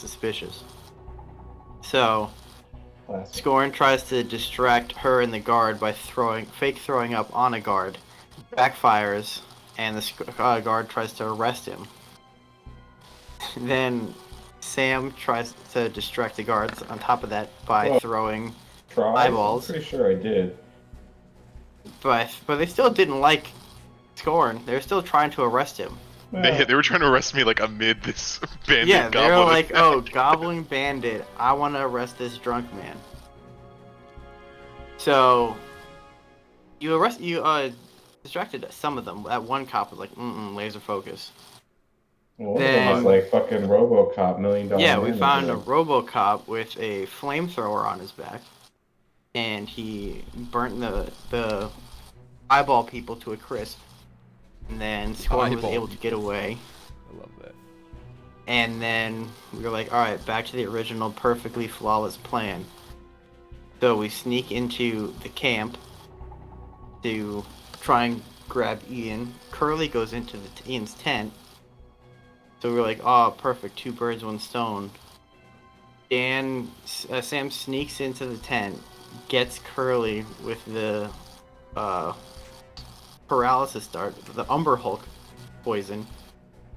suspicious. So, Classic. Scorn tries to distract her and the guard by fake throwing up on a guard. Backfires, and the guard tries to arrest him. Then Sam tries to distract the guards on top of that by throwing eyeballs. I'm pretty sure I did. But they still didn't like Scorn. They were still trying to arrest him. Well, They were trying to arrest me like amid this bandit Yeah, they were goblin like, attack. "Oh, goblin bandit, I want to arrest this drunk man." So you distracted some of them. That one cop was like, laser focus. one of them was like fucking RoboCop, $1 Million Yeah, we Man found a again. RoboCop with a flamethrower on his back, and he burnt the eyeball people to a crisp. And then Scorn was Eyeball able to get away. I love that. And then we were like, alright, back to the original perfectly flawless plan. So we sneak into the camp to try and grab Ian. Curly goes into Ian's tent. So we were like, oh, perfect, 2 birds, 1 stone. Sam sneaks into the tent, gets Curly with the paralysis dart, the Umber Hulk poison.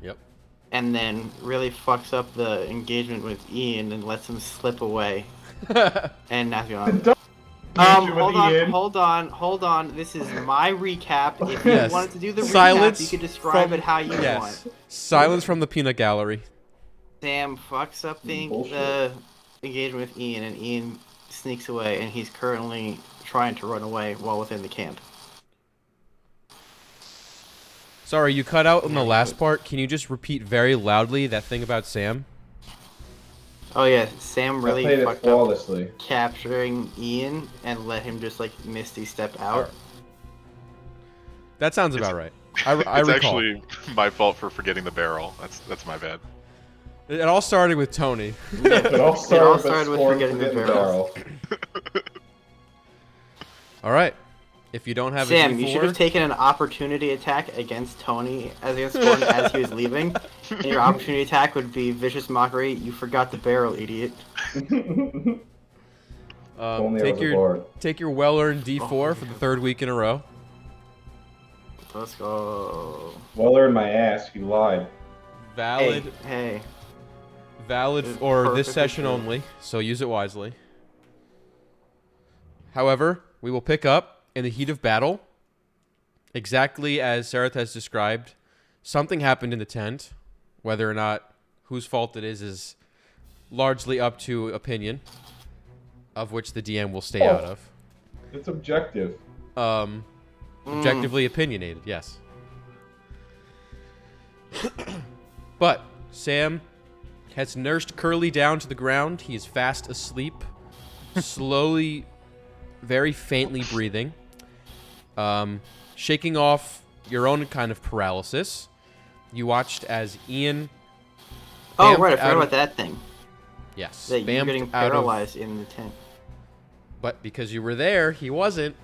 Yep. And then really fucks up the engagement with Ian and lets him slip away. And now going. Hold on. This is my recap. If you Yes. wanted to do the Silence recap, you could describe from- it how you Yes. want. Silence from the peanut gallery. Sam fucks up the Bullshit. engagement with Ian, and Ian sneaks away, and he's currently trying to run away while within the camp. Sorry, you cut out on the last part. Can you just repeat very loudly that thing about Sam? Oh yeah, Sam I really played it fucked up flawlessly. capturing Ian and let him just like misty step out. That sounds about right. I It's recall. actually my fault for forgetting the barrel. That's my bad. It all started with Tony. It all started with forgetting the barrel. All right. If you don't have a Sam, D4, you should have taken an opportunity attack against Tony against Gordon as he was leaving. And your opportunity attack would be vicious mockery. You forgot the barrel, idiot. Only I was a bard. take your well-earned D4 for the 3rd week in a row. Let's go. Well earned my ass. You lied. Valid, Hey. valid It's for this perfectly session true. only, so use it wisely. However, we will pick up in the heat of battle, exactly as Sareth has described. Something happened in the tent. Whether or not whose fault it is largely up to opinion, of which the DM will stay out of. It's objective. Objectively opinionated, yes. But Sam has nursed Curly down to the ground. He is fast asleep, slowly, very faintly breathing, shaking off your own kind of paralysis. You watched as Ian. Oh, bamfed right, I out forgot of- about that thing. Yes, That you're bamfed getting out of- paralyzed in the tent. But because you were there, he wasn't.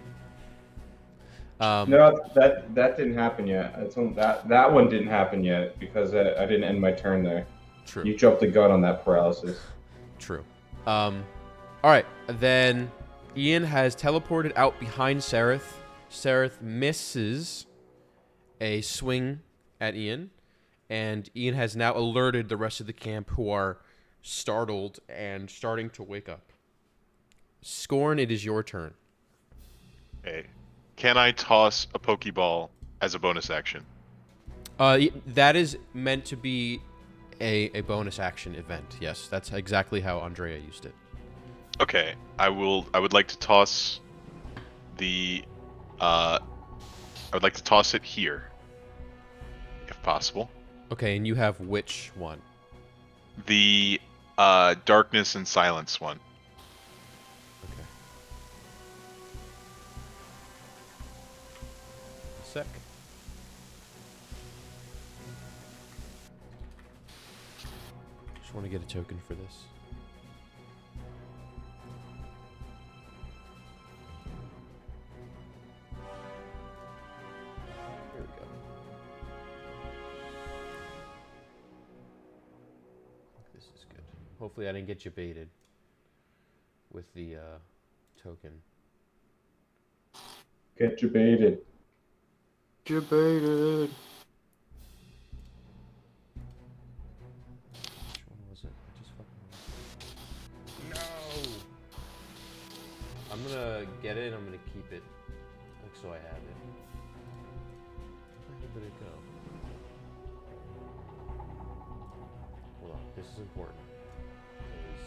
No, that didn't happen yet. That one didn't happen yet because I didn't end my turn there. True. You jumped the gun on that paralysis. True. All right. Then Ian has teleported out behind Sareth. Sareth misses a swing at Ian, and Ian has now alerted the rest of the camp, who are startled and starting to wake up. Scorn, it is your turn. Hey, can I toss a Pokeball as a bonus action? That is meant to be a bonus action event. Yes, that's exactly how Andrea used it. Okay, I would like to toss the. I would like to toss it here, if possible. Okay, and you have which one? The darkness and silence one. Okay. Sec. Just want to get a token for this. Here we go. This is good. Hopefully I didn't get you baited with the token. Get you baited. Debated. Which one was it? I just fucking... No! I'm gonna get it, I'm gonna keep it. Like, so I have it. Where did it go? Hold on, this is important. Because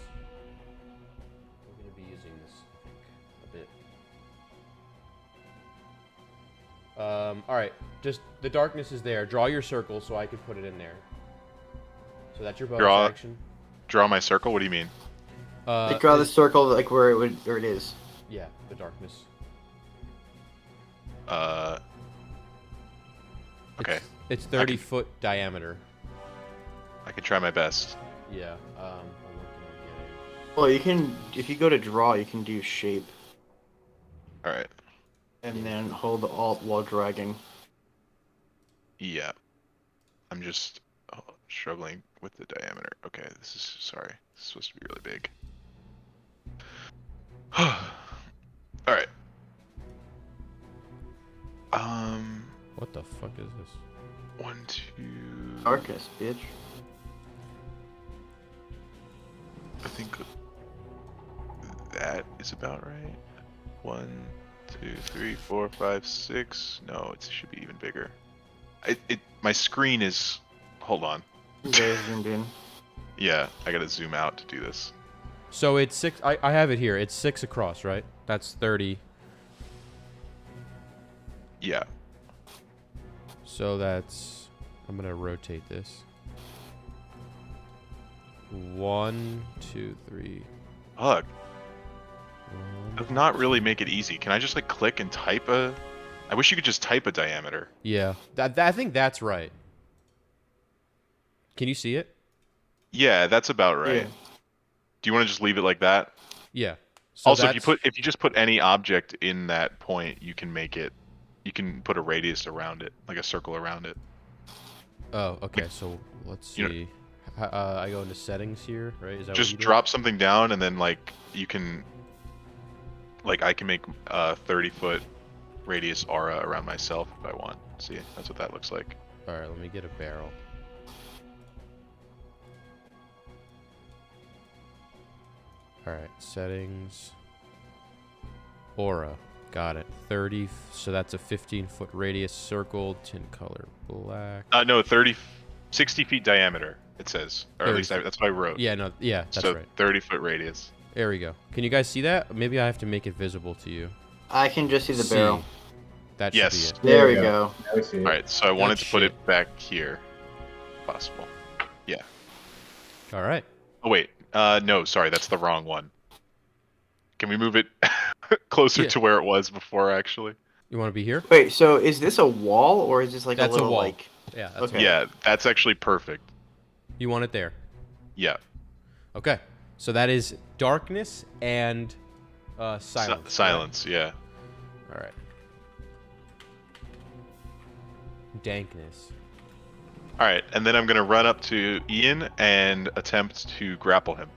we're gonna be using this, I think, a bit. Alright, just the darkness is there. Draw your circle so I can put it in there. So that's your bonus Draw- action. Draw my circle. What do you mean? Like draw the circle like where it is. Yeah, the darkness. Okay, It's 30-foot diameter. I can try my best. Yeah. I'm working on getting. Well, you can if you go to draw, you can do shape All right. and then hold the Alt while dragging. Yeah. I'm just struggling with the diameter. Okay, this is sorry. This is supposed to be really big. All right. What the fuck is this? 1, 2. Darkness, bitch. I think that is about right. 1, 2, 3, 4, 5, 6. No, it should be even bigger. My screen is. Hold on. Very zoomed in. Yeah, I gotta zoom out to do this. So it's 6. I have it here. It's 6 across, right? That's 30. Yeah. So that's. I'm gonna rotate this. 1, 2, 3. Ugh. 1. Does not really make it easy. Can I just like click and type a? I wish you could just type a diameter. Yeah. I think that's right. Can you see it? Yeah, that's about right. Yeah. Do you want to just leave it like that? Yeah. So Also, if you that's- just put any object in that point, you can make it. You can put a radius around it, like a circle around it. Oh, okay. So let's You know- see. I go into settings here, right? Is that what Just you do? drop something down, and then like you can. Like I can make a 30-foot radius aura around myself if I want. See, that's what that looks like. All right. Let me get a barrel. All right. Settings. Aura. Got it. 30. So that's a 15-foot radius circle. Tint color black. No, 60 feet diameter. It says, or at 30 least feet. that's what I wrote. Yeah. No. Yeah. That's so right. 30-foot radius. There we go. Can you guys see that? Maybe I have to make it visible to you. I can just see the barrel. That should Yes. be it. There we go. Now we see it. All right, so I wanted to put shit. it back here, if possible. Yeah. All right. Oh wait, no, sorry, that's the wrong one. Can we move it closer Yeah. to where it was before, actually? You want to be here? Wait, so is this a wall or is this like That's a a little wall. like? Yeah. That's Okay. Yeah, that's actually perfect. You want it there. Yeah, Okay. So that is darkness and silence. silence. Yeah. All right. Dankness. All right, and then I'm gonna run up to Ian and attempt to grapple him.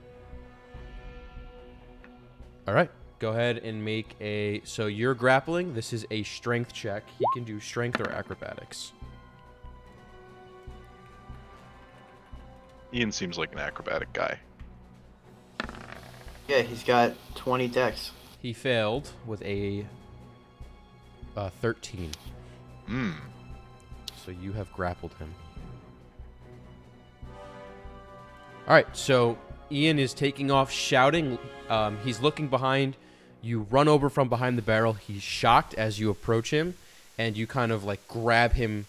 All right. Go ahead and make a. So you're grappling. This is a strength check. He can do strength or acrobatics. Ian seems like an acrobatic guy. Yeah, he's got 20 decks. He failed with a 13. Hmm. So you have grappled him. All right, so Ian is taking off, shouting. He's looking behind. You run over from behind the barrel. He's shocked as you approach him, and you kind of like grab him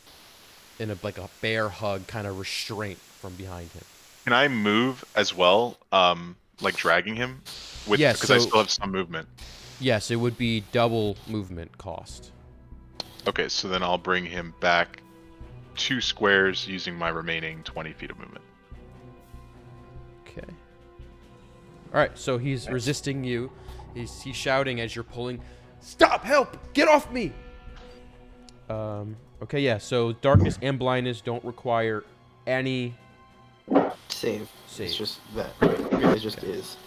in a like a bear hug, kind of restraint from behind him. Can I move as well? Like dragging him with Yeah, because I so- still have some movement. Yes, it would be double movement cost. Okay, so then I'll bring him back 2 squares using my remaining 20 feet of movement. Okay. All right, so he's resisting you. He's shouting as you're pulling. Stop! Help! Get off me! Okay, yeah. So darkness and blindness don't require any Save. Save. It's just that. It just is.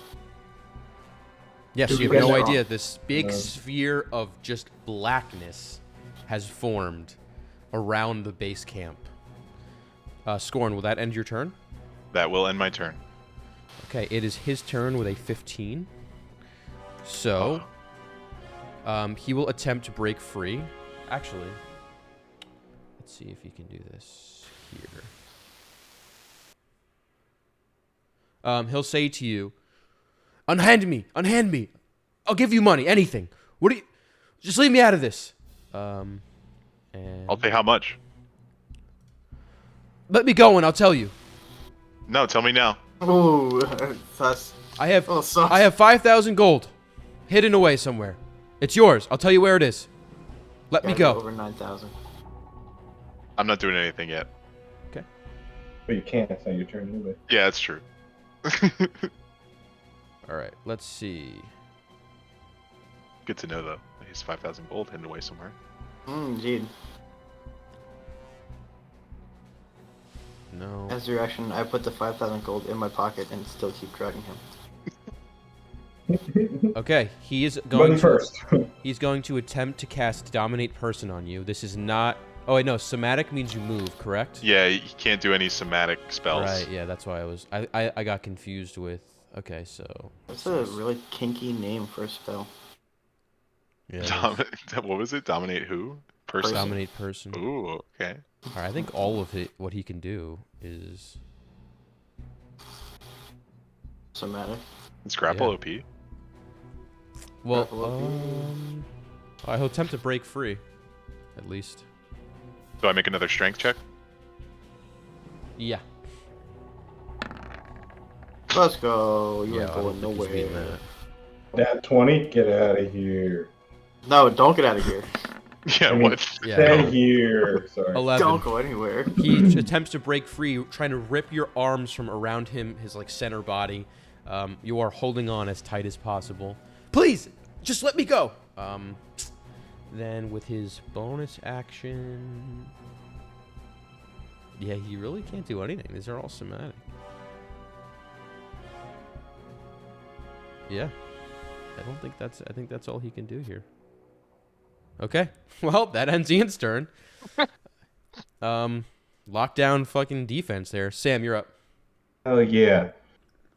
Yes, Did you we have no get that idea. wrong? This big No. sphere of just blackness has formed around the base camp. Scorn, will that end your turn? That will end my turn. Okay, it is his turn with a 15. So, he will attempt to break free. Actually, let's see if he can do this here. He'll say to you, unhand me, unhand me. I'll give you money, anything. What do you... Just leave me out of this. And I'll say how much. let me go and I'll tell you. No, tell me now. Ooh, that's I have oh, sucks. I have 5,000 gold hidden away somewhere. It's yours. I'll tell you where it is. Let me Gotta go. Over 9,000. I'm not doing anything yet. But you can't. It's not your turn anyway. Yeah, that's true. All right, let's see. Good to know though. He's 5,000 gold hidden away somewhere. Indeed. No. As your action, I put the 5,000 gold in my pocket and still keep dragging him. Okay, he is going Money to first. he's going to attempt to cast Dominate Person on you. This is not. Oh wait, no. Somatic means you move, correct? Yeah, he can't do any somatic spells. Right. Yeah, that's why I got confused with. Okay, so. That's a really kinky name for a spell. Yeah. it is. What was it? Dominate who? Person. Dominate Person. Ooh, okay. All right, I think all of it, what he can do is. Somatic. It's grapple Yeah. OP. Well, Grapple OP. he'll attempt to break free, at least. Do I make another strength check? Yeah. Let's go. You Yeah, ain't I going don't think he's beating nowhere. that. That 20, get out of here. No, don't get out of here. Yeah, I mean- what? Yeah. Stay no. here. Sorry. 11. Don't go anywhere. He attempts to break free, trying to rip your arms from around him, his like center body. You are holding on as tight as possible. Please, just let me go. Then with his bonus action, yeah, he really can't do anything. These are all somatic. Yeah, I think that's all he can do here. Okay, well that ends Ian's turn. Lockdown fucking defense there. Sam, you're up. Oh yeah.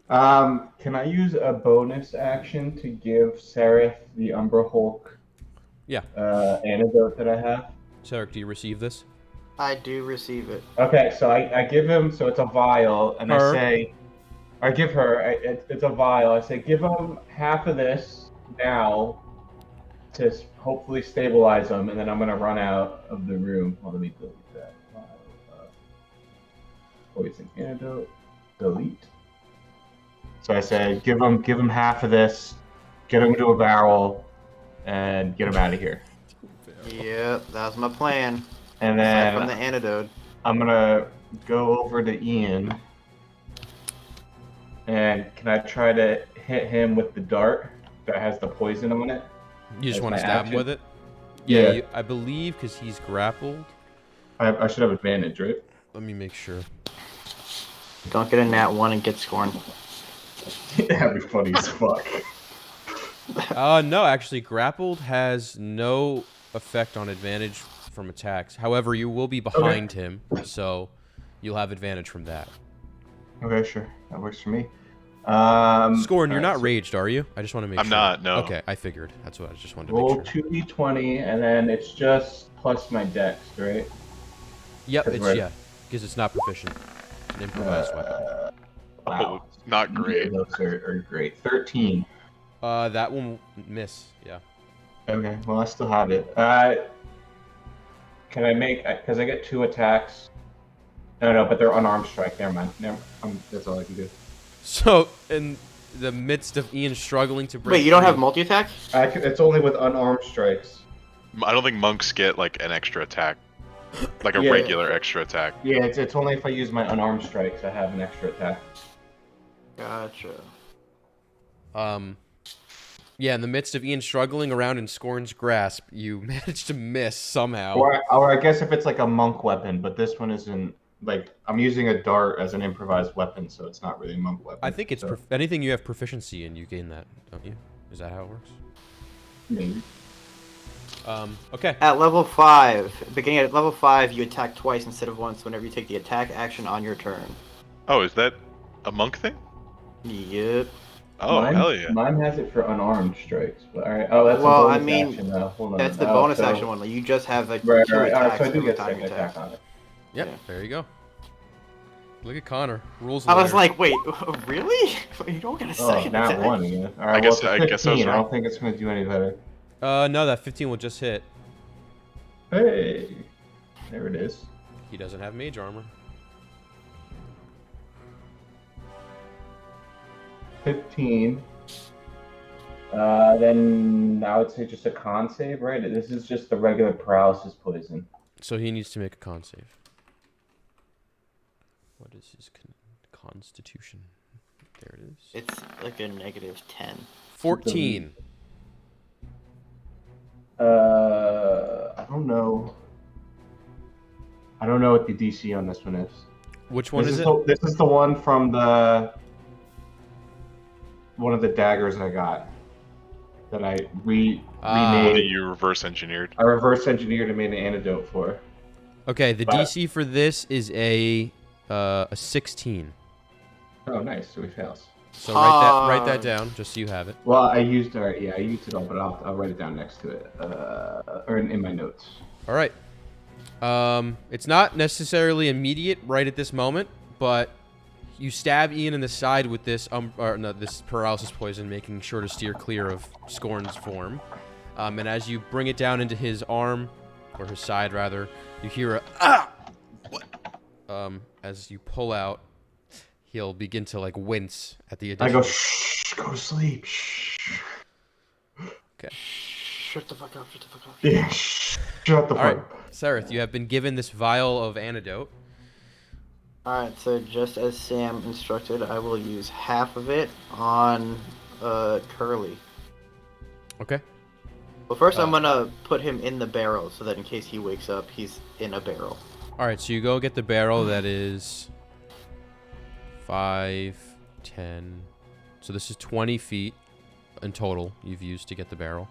Can I use a bonus action to give Seraph the Umbra Hulk Yeah. antidote that I have? Sarek, do you receive this? I do receive it. Okay, so I give him, so it's a vial, and Her. I say, I give her, it's a vial. I say, give him half of this now to hopefully stabilize him, and then I'm going to run out of the room. Well, let me delete that. Poison antidote, delete. So I say, give him half of this, get him into a barrel, and get him out of here. Yeah, that was my plan. And Aside from the then antidote. I'm gonna go over to Ian, and can I try to hit him with the dart that has the poison on it? You just As want my to stab him action? with it? Yeah. I believe because he's grappled. I should have advantage, right? Let me make sure. Don't get a nat 1 and get scorned. That'd be funny as fuck. No, actually, grappled has no effect on advantage from attacks. However, you will be behind him, so you'll have advantage from that. Okay, sure, that works for me. Scorn, you're alright, not so raged, are you? I just want to make I'm sure. not, no. Okay, I figured. That's what I just wanted to Roll make sure. 2d20, and then it's just plus my dex, right? Yep, 'cause it's we're- yeah, because it's not proficient. It's an improvised weapon. Wow. Not great. Those are great. 13. That one miss. Yeah. Okay, well I still have it. Can I make? Because I get 2 attacks. No, but they're unarmed strike. Never mind. That's all I can do. So in the midst of Ian struggling to break. Wait, you don't free- have multi-attack? It's only with unarmed strikes. I don't think monks get like an extra attack, like a Yeah. regular extra attack. Yeah, it's only if I use my unarmed strikes I have an extra attack. Gotcha. Yeah, in the midst of Ian struggling around in Scorn's grasp, you managed to miss somehow. Or I guess if it's like a monk weapon, but this one isn't like I'm using a dart as an improvised weapon, so it's not really a monk weapon. I think it's so, anything you have proficiency in, you gain that, don't you? Is that how it works? maybe. Okay. At level 5, beginning at level 5, you attack twice instead of once whenever you take the attack action on your turn. Oh, is that a monk thing? Yep. Oh, hell yeah. Mine has it for unarmed strikes. But all right. Oh, that's Well, a I bonus mean, action though. Hold on. That's the Oh, bonus so- action one. Like, you just have like Right, 2 right. All right. attacks So I do every get time second you attack. attack on it. Yep. Yeah. There you go. Look at Connor. Rules. I was lawyer. like, wait, really? You don't get a Oh, second not attack? one again. All right. I guess- well, I it's guess I was 15. I right. don't think it's gonna do any better. No, that 15 will just hit. Hey, there it is. He doesn't have mage armor. 15. Then I would say just a con save, right? This is just the regular paralysis poison. So he needs to make a con save. What is his constitution? There it is. It's like a negative 10. 14. I don't know. I don't know what the DC on this one is. Which one is it? This is the one from one of the daggers I got that I remade. That you reverse engineered. I reverse engineered and made an antidote for. Okay, the But- DC for this is a 16. Oh, nice. So he fails. So write that down, just so you have it. Well, I used it all, but I'll write it down next to it, or in my notes. All right. It's not necessarily immediate right at this moment, but you stab Ian in the side with this this paralysis poison, making sure to steer clear of Scorn's form. And as you bring it down into his arm, or his side rather, you hear a What? As you pull out, he'll begin to like wince at the addition. I go, shh, go to sleep. Shh. Okay. Shut the fuck up, shut the fuck up. Yeah, shh. Shut the All right, fuck up. Sareth, you have been given this vial of antidote. Alright, so just as Sam instructed, I will use half of it on Curly. Okay. Well, first I'm gonna put him in the barrel so that in case he wakes up, he's in a barrel. All right, so you go get the barrel that is 5, 10. So this is 20 feet in total you've used to get the barrel.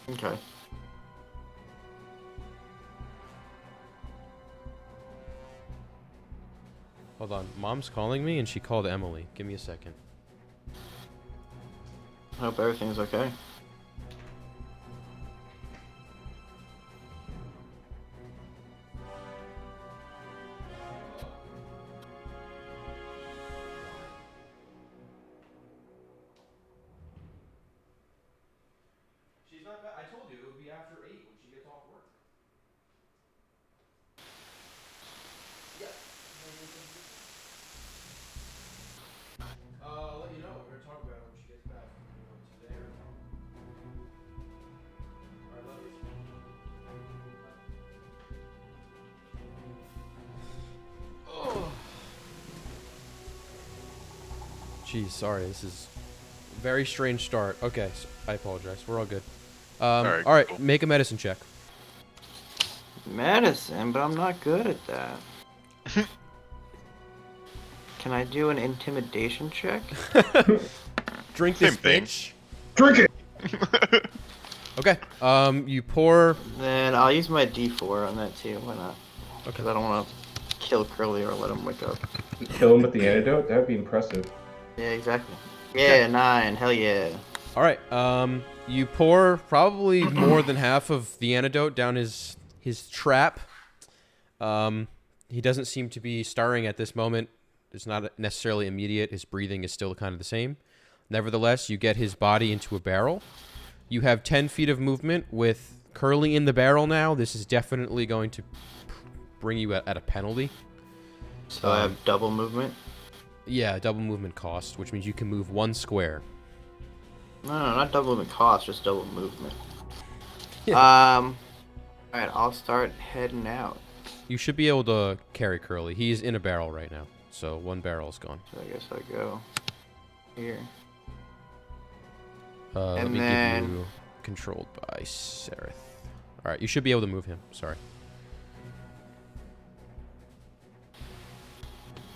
Okay. Hold on. Mom's calling me and she called Emily. Give me a second. I hope everything's okay. She's not bad. I told you it would be after 8 when she gets off work. I'll let you know. We're going to talk about it when she gets back. Today or Alright, love you. Jeez, sorry. This is a very strange start. Okay, so I apologize. We're all good. All right, cool. make a medicine check. Medicine, but I'm not good at that. Can I do an intimidation check? Drink Same this, thing. bitch. Drink it! Okay. You pour. Then I'll use my D4 on that too. Why not? Okay. Because I don't want to kill Curly or let him wake up. Kill him with the antidote? That would be impressive. Yeah, exactly. Yeah, 9. Hell yeah. All right. You pour probably more than half of the antidote down his trap. He doesn't seem to be stirring at this moment. It's not necessarily immediate. His breathing is still kind of the same. Nevertheless, you get his body into a barrel. You have 10 feet of movement with Curly in the barrel now. This is definitely going to bring you at a penalty. So I have double movement? Yeah, double movement cost, which means you can move 1 square. No, not double movement cost, just double movement. Yeah. Alright, I'll start heading out. You should be able to carry Curly. He's in a barrel right now, so 1 barrel is gone. So I guess I go here. Let And me then- give you controlled by Sareth. All right, you should be able to move him. Sorry.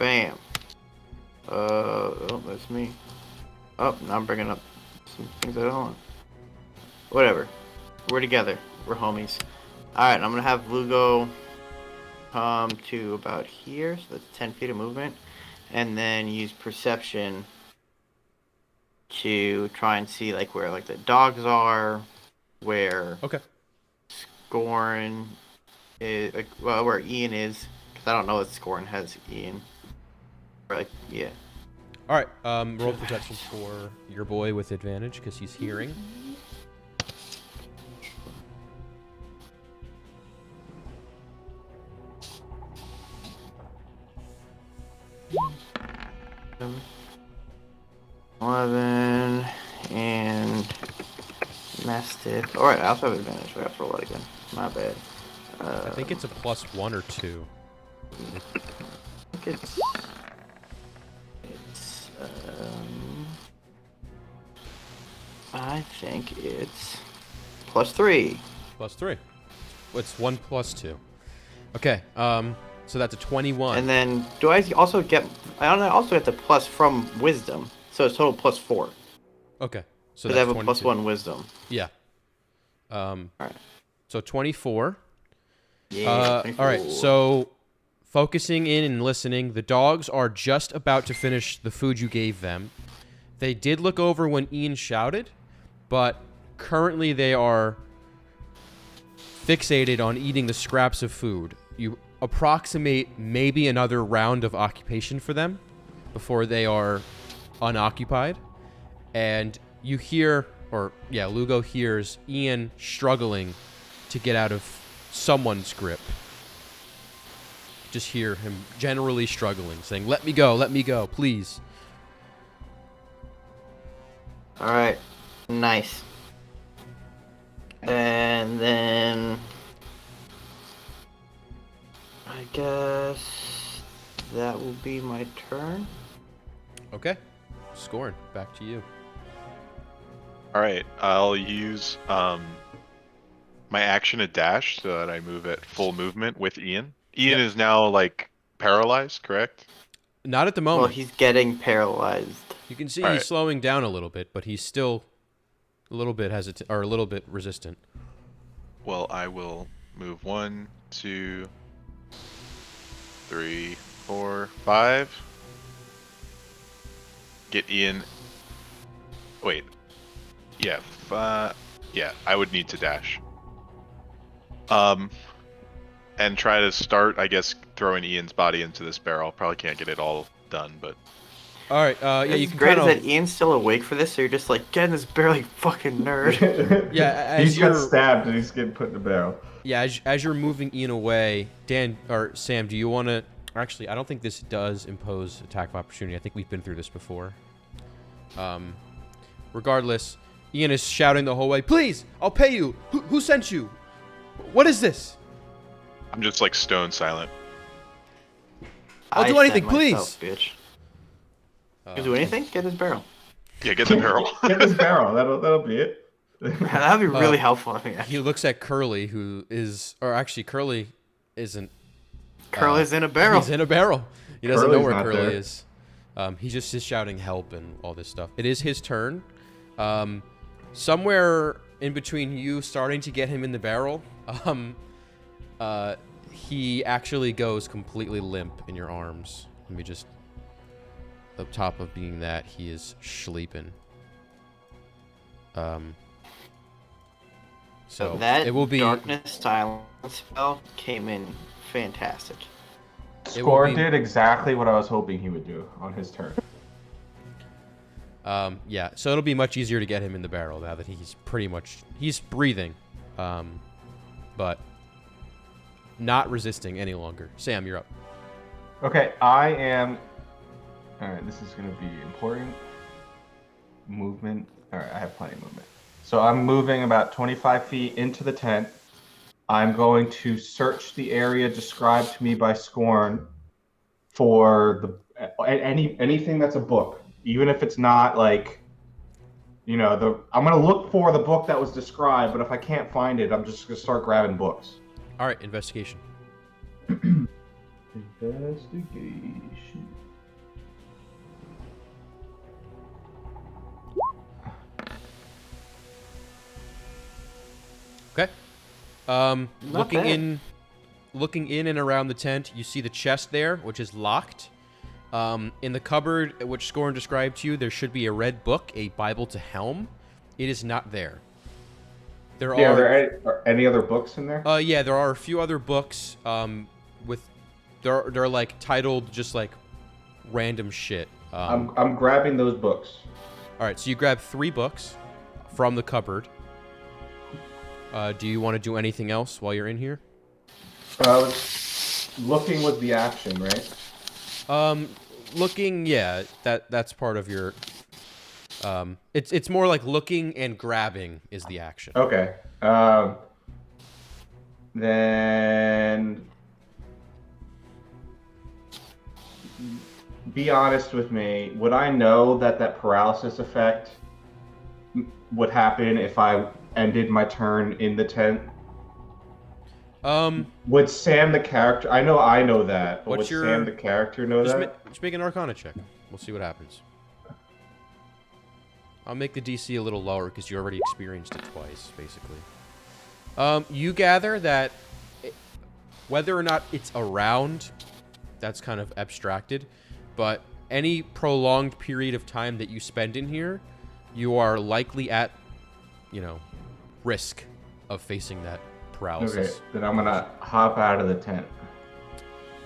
Bam. Oh, that's me. Oh, now I'm bringing up some things I don't want. Whatever. We're together. We're homies. Alright, I'm gonna have Lugo come to about here, so that's 10 feet of movement, and then use perception to try and see like where like the dogs are, where Okay. Scorn is, like, well, where Ian is, because I don't know if Scorn has Ian. Or, like, yeah. All right. Roll perception for your boy with advantage because he's hearing. Um, 11 and Mastiff. Alright, I also have advantage. I got to roll that again. My bad. I think it's a +1 or 2. I think I think it's +3. +3. It's 1 + 2. Okay. So that's a 21. And then do I also get? I don't know. I also get the plus from wisdom, so it's total +4. Okay. So Because I that's have a 22. +1 wisdom. Yeah. Alright. So 24. Yeah. All right. So focusing in and listening, the dogs are just about to finish the food you gave them. They did look over when Ian shouted, but currently they are fixated on eating the scraps of food. You approximate maybe another round of occupation for them before they are unoccupied. And you hear, Lugo hears Ian struggling to get out of someone's grip. Just hear him generally struggling, saying, let me go, please. Alright. Nice. And then I guess that will be my turn. Okay. Scoring. Back to you. All right, I'll use my action to dash so that I move at full movement with Ian. Ian is now like paralyzed, correct? Not at the Well, moment. he's getting paralyzed. You can see All he's right. slowing down a little bit, but he's still a little bit hesitant or a little bit resistant. Well, I will move 1, 2, 3, 4, 5. Get Ian. Wait. Yeah. Yeah. I would need to dash. And try to start, I guess, throwing Ian's body into this barrel. Probably can't get it all done, but All right. Yeah, you It's can great kind is of. that Ian's still awake for this, so you're just like, get in this barrel, you fucking nerd. Yeah, as He's got you're- stabbed and he's getting put in the barrel. Yeah, as you're moving Ian away, Dan or Sam, do you want to? Actually, I don't think this does impose attack of opportunity. I think we've been through this before. Regardless, Ian is shouting the whole way. Please, I'll pay you. Who sent you? What is this? I'm just like stone silent. I'll I do sent anything, myself, please. bitch. You do anything? Get his barrel. Yeah, get the barrel. Get this barrel. That'll be it. That'd be really helpful. I mean, He looks at Curly, who is, or actually, Curly isn't. Curl is in a barrel. He's in a barrel. He doesn't know Curly's where not Curly there. is. He just is shouting help and all this stuff. It is his turn. Somewhere in between you starting to get him in the barrel, he actually goes completely limp in your arms. Let me just, on top of being that, he is sleeping. So that it will be. darkness silence spell came in fantastic. It will Scorn be- did exactly what I was hoping he would do on his turn. Yeah, so it'll be much easier to get him in the barrel now that he's breathing, but not resisting any longer. Sam, you're up. Okay, I am. Alright, this is going to be important. Movement. Alright, I have plenty of movement. So I'm moving about 25 feet into the tent. I'm going to search the area described to me by Scorn for anything that's a book, even if it's not like, I'm going to look for the book that was described, but if I can't find it, I'm just going to start grabbing books. All right, investigation. Investigation. Okay. Not Looking bad. in and around the tent, you see the chest there, which is locked. In the cupboard, which Scorn described to you, there should be a red book, a Bible to Helm. It is not there. There Yeah, are, are any other books in there? yeah, there are a few other books. With they're like titled just like random shit. I'm grabbing those books. All right, so you grab 3 books from the cupboard. Do you want to do anything else while you're in here? Looking with the action, right? Looking, yeah, that's part of your. It's more like looking and grabbing is the action. Okay. Then be honest with me. Would I know that paralysis effect would happen if I ended my turn in the tent? Would Sam the character? I know that, but What's would Sam the character know that? just make an Arcana check. We'll see what happens. I'll make the DC a little lower because you already experienced it twice, basically. You gather that whether or not it's around, that's kind of abstracted, but any prolonged period of time that you spend in here, you are likely at, risk of facing that paralysis. Okay, then I'm gonna hop out of the tent.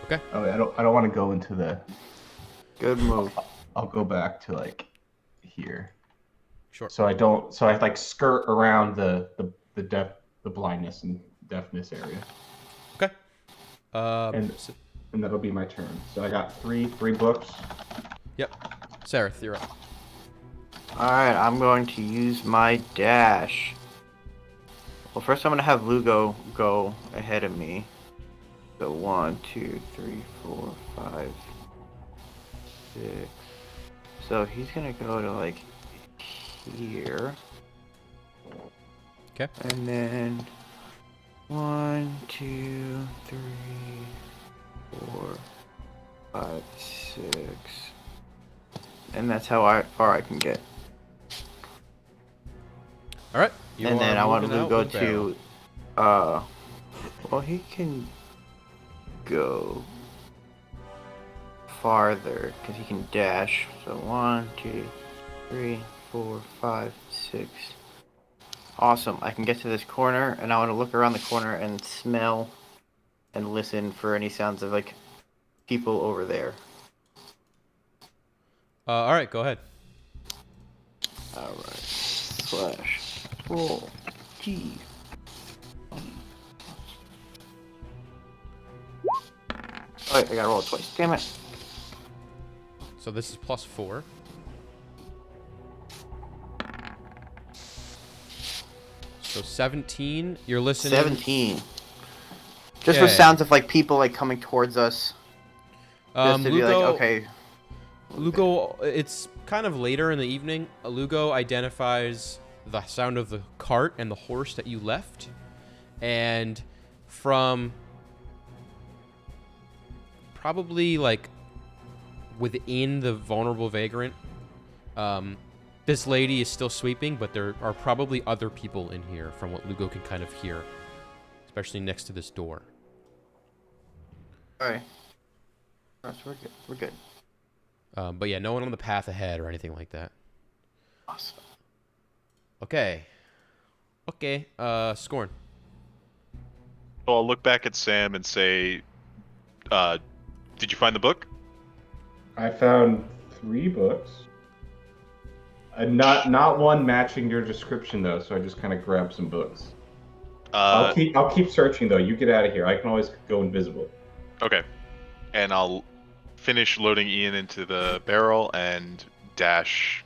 Okay. Oh, I don't want to go into the. Good move. I'll go back to like here. Sure. So I like skirt around the blindness and deafness area. Okay. And that'll be my turn. So I got three books. Yep. Sareth, you're up. Alright, I'm going to use my dash. Well, first I'm going to have Lugo go ahead of me. So 1, 2, 3, 4, 5, 6. So he's going to go to like here. Okay. And then 1, 2, 3, 4, 5, 6. And that's how far I can get. All right. And then I want moving out Lugo with Barrel. to, well, he can go farther because he can dash. So 1, 2, 3, 4, 5, 6. Awesome. I can get to this corner, and I want to look around the corner and smell and listen for any sounds of like people over there. All right, go ahead. All right. / roll T. Alright, I gotta roll it twice. Damn it. So this is +4. So 17. You're listening. 17. Just with Okay. sounds of like people like coming towards us. Just to be like, Lugo, okay. Lugo, it's kind of later in the evening. Lugo identifies the sound of the cart and the horse that you left. And from probably like within the vulnerable vagrant, this lady is still sweeping, but there are probably other people in here from what Lugo can kind of hear, especially next to this door. Alright. Alright, so we're good. But yeah, no one on the path ahead or anything like that. Awesome. Okay. Scorn. So I'll look back at Sam and say, did you find the book? I found 3 books. Not one matching your description though, so I just kind of grabbed some books. I'll keep searching though. You get out of here. I can always go invisible. Okay. And I'll finish loading Ian into the barrel and dash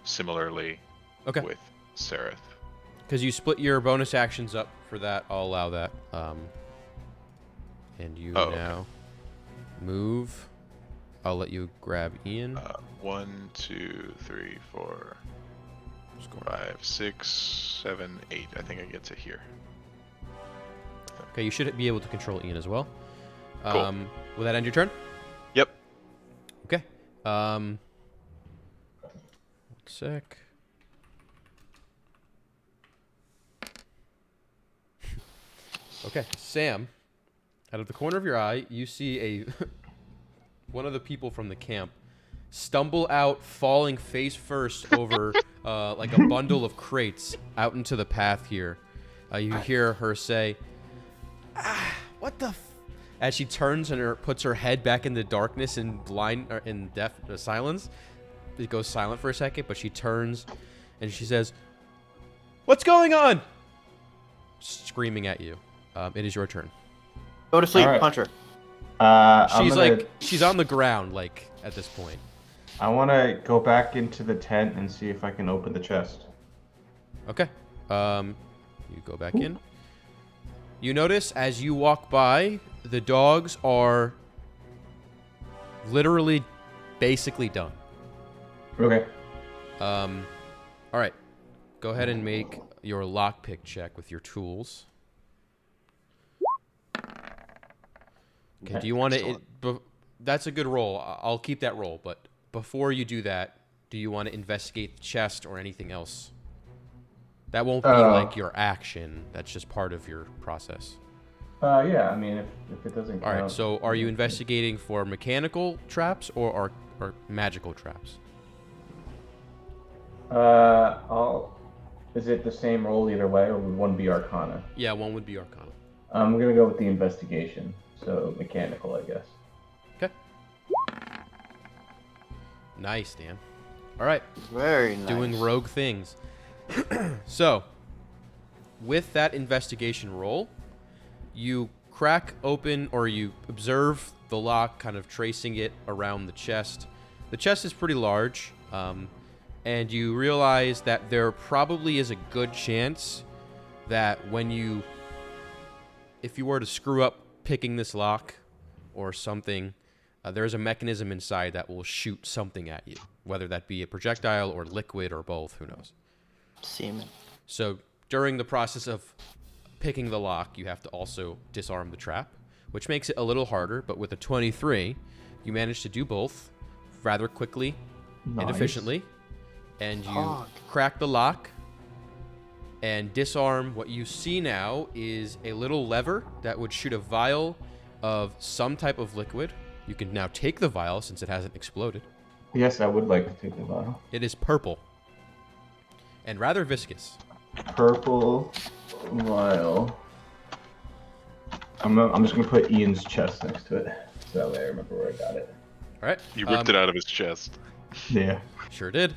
similarly Okay. with Sareth. Because you split your bonus actions up for that, I'll allow that. And you now move. I'll let you grab Ian. 1, 2, 3, 4, Scorn. 5, 6, 7, 8. I think I get to here. Okay, you should be able to control Ian as well. Cool. Will that end your turn? Yep. Okay. One sec. Okay, Sam. Out of the corner of your eye, you see a one of the people from the camp stumble out, falling face first over like a bundle of crates out into the path here. You hear her say, "What the?" As she turns and puts her head back in the darkness and silence. It goes silent for a second, but she turns and she says, "What's going on?" Screaming at you. It is your turn. Go to sleep, All right. punch her. She's on the ground, like, at this point. I want to go back into the tent and see if I can open the chest. Okay. You go back in. You notice as you walk by, the dogs are literally basically done. Okay. All right. Go ahead and make your lockpick check with your tools. Okay, do you want to... That's a good roll. I'll keep that roll, but before you do that, do you want to investigate the chest or anything else? That won't be like your action. That's just part of your process. Yeah, I mean, if it doesn't All right, count- so are you investigating for mechanical traps or magical traps? Is it the same roll either way, or would one be Arcana? Yeah, one would be Arcana. I'm gonna go with the investigation, so mechanical, I guess. Okay. Nice, Dan. All right. Very nice. Doing rogue things. So, with that investigation roll, you crack open or you observe the lock, kind of tracing it around the chest. The chest is pretty large, and you realize that there probably is a good chance that if you were to screw up picking this lock or something, there's a mechanism inside that will shoot something at you, whether that be a projectile or liquid or both, who knows. Semen. So during the process of picking the lock, you have to also disarm the trap, which makes it a little harder, but with a 23, you manage to do both rather quickly and Nice. efficiently, and you Hog. crack the lock and disarm. What you see now is a little lever that would shoot a vial of some type of liquid. You can now take the vial since it hasn't exploded. Yes, I would like to take the vial. It is purple and rather viscous. Purple vial. I'm just gonna put Ian's chest next to it, so that way I remember where I got it. All right. He ripped it out of his chest. Yeah. Sure did.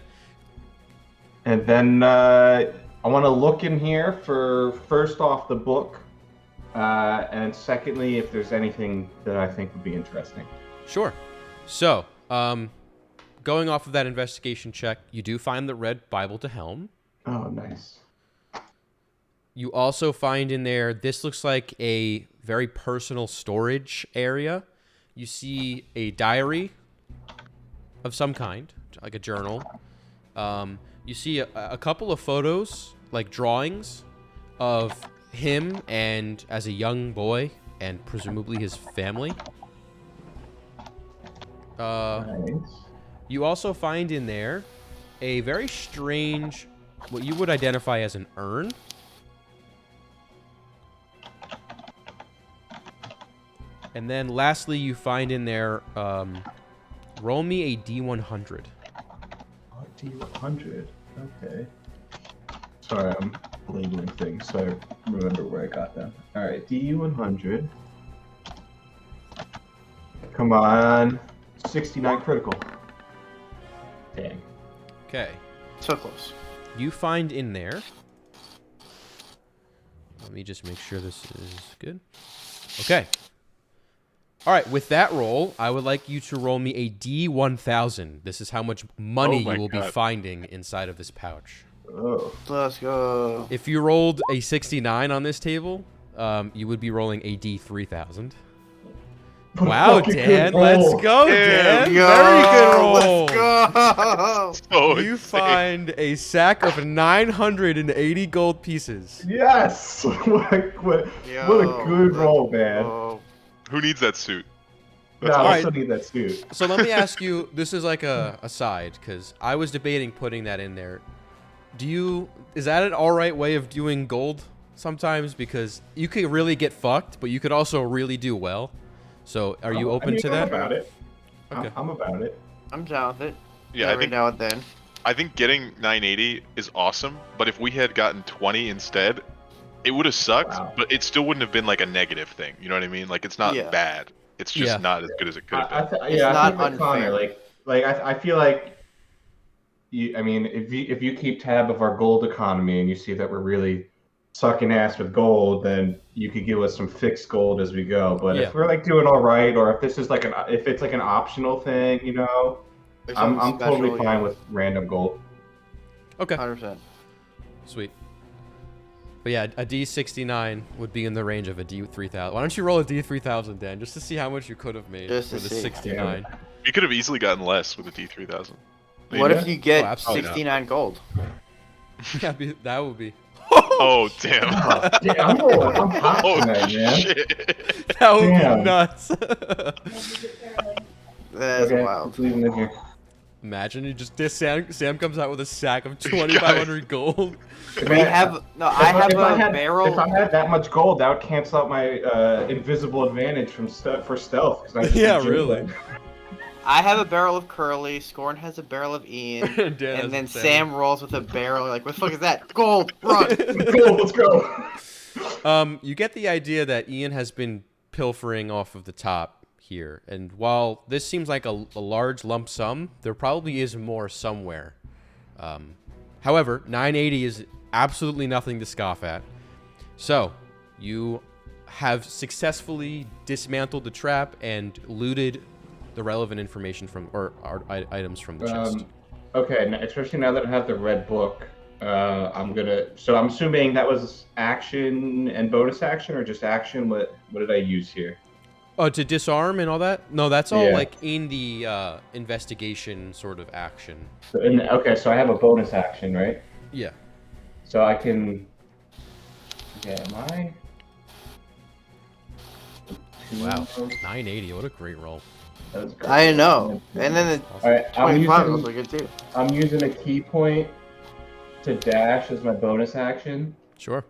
And then I want to look in here for first off the book, and secondly if there's anything that I think would be interesting. Sure. So, going off of that investigation check, you do find the red Bible to Helm. Oh, nice. You also find in there, this looks like a very personal storage area. You see a diary of some kind, like a journal. You see a couple of photos, like drawings, of him and as a young boy and presumably his family. Nice. You also find in there a very strange, what you would identify as an urn. And then lastly, you find in there, roll me a D100. Oh, D100. Okay. Sorry, I'm labeling things so I remember where I got them. All right, D100. Come on. 69 critical. Dang. Okay. So close. You find in there, let me just make sure this is good. Okay. All right, with that roll, I would like you to roll me a D1000. This is how much money Oh my you will be God. finding inside of this pouch. Oh. Let's go. If you rolled a 69 on this table, you would be rolling a D3000. What a Wow, fucking Dan, good let's roll. go, Yeah, Dan. Very good roll. Let's go. So You insane. find a sack of 980 gold pieces. Yes! What a Yo, good roll, man. Oh, Who needs that suit? No, That's I Alright. also need that suit. So let me ask you. This is like a aside because I was debating putting that in there. Is that an all right way of doing gold sometimes? Because you could really get fucked, but you could also really do well. So are you open to I'm that? about it. Okay. I'm about it. I'm down with it. Yeah, I Every think now and then. I think getting 980 is awesome, but if we had gotten 20 instead, it would have sucked, Wow. but it still wouldn't have been like a negative thing. You know what I mean? Like it's not Yeah. bad. It's just Yeah. not as good as it could have been. It's I not think with Connor, unfair. I feel like I mean, if you keep tab of our gold economy and you see that we're really sucking ass with gold, then you could give us some fixed gold as we go. But Yeah. if we're like doing all right, or if this is like if it's like an optional thing, you know, There's I'm something totally special, fine yeah. with random gold. Okay. 100%. Sweet. But yeah, a D69 would be in the range of a D3000. Why don't you roll a D3000, Dan, just to see how much you could have made Just to with a see. 69? You could have easily gotten less with a D3000. What Yeah. if you get Oh, absolutely not. 69 gold? Yeah, that would be. Oh damn! Yeah, I'm rolling. I'm hot Oh tonight, man. shit! That would Damn. be nuts. That's Okay, wild. let's leave him in here. Imagine you just Sam comes out with a sack of 2,500 gold. We have no. I have a barrel. If I had that much gold, that would cancel out my invisible advantage for stealth. 'cause I just Yeah, do really. that. I have a barrel of Curly. Scorn has a barrel of Ian. Dan has And then a Sam rolls with a barrel. Like, what the fuck is that? Gold. Run. Gold, let's go. You get the idea that Ian has been pilfering off of the top here, and while this seems like a large lump sum, there probably is more somewhere. However, 980 is absolutely nothing to scoff at. So, you have successfully dismantled the trap and looted the relevant information from items from the chest. Okay, especially now that I have the red book, I'm gonna. So I'm assuming that was action and bonus action, or just action. What did I use here? Oh, to disarm and all that? No, that's all Yeah. like in the investigation sort of action. Okay, so I have a bonus action, right? Yeah. So I can. Yeah, am I? Wow. 980. What a great roll. That was great. I know. And then the All right, 25 was really good too. I'm using a key point to dash as my bonus action. Sure.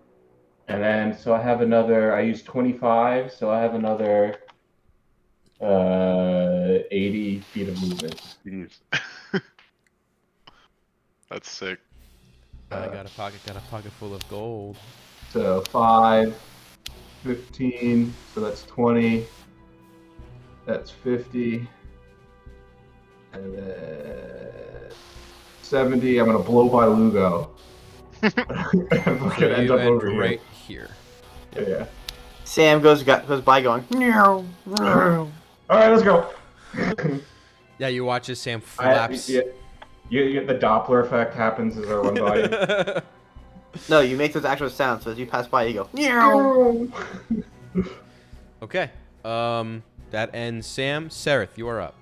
And then, so I have another, I use 25, so I have another 80 feet of movement. Jeez. That's sick. I got a pocket full of gold. So 5, 15, so that's 20, that's 50, and then 70, I'm going to blow by Lugo. So Fucking end you up end over right here. Yeah. Sam goes by going. "Meow, meow." All right, let's go. Yeah, you watch as Sam flaps. Yeah, the Doppler effect happens as I run by. No, you make those actual sounds. So as you pass by, you go. Meow. Okay. That ends Sam. Sereth, you are up.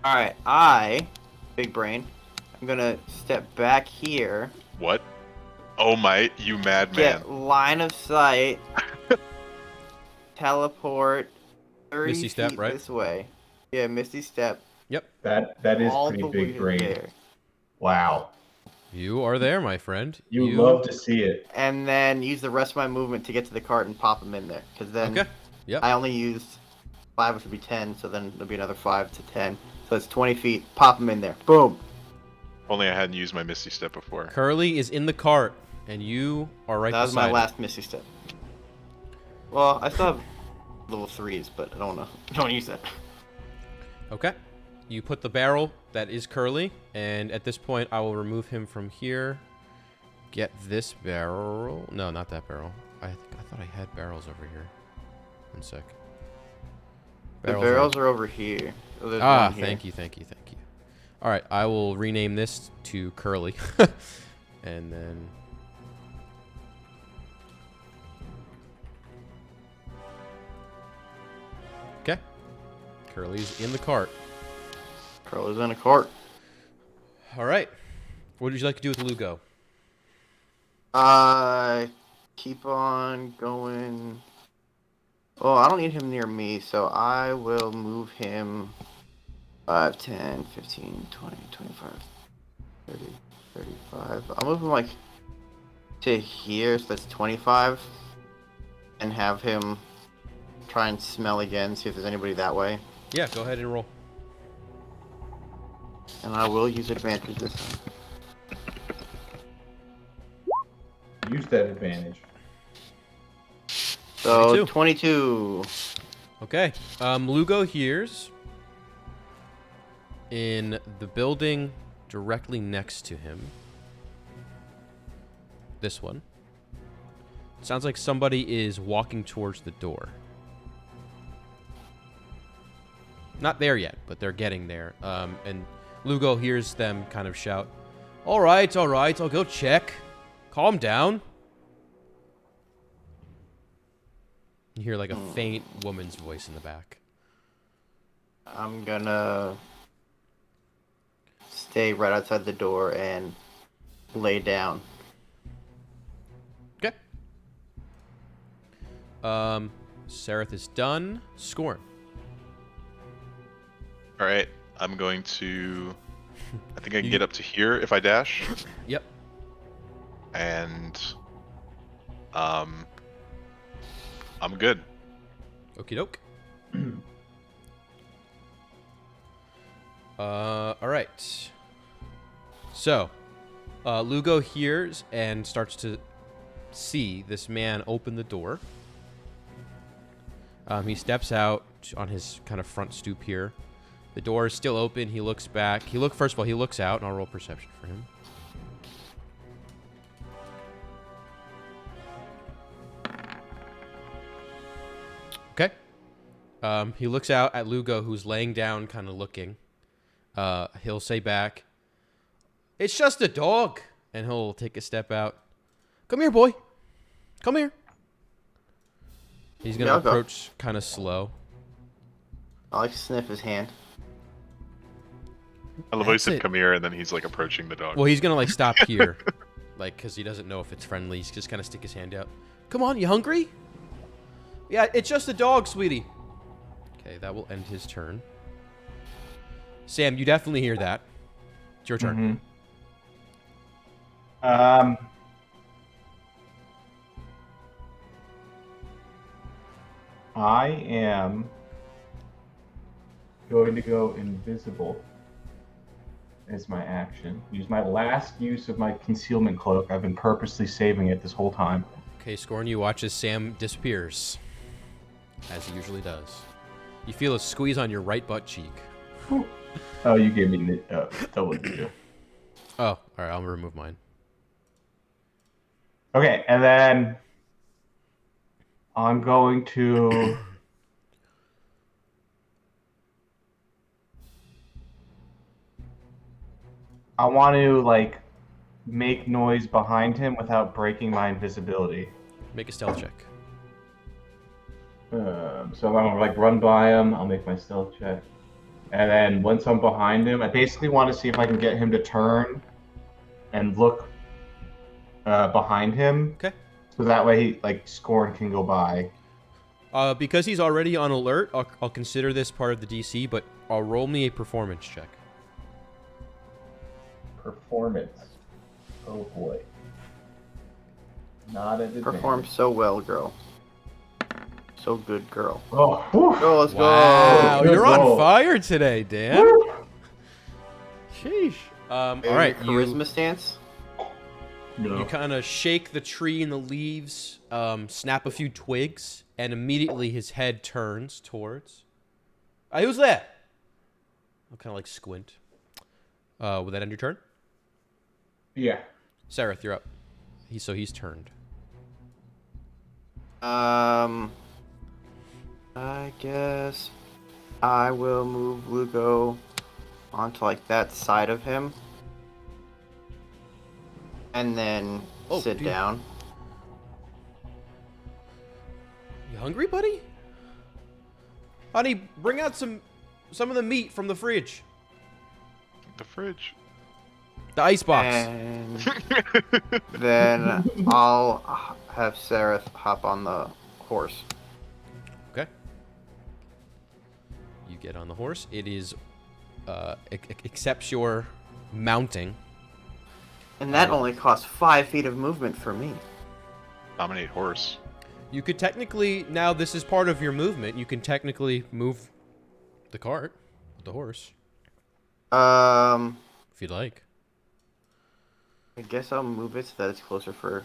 All right, big brain. I'm gonna step back here. What? Oh my, you madman! Get line of sight. Teleport 30 Misty step, feet right? this way. Yeah, Misty step. That is all pretty the way big brain. there. Wow. You are there, my friend. You love to see it. And then use the rest of my movement to get to the cart and pop them in there. Because then Okay. Yep. I only used 5, which would be 10. So then there'll be another 5 to 10. So it's 20 feet. Pop them in there. Boom. Only I hadn't used my Misty Step before. Curly is in the cart, and you are right That was beside my it. last Misty step. Well, I still have level 3s, but I don't wanna use that. Okay. You put the barrel that is Curly, and at this point, I will remove him from here. Get this barrel. No, not that barrel. I thought I had barrels over here. One sec. The barrels are over here. Oh, there's Ah, one here. thank you. All right, I will rename this to Curly, and then. Okay. Curly's in the cart. Curly's in a cart. All right. What would you like to do with Lugo? Keep on going Well, I don't need him near me, so I will move him 5, 10, 15, 20, 25, 30, 35. I'll move him like to here, so that's 25, and have him try and smell again, see if there's anybody that way. Yeah, go ahead and roll. And I will use advantage this time. Use that advantage. So 22. 22. Okay. Lugo hears in the building directly next to him. This one. Sounds like somebody is walking towards the door. Not there yet, but they're getting there. And Lugo hears them kind of shout, all right, I'll go check. Calm down. You hear like a faint woman's voice in the back. I'm gonna stay right outside the door and lay down. Okay. Sereth is done. Scorn. All right, I'm going to. I think I can get up to here if I dash, Yep. and I'm good. Okie doke. All right. So, Lugo hears and starts to see this man open the door. He steps out on his kind of front stoop here. The door is still open. He looks back. First of all, he looks out, and I'll roll perception for him. Okay. He looks out at Lugo, who's laying down, kind of looking. He'll say back, "It's just a dog," and he'll take a step out. "Come here, boy. Come here." He's gonna Yeah, I'll go. approach kind of slow. I like sniff his hand. I love how he That's said it. come here, and then he's like approaching the dog. Well, he's gonna like stop here, like because he doesn't know if it's friendly. He's just kind of stick his hand out. "Come on, you hungry?" "Yeah, it's just a dog, sweetie." Okay, that will end his turn. Sam, you definitely hear that. It's your turn. I am going to go invisible as my action. Use my last use of my concealment cloak. I've been purposely saving it this whole time. Okay, Scorn, you watch as Sam disappears, as he usually does. You feel a squeeze on your right butt cheek. Oh, you gave me the double ninja. Oh, all right, I'll remove mine. Okay, and then I'm going to I want to like make noise behind him without breaking my invisibility. Make a stealth check. So I'm gonna like run by him. I'll make my stealth check, and then once I'm behind him, I basically want to see if I can get him to turn and look behind him. Okay. So that way, he, like Scorn can go by. Because he's already on alert, I'll consider this part of the DC, but I'll roll me a performance check. Performance. Oh boy. Not at Performed so well, girl. So good, girl. Oh, whew. Go, let's Wow, go. you're on Whoa. fire today, Dan. Woo. Sheesh. All Your right, charisma stance. You kind of shake the tree and the leaves, snap a few twigs, and immediately his head turns towards. Who's that? I'll kind of like squint. Will that end your turn? Yeah. Sereth, you're up. He's turned. I guess I will move Lugo onto like that side of him, and then sit dude. down. You hungry, buddy? Honey, bring out some of the meat from the fridge. The fridge. The ice box. And then I'll have Sereth hop on the horse. Okay. get on the horse. It is accepts your mounting. And that only costs 5 feet of movement for me. Dominate horse. You could technically, now this is part of your movement, you can technically move the cart with the horse if you'd like. I guess I'll move it so that it's closer for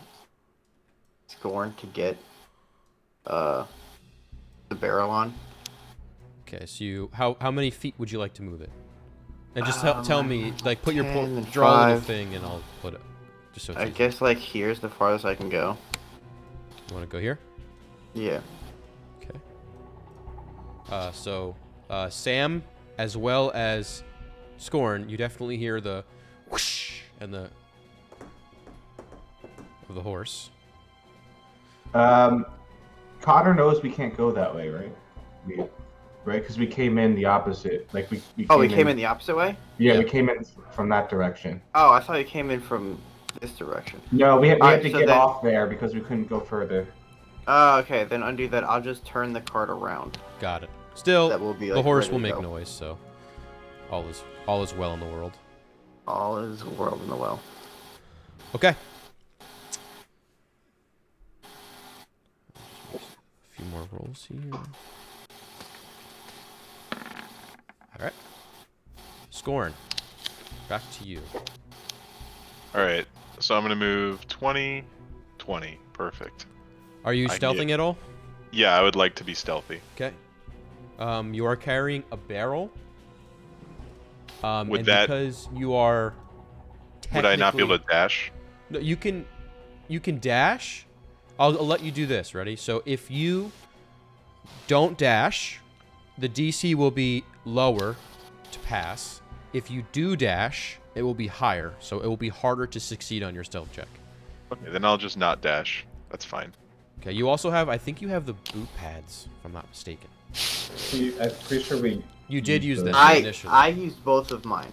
Scorn to get the barrel on. Okay, so you how many feet would you like to move it? And just tell me, like, put your 10 and draw a little 5. thing, and I'll put it. Just so it's I easy. guess like here's the farthest I can go. You want to go here? Yeah. Okay. So Sam, as well as Scorn, you definitely hear the whoosh and the of the horse. Connor knows we can't go that way, right? Right, because we came in the opposite. Like we came in the opposite way? Yeah, Yeah. we came in from that direction. Oh, I thought you came in from this direction. No, we had Alright, to so get then- off there because we couldn't go further. Oh, okay, then undo that. I'll just turn the cart around. Got it. Still, That will be, the like, horse ready will to make go. noise, so all is well in the world. All is world in the well. Okay. A few more rolls here. All right. Scorn. Back to you. All right. So I'm gonna move 20, 20. Perfect. Are you I stealthing at all? Yeah, I would like to be stealthy. Okay. You are carrying a barrel. Would and that- because you are Would I not be able technically- to dash? No, you can dash. I'll let you do this. Ready? So if you don't dash, the DC will be lower to pass. If you do dash, it will be higher. So it will be harder to succeed on your stealth check. Okay, then I'll just not dash. That's fine. Okay. You also have, I think you have the boot pads, if I'm not mistaken. I'm pretty sure we. You did use them I initially. used both of mine.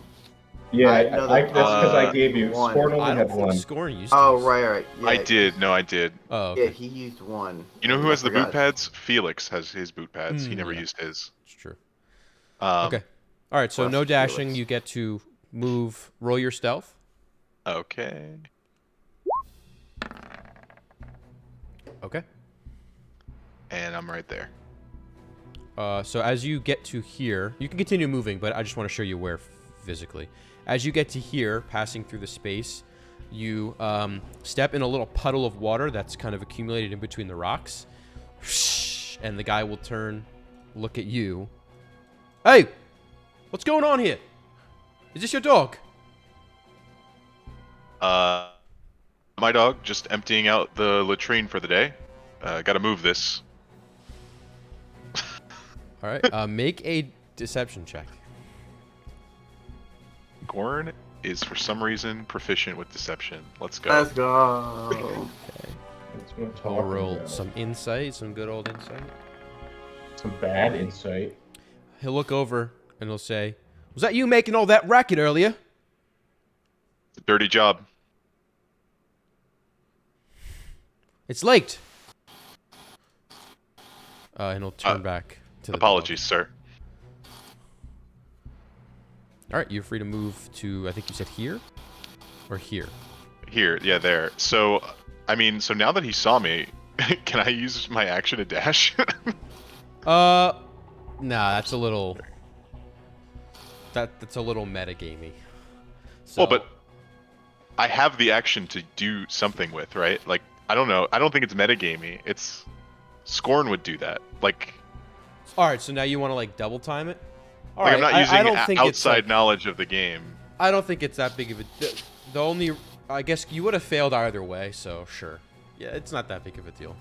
Yeah, I know that- that's because I gave you. one. Scorn I only don't had think one. Scorn used Oh, those. right. Yeah, I did. No, I did. Oh, okay. Yeah, he used one. You know who I has the boot forgot. pads? Felix has his boot pads. He never yeah. used his. It's true. Okay. All right. So Plus no dashing. Felix. You get to move. Roll your stealth. Okay. Okay. And I'm right there. So as you get to here, you can continue moving, but I just want to show you where physically. As you get to here, passing through the space, you step in a little puddle of water that's kind of accumulated in between the rocks. And the guy will turn, look at you. Hey! What's going on here? Is this your dog? My dog just emptying out the latrine for the day. Gotta move this. All right. Make a deception check. Gorn is for some reason proficient with deception. Let's go. Let's go. That's what I'm I'll talking roll about. some insight, some good old insight. Some bad insight. He'll look over and he'll say, "Was that you making all that racket earlier?" Dirty job. It's late. And he'll turn back to the Apologies, sir. dog. All right, you're free to move to, I think you said here? Or here? Here, yeah, there. So, I mean, so now that he saw me, can I use my action to dash? Nah, that's a little... That's a little metagamey. So, Well, but I have the action to do something with, right? Like, I don't know. I don't think it's metagamey. It's... Scorn would do that. Like, all right, so now you want to, like, double time it? All like right, I'm not using I don't think it's, outside like, knowledge of the game. I don't think it's that big of a... The only... I guess you would have failed either way, so sure. Yeah, it's not that big of a deal.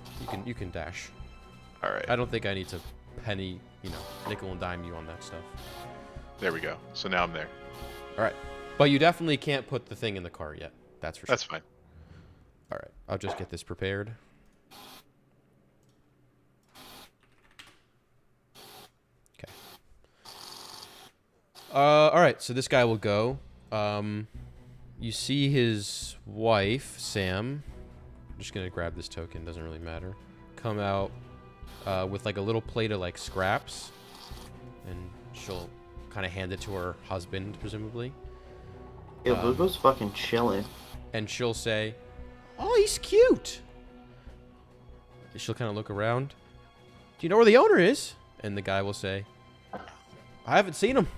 You can dash. All right. I don't think I need to penny, nickel and dime you on that stuff. There we go. So now I'm there. All right. But you definitely can't put the thing in the car yet. That's for sure. That's fine. All right. I'll just get this prepared. Okay. All right. So this guy will go. You see his wife, Sam. I'm just going to grab this token. Doesn't really matter. Come out with like a little plate of like scraps and she'll kind of hand it to her husband, presumably. Yeah, Lugo's fucking chilling. And she'll say, "Oh, he's cute." She'll kind of look around. "Do you know where the owner is?" And the guy will say, "I haven't seen him.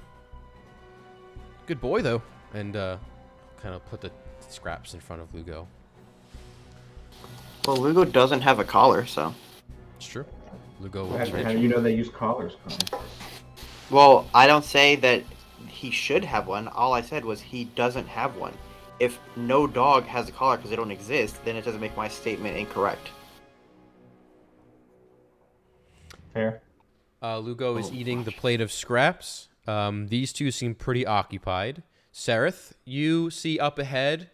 Good boy, though." And kind of put the scraps in front of Lugo. Well, Lugo doesn't have a collar, so. It's true. Lugo will How trade do you. you know they use collars, Connor? Well, I don't say that he should have one. All I said was he doesn't have one. If no dog has a collar because they don't exist, then it doesn't make my statement incorrect. Fair. Lugo is eating the plate of scraps. These two seem pretty occupied. Sereth, you see up ahead,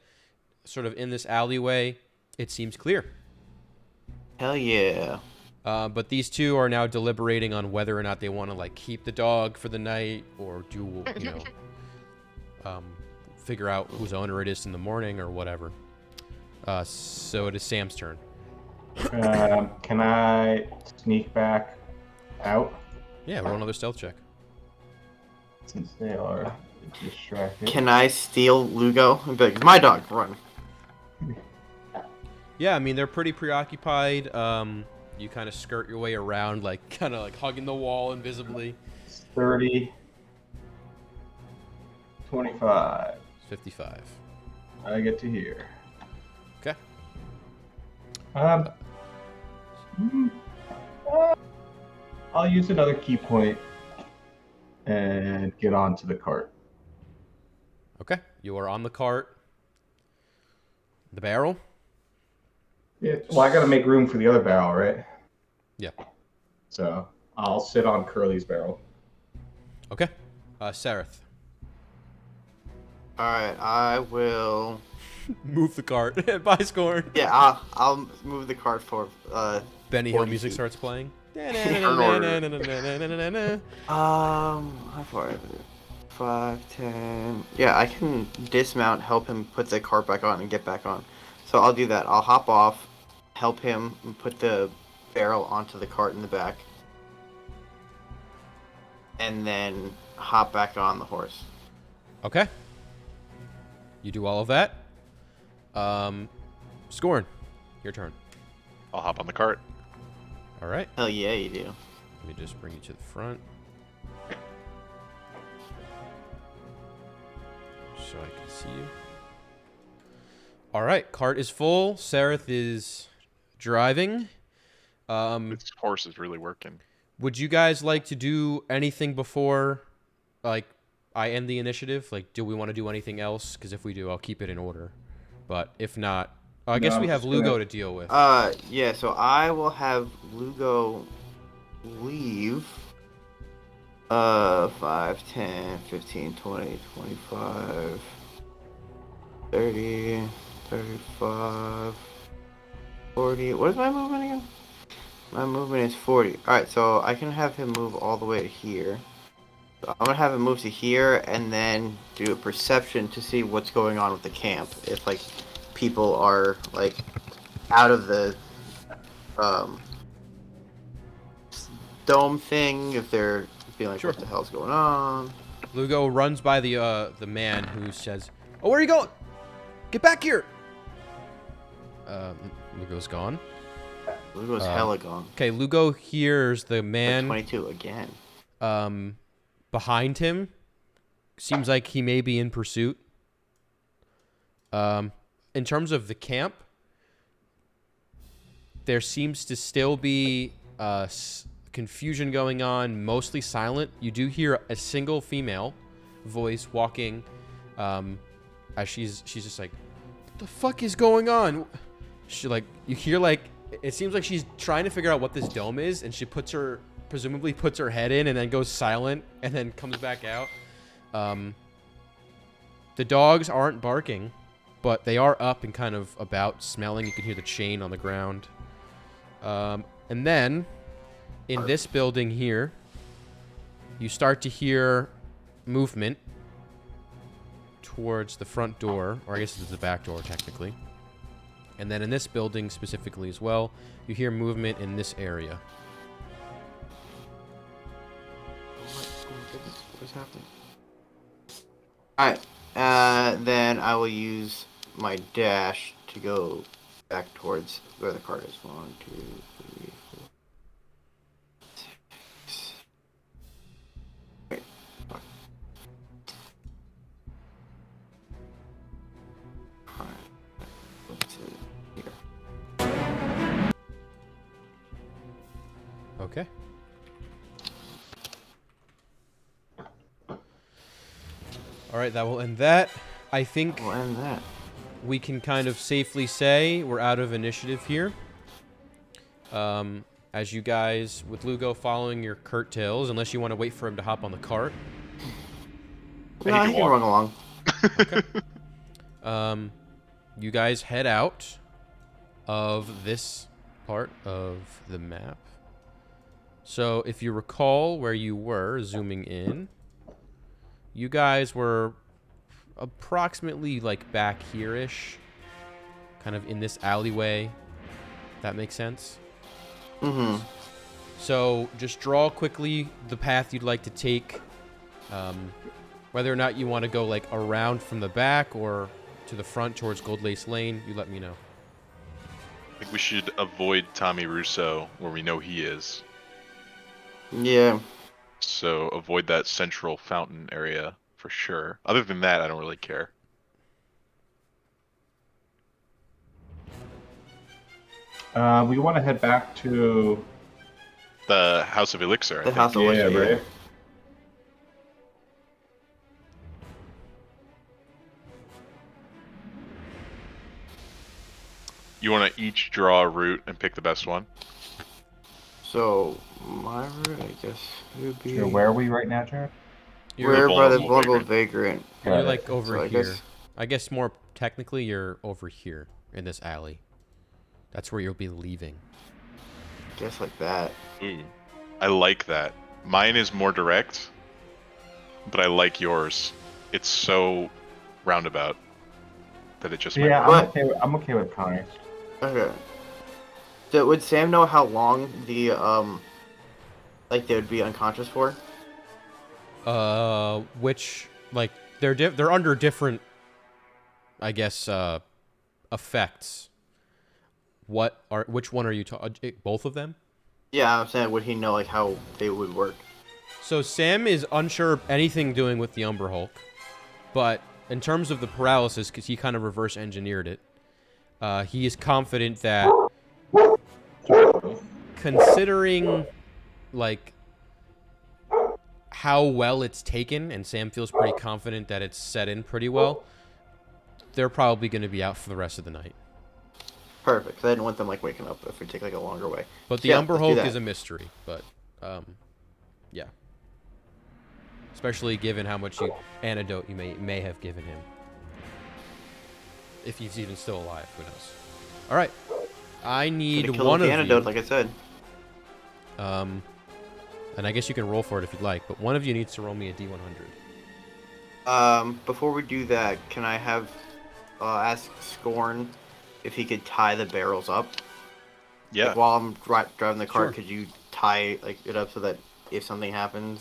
sort of in this alleyway, it seems clear. Hell yeah. But these two are now deliberating on whether or not they want to like keep the dog for the night or do figure out whose owner it is in the morning or whatever. So it is Sam's turn. Can I sneak back out Yeah, roll another stealth check. since they are distracted? Can I steal Lugo and be like, my dog, run? Yeah, I mean they're pretty preoccupied. You kind of skirt your way around, like kind of like hugging the wall invisibly. 30, 25. 55. I get to hear. Okay. I'll use another key point and get onto the cart. Okay. You are on the cart. The barrel. Yeah. Well, I gotta make room for the other barrel, right? Yeah. So I'll sit on Curly's barrel. Okay. Sareth. Alright, I will. Move the cart. By Scorn. Yeah, I'll move the cart for. Benny Hill 40 music feet. starts playing. How far is it? 5, 10. Yeah, I can dismount, help him put the cart back on, and get back on. So I'll do that. I'll hop off, help him put the barrel onto the cart in the back, and then hop back on the horse. Okay. You do all of that. Scorn. Your turn. I'll hop on the cart. All right. Hell yeah, you do. Let me just bring you to the front. So I can see you. All right. Cart is full. Sareth is driving. This horse is really working. Would you guys like to do anything before, like, I end the initiative? Like, do we want to do anything else? Because if we do, I'll keep it in order. But if not, I guess No, we I'm have just Lugo gonna- to deal with. Yeah, so I will have Lugo leave. 5, 10, 15, 20, 25, 30, 35, 40. What is my movement again? My movement is 40. Alright, so I can have him move all the way to here. So I'm gonna have him move to here and then do a perception to see what's going on with the camp. If, like, people are, like, out of the dome thing, if they're feeling like, Sure. what the hell's going on? Lugo runs by the man who says, "Oh, where are you going? Get back here!" Lugo's gone. Lugo's hella gone. Okay, Lugo hears the Like man 22 again. behind him. Seems like he may be in pursuit. In terms of the camp, there seems to still be confusion going on, mostly silent. You do hear a single female voice walking as she's just like, "What the fuck is going on?" She you hear it seems like she's trying to figure out what this dome is, and she presumably puts her head in and then goes silent and then comes back out. The dogs aren't barking, but they are up and kind of about, smelling. You can hear the chain on the ground. And then, in this building here, you start to hear movement towards the front door, or I guess it's the back door, technically. And then in this building specifically as well, you hear movement in this area. goodness, what is happening? Alright, then I will use my dash to go back towards where the card is. 1, 2, 3, 4, 6. Wait, fuck. Alright, what's it here? Okay. All right, that will end that. I think We'll end that. we can kind of safely say we're out of initiative here. As you guys, with Lugo following your curtails, unless you want to wait for him to hop on the cart. No, can he can walk. run along. You guys head out of this part of the map. So if you recall where you were, zooming in, you guys were approximately like back here-ish, kind of in this alleyway. That makes sense? Mm-hmm. So just draw quickly the path you'd like to take. Whether or not you want to go like around from the back or to the front towards Gold Lace Lane, you let me know. I think we should avoid Tommy Russo where we know he is. Yeah. So avoid that central fountain area for sure. Other than that, I don't really care. We want to head back to The House of Elixir. I The think. House of yeah, Elixir, yeah. right. You want to each draw a route and pick the best one. So, my route, I guess, would be... Sure, where are we right now, Jared? We're by the vulnerable vulnerable vagrant. You're Got it. like over So I here. guess- I guess more technically you're over here in this alley. That's where you'll be leaving. Just like that. Ooh, I like that. Mine is more direct, but I like yours. It's so roundabout that it just might Yeah, work. I'm okay with Connor's. Okay. So, would Sam know how long the, like, they would be unconscious for? Which like they're under different, I guess, effects. Which one are you talking? Both of them? Yeah, I'm saying, would he know, like, how they would work? So Sam is unsure of anything doing with the Umber Hulk, but in terms of the paralysis, because he kind of reverse engineered it, he is confident that, considering like how well it's taken, and Sam feels pretty confident that it's set in pretty well, they're probably going to be out for the rest of the night. Perfect, 'cause I didn't want them, like, waking up if we take, like, a longer way. But the Yeah, Umber let's do Hulk that. is a mystery, but yeah. Especially given how much antidote you may have given him. If he's even still alive, who knows. All right. I need Could've killed one with of the antidote, you. like I said. And I guess you can roll for it if you'd like, but one of you needs to roll me a D100. Before we do that, can I have, ask Scorn if he could tie the barrels up? Yeah. Like, while I'm driving the cart, Sure. could you tie, like, it up so that if something happens,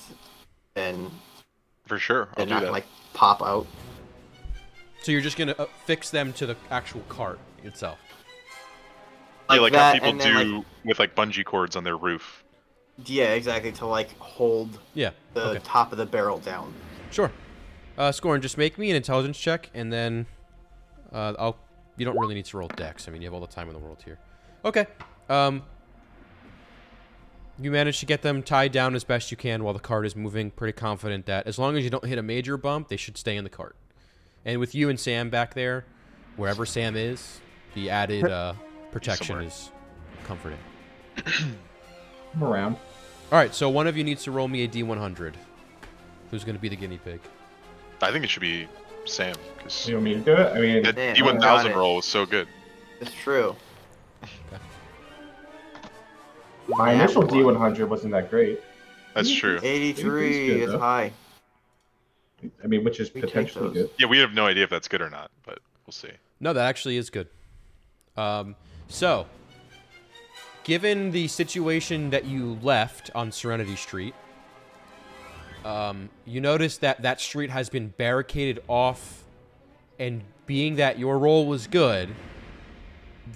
then For sure. I'll they're do not, that. like, pop out? So you're just going to fix them to the actual cart itself. Yeah, Like like how that, people and then, do like- with like bungee cords on their roof. Yeah, exactly, to, like, hold Yeah. the Okay. top of the barrel down. Sure. Scorn, just make me an intelligence check, and then you don't really need to roll dex. I mean, you have all the time in the world here. Okay. You manage to get them tied down as best you can while the cart is moving. Pretty confident that as long as you don't hit a major bump, they should stay in the cart. And with you and Sam back there, wherever Sam is, the added protection Somewhere. is comforting. I'm around. All right, so one of you needs to roll me a D100. Who's going to be the guinea pig? I think it should be Sam because You want me to do it? I mean, that Damn, D1000 got it. roll was so good. It's true. my initial D100 wasn't that great. That's true. 83 good, is though. high. I mean, which is We take potentially those. good. Yeah, we have no idea if that's good or not, but we'll see. No, that actually is good. So, given the situation that you left on Serenity Street, You notice that that street has been barricaded off, and being that your roll was good,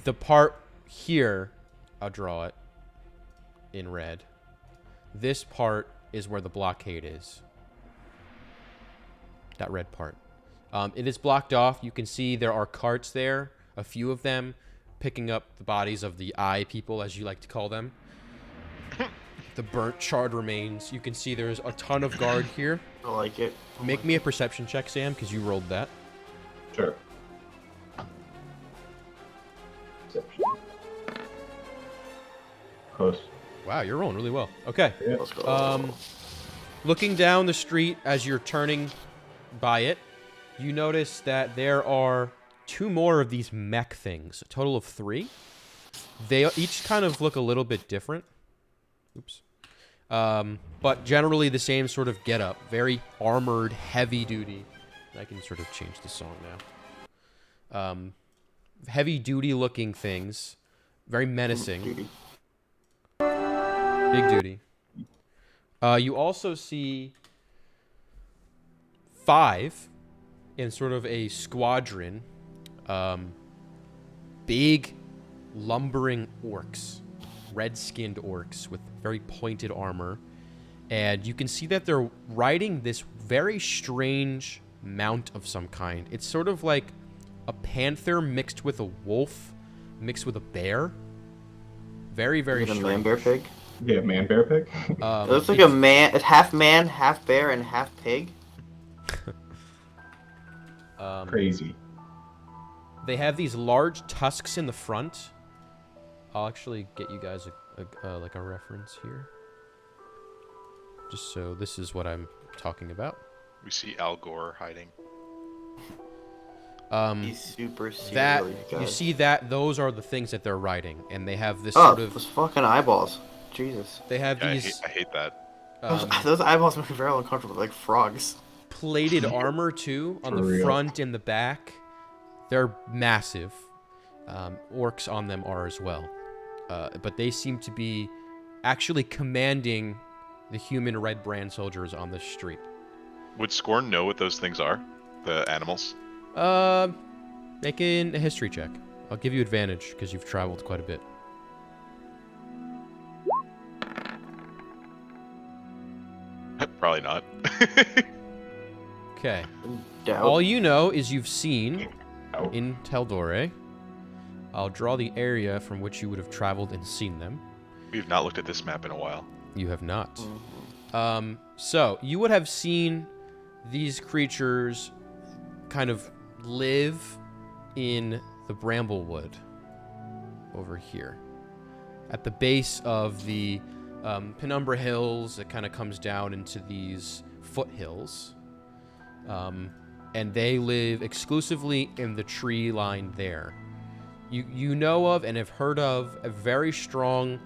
the part here, I'll draw it in red. This part is where the blockade is. That red part. It is blocked off. You can see there are carts there, a few of them, picking up the bodies of the eye people, as you like to call them. The burnt, charred remains. You can see there's a ton of guard here. I like it. Make me a perception check, Sam, because you rolled that. Sure. Perception. Close. Wow, you're rolling really well. Okay. Yeah. Let's go. Looking down the street as you're turning by it, you notice that there are 2 more of these mech things, a total of 3. They each kind of look a little bit different. Oops. But generally the same sort of getup, very armored, heavy duty. I can sort of change the song now. Heavy duty looking things, very menacing. Duty. Big duty. You also see 5 in sort of a squadron, big lumbering orcs, red-skinned orcs with very pointed armor. And you can see that they're riding this very strange mount of some kind. It's sort of like a panther mixed with a wolf, mixed with a bear. Very, very Is it a strange. man bear pig? Yeah, man bear pig. It looks like a man. It's half man, half bear, and half pig. Crazy. They have these large tusks in the front. I'll actually get you guys like a reference here. Just so this is what I'm talking about. We see Al Gore hiding. He's super That serious, you guys. see that those are the things that they're riding, and they have this Oh, sort of those fucking eyeballs. Jesus. they have Yeah, these I hate that. Those eyeballs make me very uncomfortable, like frogs. plated armor too on For the real. front and the back. They're massive. Orcs on them are as well, but they seem to be actually commanding the human red brand soldiers on the street. Would Scorn know what those things are? The animals? Making a history check. I'll give you advantage because you've traveled quite a bit. Probably not. Okay. Doubt. All you know is you've seen Oh. in Teldore. I'll draw the area from which you would have traveled and seen them. We've not looked at this map in a while. You have not. Mhm. So you would have seen these creatures kind of live in the Bramblewood over here. At the base of the Penumbra Hills, it kind of comes down into these foothills. And they live exclusively in the tree line there. You know of and have heard of a very strong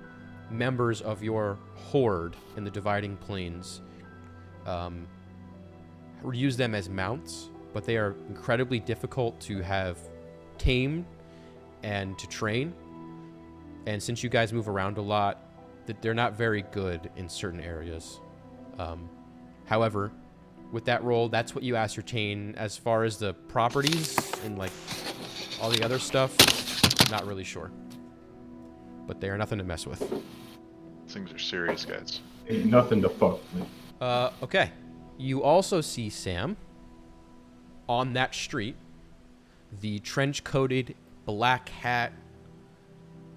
members of your horde in the Dividing Plains. Use them as mounts, but they are incredibly difficult to have tamed and to train. And since you guys move around a lot, they're not very good in certain areas. However, with that roll, that's what you ascertain. As far as the properties and like all the other stuff, not really sure. But they are nothing to mess with. Things are serious, guys. Ain't nothing to fuck with. Okay. You also see, Sam, on that street, the trench-coated, black hat,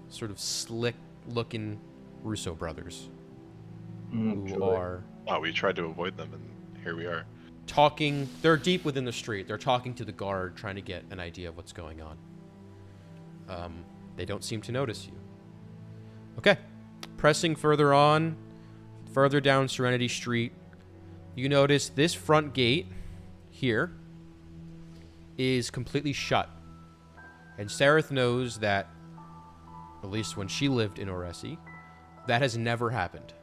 sort of slick-looking Russo brothers, who Joy. are Wow, we tried to avoid them, and here we are. talking. They're deep within the street. They're talking to the guard, trying to get an idea of what's going on. They don't seem to notice you. Okay. Pressing further on, further down Serenity Street, you notice this front gate here is completely shut. And Sareth knows that, at least when she lived in Oresi, that has never happened.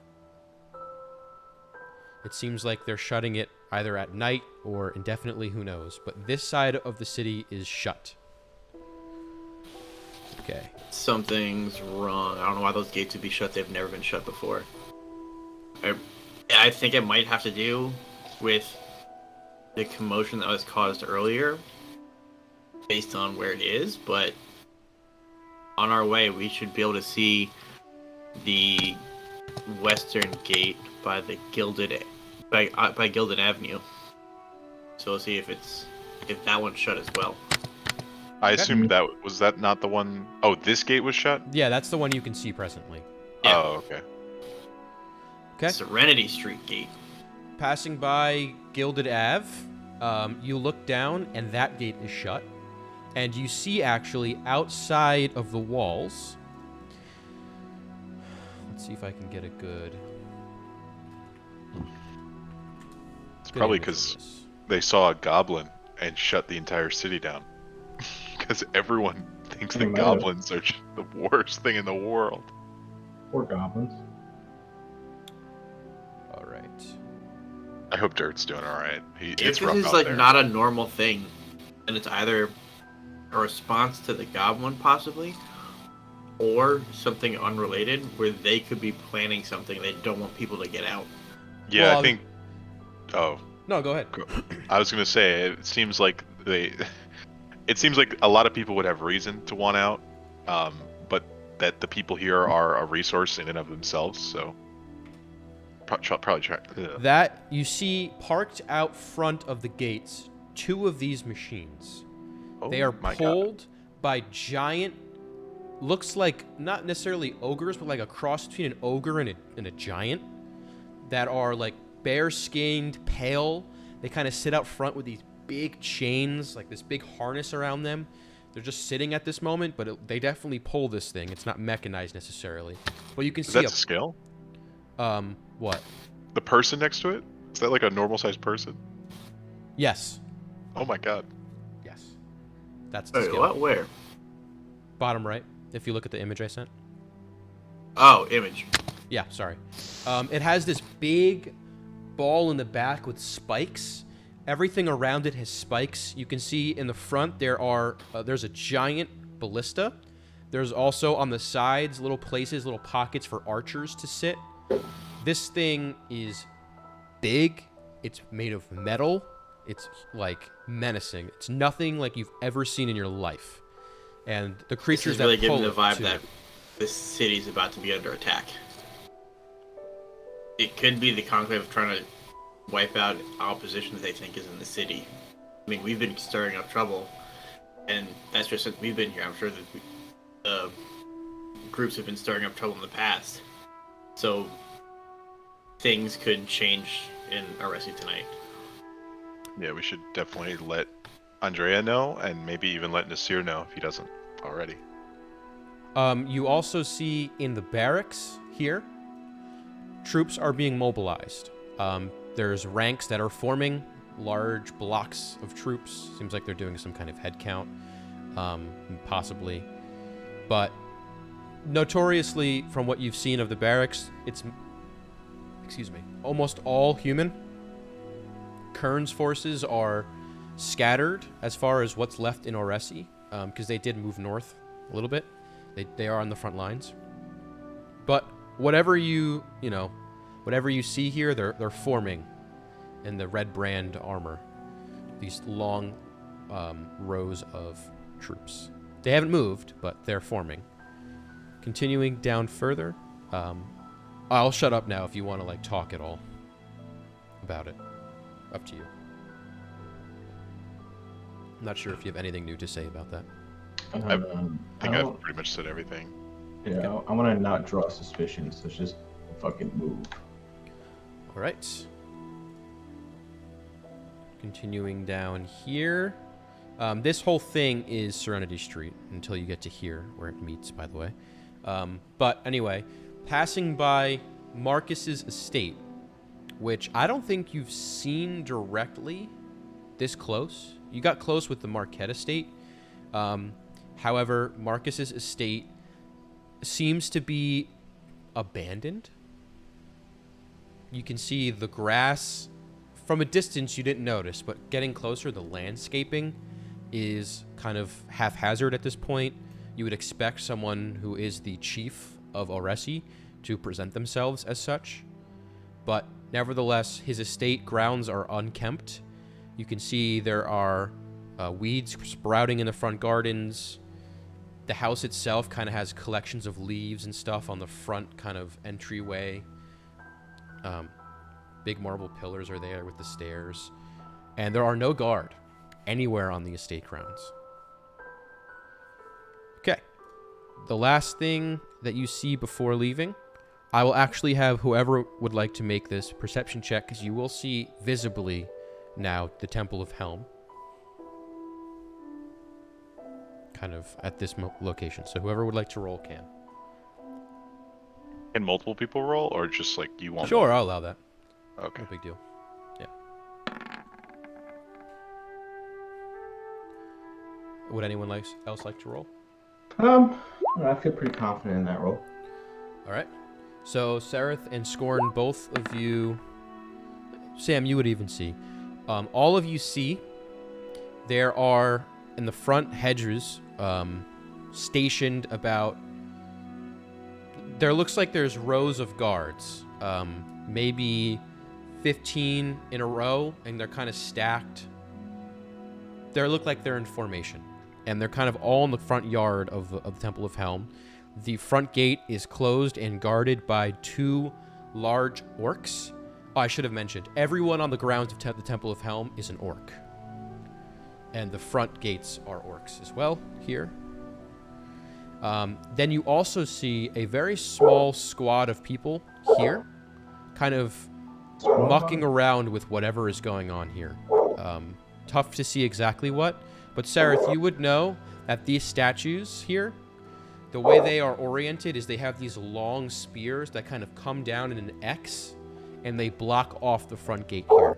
It seems like they're shutting it either at night or indefinitely, who knows. But this side of the city is shut. Okay. Something's wrong. I don't know why those gates would be shut. They've never been shut before. I I think it might have to do with the commotion that was caused earlier, based on where it is. But on our way, we should be able to see the western gate by the Gilded Avenue. So we'll see if that one's shut as well. I Okay. assumed was that not the one. Oh, this gate was shut. Yeah, that's the one you can see presently. Yeah. Oh, okay. Okay. Serenity Street gate. Passing by Gilded Ave, you look down, and that gate is shut. And you see, actually, outside of the walls... Let's see if I can get a good... It's good probably image of because this. they saw a goblin and shut the entire city down. Because everyone thinks They that might have. goblins are the worst thing in the world. Poor goblins. All right. I hope Dirt's doing all right. If It's this rough is out like there. not a normal thing, then it's either a response to the goblin possibly, or something unrelated where they could be planning something they don't want people to get out. Yeah, Well, I think. Oh, No, go ahead. I was gonna say it seems like they. It seems like a lot of people would have reason to want out, but that the people here are a resource in and of themselves. So probably try. Ugh. That you see parked out front of the gates, 2 of these machines. Oh, They are my God. pulled by giant, looks like not necessarily ogres, but like a cross between an ogre and a giant that are like bare-skinned, pale. They kind of sit out front with these big chains, like this big harness around them. They're just sitting at this moment, but they definitely pull this thing. It's not mechanized necessarily. But you can Is see that to scale? what? The person next to it? Is that like a normal sized person? Yes. Oh my God. Yes. That's the Wait, scale. what? Where? Bottom right, if you look at the image I sent. Oh, image. Yeah, sorry. It has this big ball in the back with spikes. Everything around it has spikes. You can see in the front there's a giant ballista. There's also on the sides little places, little pockets for archers to sit. This thing is big. It's made of metal. It's like menacing. It's nothing like you've ever seen in your life. And the This creatures is really that giving pull the it, vibe too. that this city's about to be under attack. It could be the Conclave trying to wipe out opposition that they think is in the city. I mean, we've been stirring up trouble, and that's just since we've been here. I'm sure that groups have been stirring up trouble in the past. So things could change in Aresi tonight. Yeah, we should definitely let Andrea know, and maybe even let Nasir know if he doesn't already. You also see in the barracks here, troops are being mobilized. There's ranks that are forming, large blocks of troops. Seems like they're doing some kind of head count, possibly. But notoriously, from what you've seen of the barracks, it's, almost all human. Kern's forces are scattered as far as what's left in Oresi, because they did move north a little bit. They are on the front lines. But whatever you see here, they're forming in the red brand armor. These long rows of troops. They haven't moved, but they're forming. Continuing down further, I'll shut up now if you want to talk at all about it. Up to you. I'm not sure if you have anything new to say about that. I think I've pretty much said everything. Yeah, I want to not draw suspicion, so just fucking move. All right. Continuing down here. This whole thing is Serenity Street until you get to here, where it meets, by the way. But anyway, passing by Marcus's estate, which I don't think you've seen directly this close. You got close with the Marquette estate. However, Marcus's estate seems to be abandoned. You can see the grass from a distance you didn't notice, but getting closer, the landscaping is kind of haphazard at this point. You would expect someone who is the chief of Oresi to present themselves as such, but Nevertheless, his estate grounds are unkempt. You can see there are weeds sprouting in the front gardens. The house itself kind of has collections of leaves and stuff on the front kind of entryway. Big marble pillars are there with the stairs. And there are no guard anywhere on the estate grounds. Okay. The last thing that you see before leaving, I will actually have whoever would like to make this perception check, because you will see visibly now the Temple of Helm. Kind of at this location. So whoever would like to roll can. Can multiple people roll, or just like you want? Sure, I'll allow that. Okay. No big deal. Yeah. Would anyone else like to roll? I feel pretty confident in that roll. All right. So Sereth and Scorn, both of you. Sam, you would even see. All of you see. There are in the front hedges, stationed about. There looks like there's rows of guards. Maybe 15 in a row, and they're kind of stacked. They look like they're in formation, and they're kind of all in the front yard of the Temple of Helm. The front gate is closed and guarded by 2 large orcs. Oh, I should have mentioned, everyone on the grounds of the Temple of Helm is an orc. And the front gates are orcs as well, here. Then you also see a very small squad of people here, kind of mucking around with whatever is going on here. Tough to see exactly what, but Sereth, you would know that these statues here, the way they are oriented is they have these long spears that kind of come down in an X, and they block off the front gate here.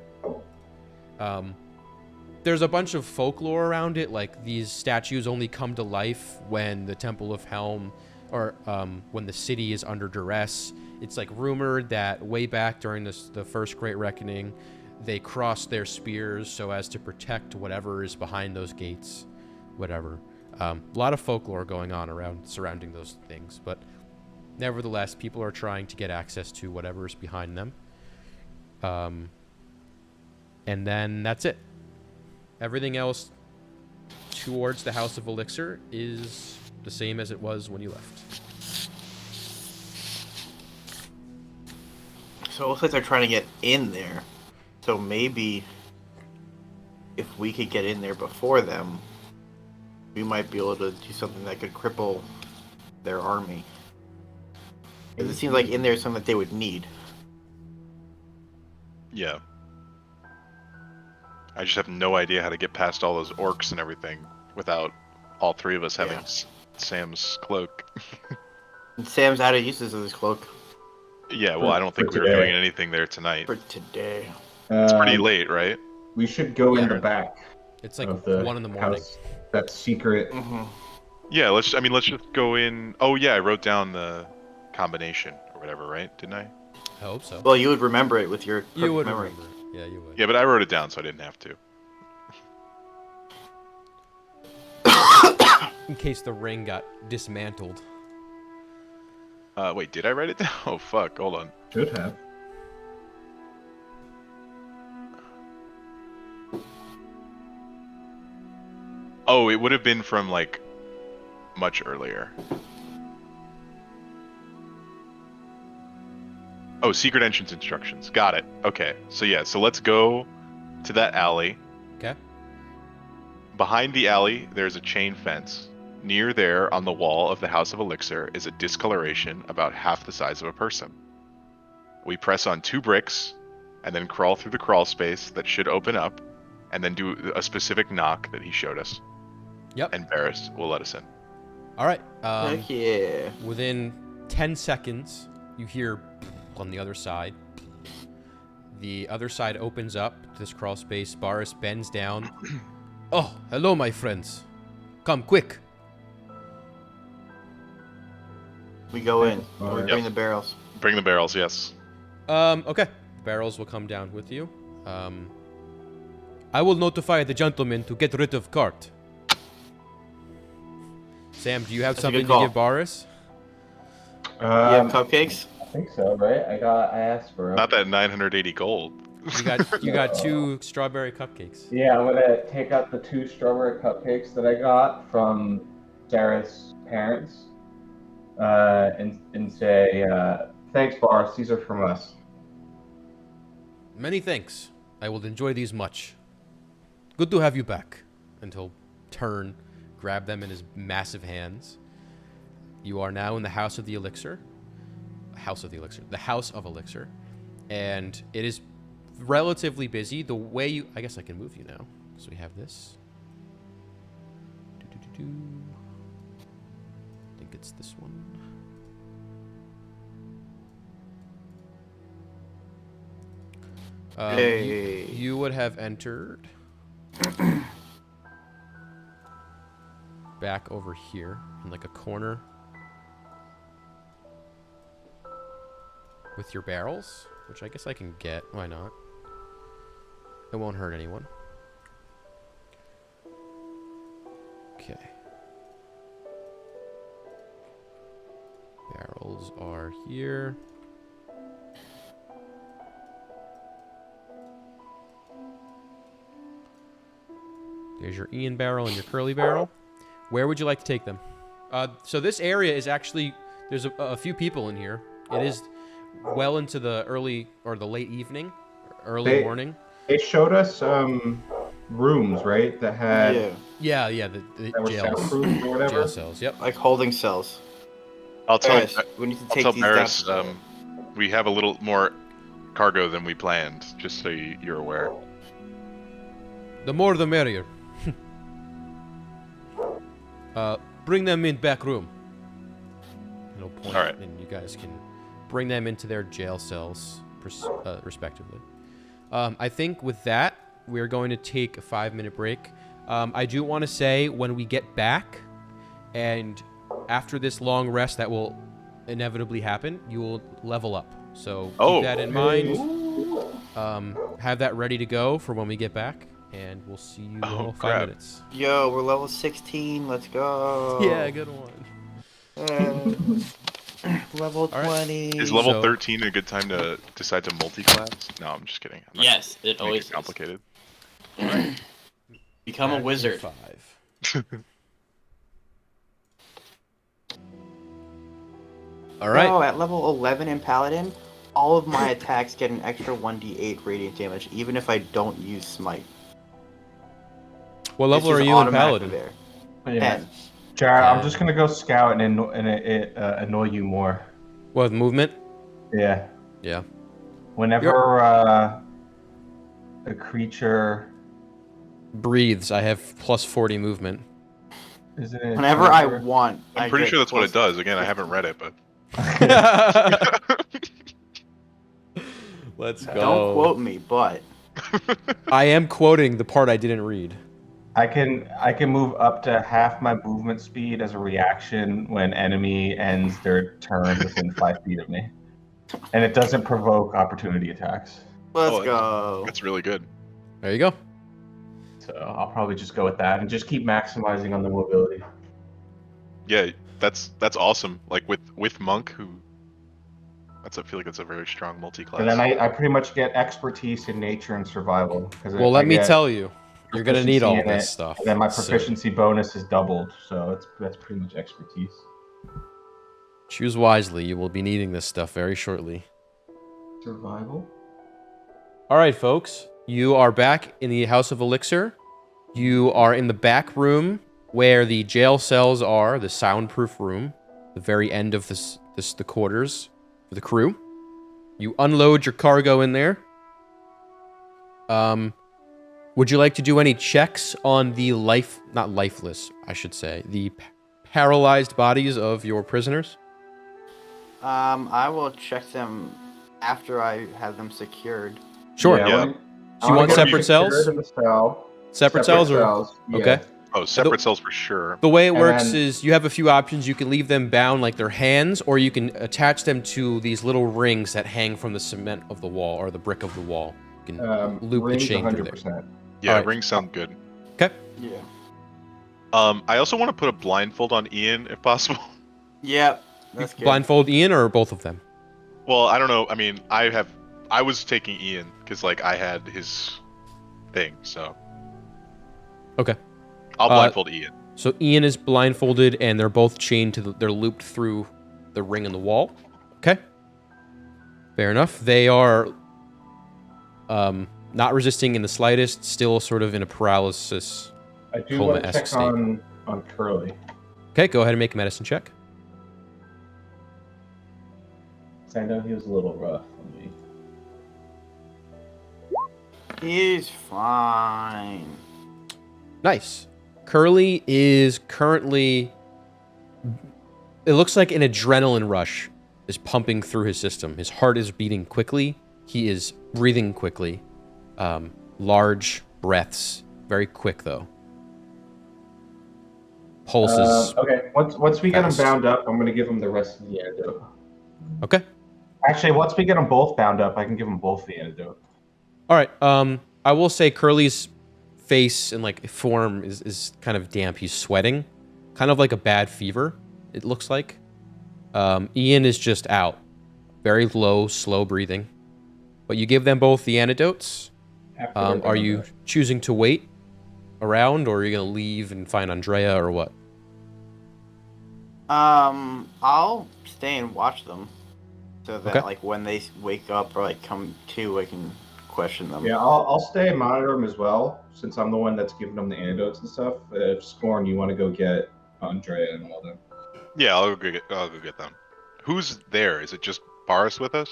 There's a bunch of folklore around it, like these statues only come to life when the Temple of Helm, or when the city is under duress. It's like rumored that way back during the First Great Reckoning, they crossed their spears so as to protect whatever is behind those gates, whatever. A lot of folklore going on around surrounding those things, but nevertheless, people are trying to get access to whatever is behind them. And then that's it. Everything else towards the House of Elixir is the same as it was when you left. So it looks like they're trying to get in there. So maybe if we could get in there before them, we might be able to do something that could cripple their army. Because it seems like in there is something that they would need. Yeah. I just have no idea how to get past all those orcs and everything without all 3 of us having Sam's cloak. And Sam's out of uses of this cloak. Yeah, well, I don't think we were doing anything there tonight. For today. It's pretty late, right? We should go in the back. It's like of the 1 in the morning. house. That secret. Mm-hmm. Yeah, let's just go in. Oh yeah, I wrote down the combination or whatever, right? Didn't I? I hope so. Well, you would remember it with your You would memory. remember it. Yeah, you would. Yeah, but I wrote it down, so I didn't have to. In case the ring got dismantled. Wait, did I write it down? Oh fuck, hold on. Should have. Oh, it would have been from like much earlier. Oh, secret entrance instructions. Got it. Okay. So yeah, so let's go to that alley. Okay. Behind the alley, there's a chain fence. Near there, on the wall of the House of Elixir, is a discoloration about half the size of a person. We press on 2 bricks, and then crawl through the crawl space that should open up, and then do a specific knock that he showed us. Yep. And Barris will let us in. All right. Heck yeah. Within 10 seconds, you hear on the other side. The other side opens up, this crawl space. Barris bends down. Oh, hello, my friends. Come quick. We go in. Alright. We bring the barrels. Bring the barrels, yes. Okay. Barrels will come down with you. I will notify the gentleman to get rid of cart. Sam, do you have That's a something good to call. give Barris? You have cupcakes? think so, right? I asked for 'em. Not that 980 gold. You got 2 strawberry cupcakes. Yeah, I'm gonna take out the 2 strawberry cupcakes that I got from Sarah's parents, and say, thanks, Boris. These are from us. Many thanks. I will enjoy these much. Good to have you back. And he'll turn, grab them in his massive hands. You are now in the House of the Elixir. The House of Elixir. And it is relatively busy. The way you... I guess I can move you now. So we have this. I think it's this one. Hey. You would have entered back over here in like a corner with your barrels, which I guess I can get. Why not? It won't hurt anyone. Okay. Barrels are here. There's your Ian barrel and your Curly barrel. Where would you like to take them? So this area is actually, there's a few people in here. It is well into the early or the late evening, early morning. They showed us rooms, right? That had Yeah, The that were jails. soundproof or whatever. Jail cells, yep. like holding cells. I'll tell Paris, we need to I'll take tell these Paris, down. we have a little more cargo than we planned, just so you're aware. The more the merrier. Bring them in back room. And he'll point, All right. and you guys can bring them into their jail cells, respectively. I think with that, we're going to take a 5-minute break. I do want to say when we get back, and after this long rest that will inevitably happen, you will level up. So keep that in mind. Have that ready to go for when we get back, and we'll see you in all 5 crap. minutes. Yo, we're level 16. Let's go. Yeah, good one. Level All right. 20. Is level So- 13 a good time to decide to multi-class? No, I'm just kidding. I'm not Yes, it gonna always make it complicated. Become a Back to wizard. 5. All right. Oh, at level 11 in Paladin, all of my attacks get an extra 1d8 radiant damage, even if I don't use Smite. What It's level are just you in automatically Paladin? There. Yeah. 10. Jared, I'm just gonna go scout and annoy you more. What, movement? Yeah. Yeah. Whenever a creature Breathes. I have plus 40 movement. isn't it? Whenever I want, I'm I pretty get sure that's what it plus- does. Again, I haven't read it, but Let's go. Don't quote me, but I am quoting the part I didn't read. I can move up to half my movement speed as a reaction when enemy ends their turn within 5 feet of me, and it doesn't provoke opportunity attacks. let's Oh, go. that's really good. There you go. So I'll probably just go with that and just keep maximizing on the mobility. Yeah, that's awesome. Like with Monk, who I feel like that's a very strong multi-class. And then I pretty much get expertise in nature and survival. Well, let me tell you, you're gonna need all proficiency in this it, stuff. And then my So proficiency bonus is doubled, so that's pretty much expertise. choose wisely. You will be needing this stuff very shortly. Survival. All right, folks. You are back in the House of Elixir. You are in the back room where the jail cells are, the soundproof room, the very end of the quarters for the crew. You unload your cargo in there. Would you like to do any checks on the not lifeless, I should say, the paralyzed bodies of your prisoners? I will check them after I have them secured. Sure. Yeah, Yeah. I wanna- So you I want wanna get separate secured cells? in the cell. Separate cells or yeah. okay. Oh, separate cells for sure. The way it And works then- is you have a few options. You can leave them bound like their hands, or you can attach them to these little rings that hang from the cement of the wall or the brick of the wall. You can loop the Rings chain through there. 100%. Yeah, Alright. rings sound good. Okay. Yeah. I also want to put a blindfold on Ian if possible. Yep. That's good. Blindfold Ian or both of them? Well, I don't know. I mean, I was taking Ian because like I had his thing, so Okay. I'll blindfold Ian. So Ian is blindfolded, and they're both chained to they're looped through the ring in the wall. Okay. Fair enough. They are not resisting in the slightest, still sort of in a paralysis. I do want to Coma-esque check state. on Curly. Okay, go ahead and make a medicine check. 'Cause I know he was a little rough on me. He's fine. Nice. Curly is currently... It looks like an adrenaline rush is pumping through his system. His heart is beating quickly. He is breathing quickly. Large breaths. Very quick, though. Pulses. Okay, once we get him fast. bound up, I'm going to give him the rest of the antidote. Okay. Actually, once we get them both bound up, I can give them both the antidote. All right. I will say Curly's face and like form is kind of damp. He's sweating, kind of like a bad fever. It looks like. Ian is just out, very low, slow breathing. But you give them both the antidotes. After they're Are bound you up. choosing to wait around, or are you gonna leave and find Andrea, or what? I'll stay and watch them, so that Okay. like when they wake up or like come to, I can question them. Yeah, I'll stay and monitor him as well, since I'm the one that's giving them the antidotes and stuff. If Scorn, you want to go get Andrea and all them. Yeah, I'll go get them. Who's there? Is it just Boris with us?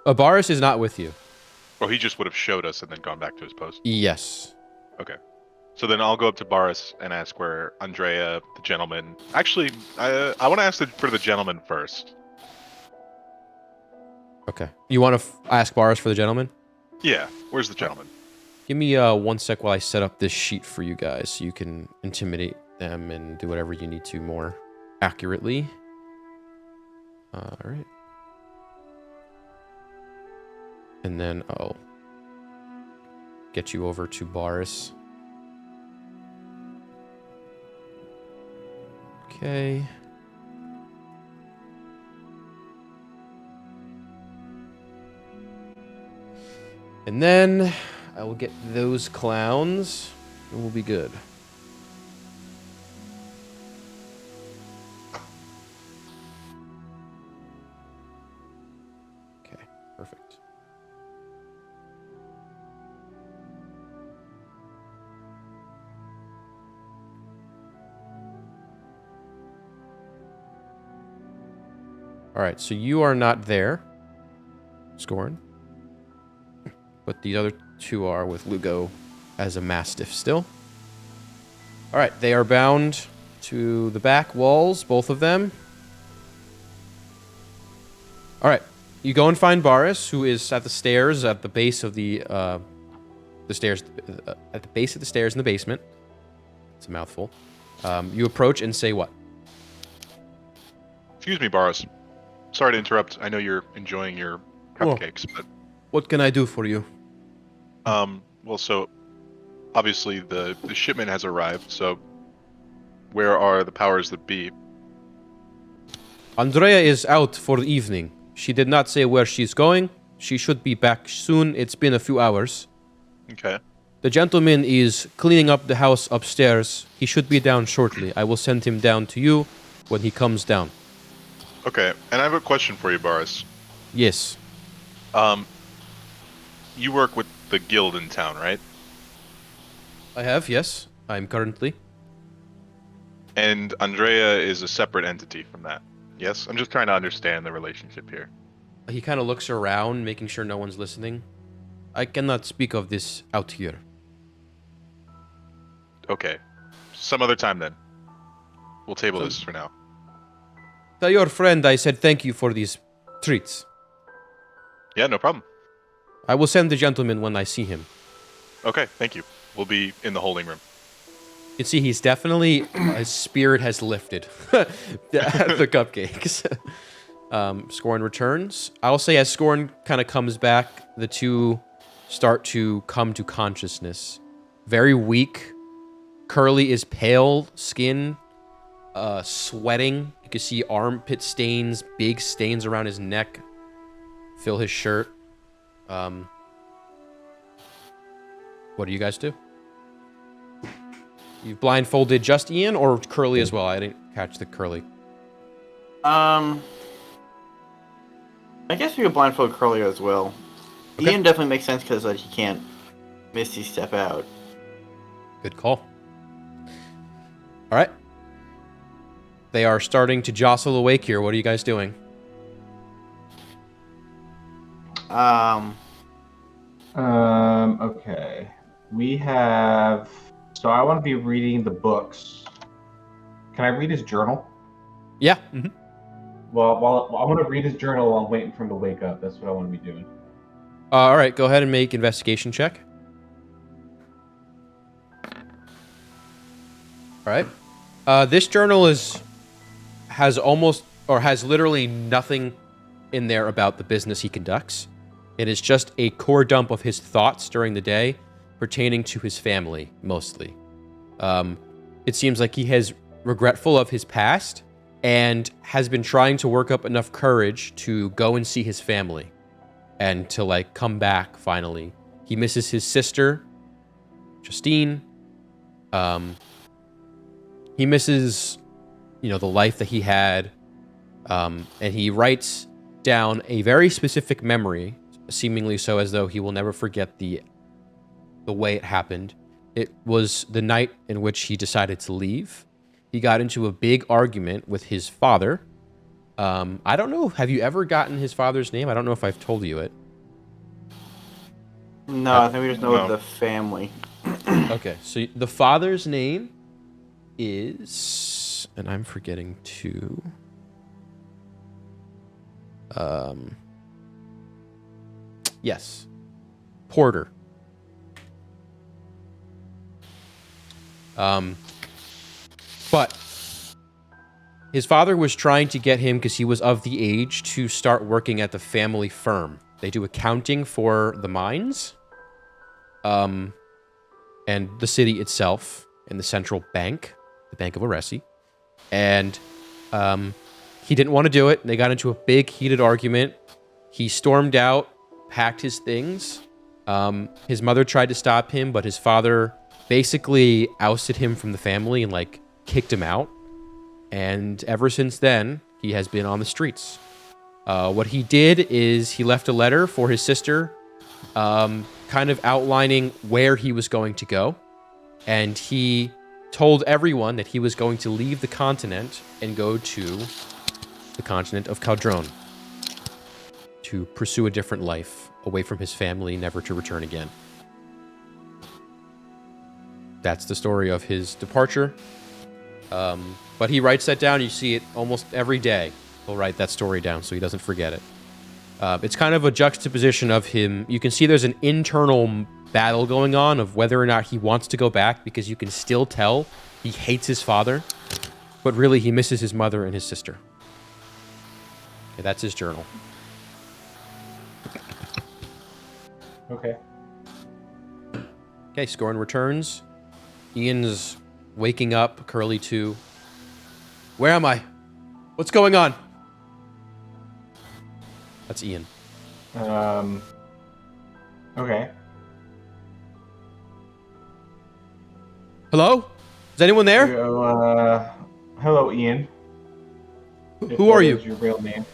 Baris is not with you. Or he just would have showed us and then gone back to his post? Yes. Okay. So then I'll go up to Boris and ask where Andrea, the gentleman... Actually, I want to ask for the gentleman first. Okay. You want to ask Baris for the gentleman? Yeah, where's the gentleman? Give me 1 sec while I set up this sheet for you guys, so you can intimidate them and do whatever you need to more accurately. All right. And then I'll get you over to Baris. Okay. And then I will get those clowns, and we'll be good. Okay, perfect. All right, so you are not there, Scorn. But the other two are with Lugo as a mastiff still. All right, they are bound to the back walls, both of them. All right, you go and find Baris, who is at the stairs at the base of the stairs, at the base of the stairs in the basement. It's a mouthful. You approach and say what? Excuse me, Boris. Sorry to interrupt. I know you're enjoying your cupcakes, but... What can I do for you? Well, so obviously the shipment has arrived, so where are the powers that be? Andrea is out for the evening. She did not say where she's going. She should be back soon. It's been a few hours. Okay. The gentleman is cleaning up the house upstairs. He should be down shortly. I will send him down to you when he comes down. Okay, and I have a question for you, Boris. Yes. You work with the guild in town, right? I have, yes. I'm currently. And Andrea is a separate entity from that. Yes? I'm just trying to understand the relationship here. He kind of looks around, making sure no one's listening. I cannot speak of this out here. Okay. Some other time then. We'll table this for now. Tell your friend I said thank you for these treats. Yeah, no problem. I will send the gentleman when I see him. Okay, thank you. We'll be in the holding room. You can see he's definitely, his spirit has lifted. The cupcakes. Scorn returns. I'll say as Scorn kind of comes back, the two start to come to consciousness. Very weak. Curly is pale skin, sweating. You can see armpit stains, big stains around his neck. fill his shirt. What do you guys do? You've blindfolded just Ian or Curly as well? I didn't catch the Curly. I guess we could blindfold Curly as well. Okay. Ian definitely makes sense because he can't Misty step out. Good call. All right. They are starting to jostle awake here. What are you guys doing? Okay. We have. So I want to be reading the books. Can I read his journal? Yeah. Mm-hmm. Well, I want to read his journal while I'm waiting for him to wake up. That's what I want to be doing. All right. Go ahead and make investigation check. All right. This journal has literally nothing in there about the business he conducts. It is just a core dump of his thoughts during the day, pertaining to his family mostly. It seems like he is regretful of his past and has been trying to work up enough courage to go and see his family and to like come back finally. He misses his sister, Justine. He misses, the life that he had. And he writes down a very specific memory, seemingly so as though he will never forget the way it happened. It was the night in which he decided to leave. He got into a big argument with his father. I don't know. Have you ever gotten his father's name? I don't know if I've told you it. No, I think we just know No. the family. Okay, so the father's name is, and I'm forgetting to. Yes, Porter. But his father was trying to get him because he was of the age to start working at the family firm. They do accounting for the mines, and the city itself, and the central bank, the Bank of Aresi. And he didn't want to do it. They got into a big heated argument. He stormed out, packed his things. His mother tried to stop him, but his father basically ousted him from the family and like kicked him out. And ever since then, he has been on the streets. What he did is he left a letter for his sister, kind of outlining where he was going to go. And he told everyone that he was going to leave the continent and go to the continent of Caldron to pursue a different life away from his family, never to return again. That's the story of his departure. But he writes that down. You see it almost every day. He'll write that story down so he doesn't forget it. It's kind of a juxtaposition of him. You can see there's an internal battle going on of whether or not he wants to go back, because you can still tell he hates his father, but really he misses his mother and his sister. Okay, that's his journal. Okay. Okay, Scorn returns. Ian's waking up, Curly too. Where am I? What's going on? That's Ian. Okay. Hello? Is anyone there? So, hello, Ian. If Who are that you? is your real name.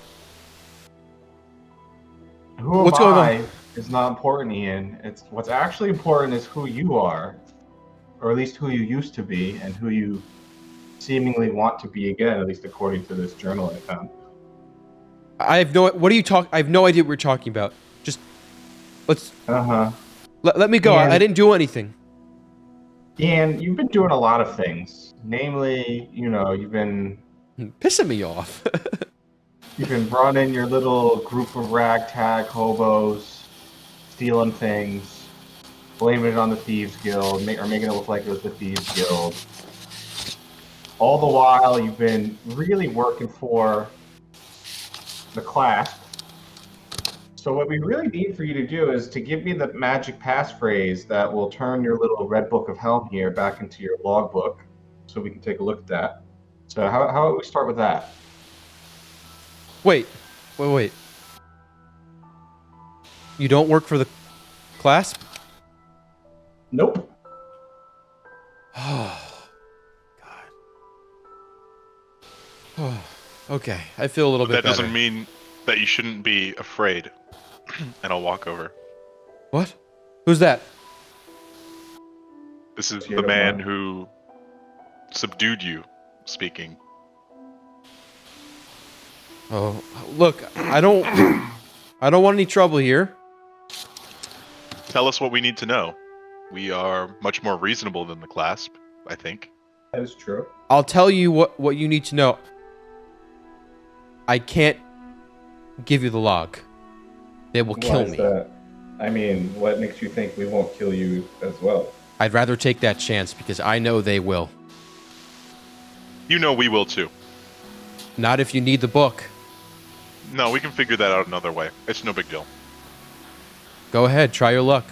Who What's am going I on? is not important, Ian. It's what's actually important is who you are, or at least who you used to be, and who you seemingly want to be again. At least according to this journal I found. I have no. What are you talking? I have no idea what we're talking about. Just let's let me go. Ian. I didn't do anything. Ian, you've been doing a lot of things. Namely, you've been Pissing me off. running your little group of ragtag hobos, stealing things, blaming it on the Thieves Guild, or making it look like it was the Thieves Guild. All the while, you've been really working for the Clasp. So what we really need for you to do is to give me the magic passphrase that will turn your little red book of Helm here back into your logbook, so we can take a look at that. So how about we start with that? Wait. You don't work for the clasp? Nope. Oh, God. Okay, I feel a little But bit that better. doesn't mean that you shouldn't be afraid. And I'll walk over. What? Who's that? This is Scared the of man what? who subdued you speaking. Oh, look, I don't want any trouble here. Tell us what we need to know. We are much more reasonable than the clasp, I think. That is true. I'll tell you what you need to know. I can't give you the log. They will Why kill is me. that? I mean, what makes you think we won't kill you as well? I'd rather take that chance because I know they will. You know we will too. Not if you need the book. No, we can figure that out another way. It's no big deal. Go ahead, try your luck.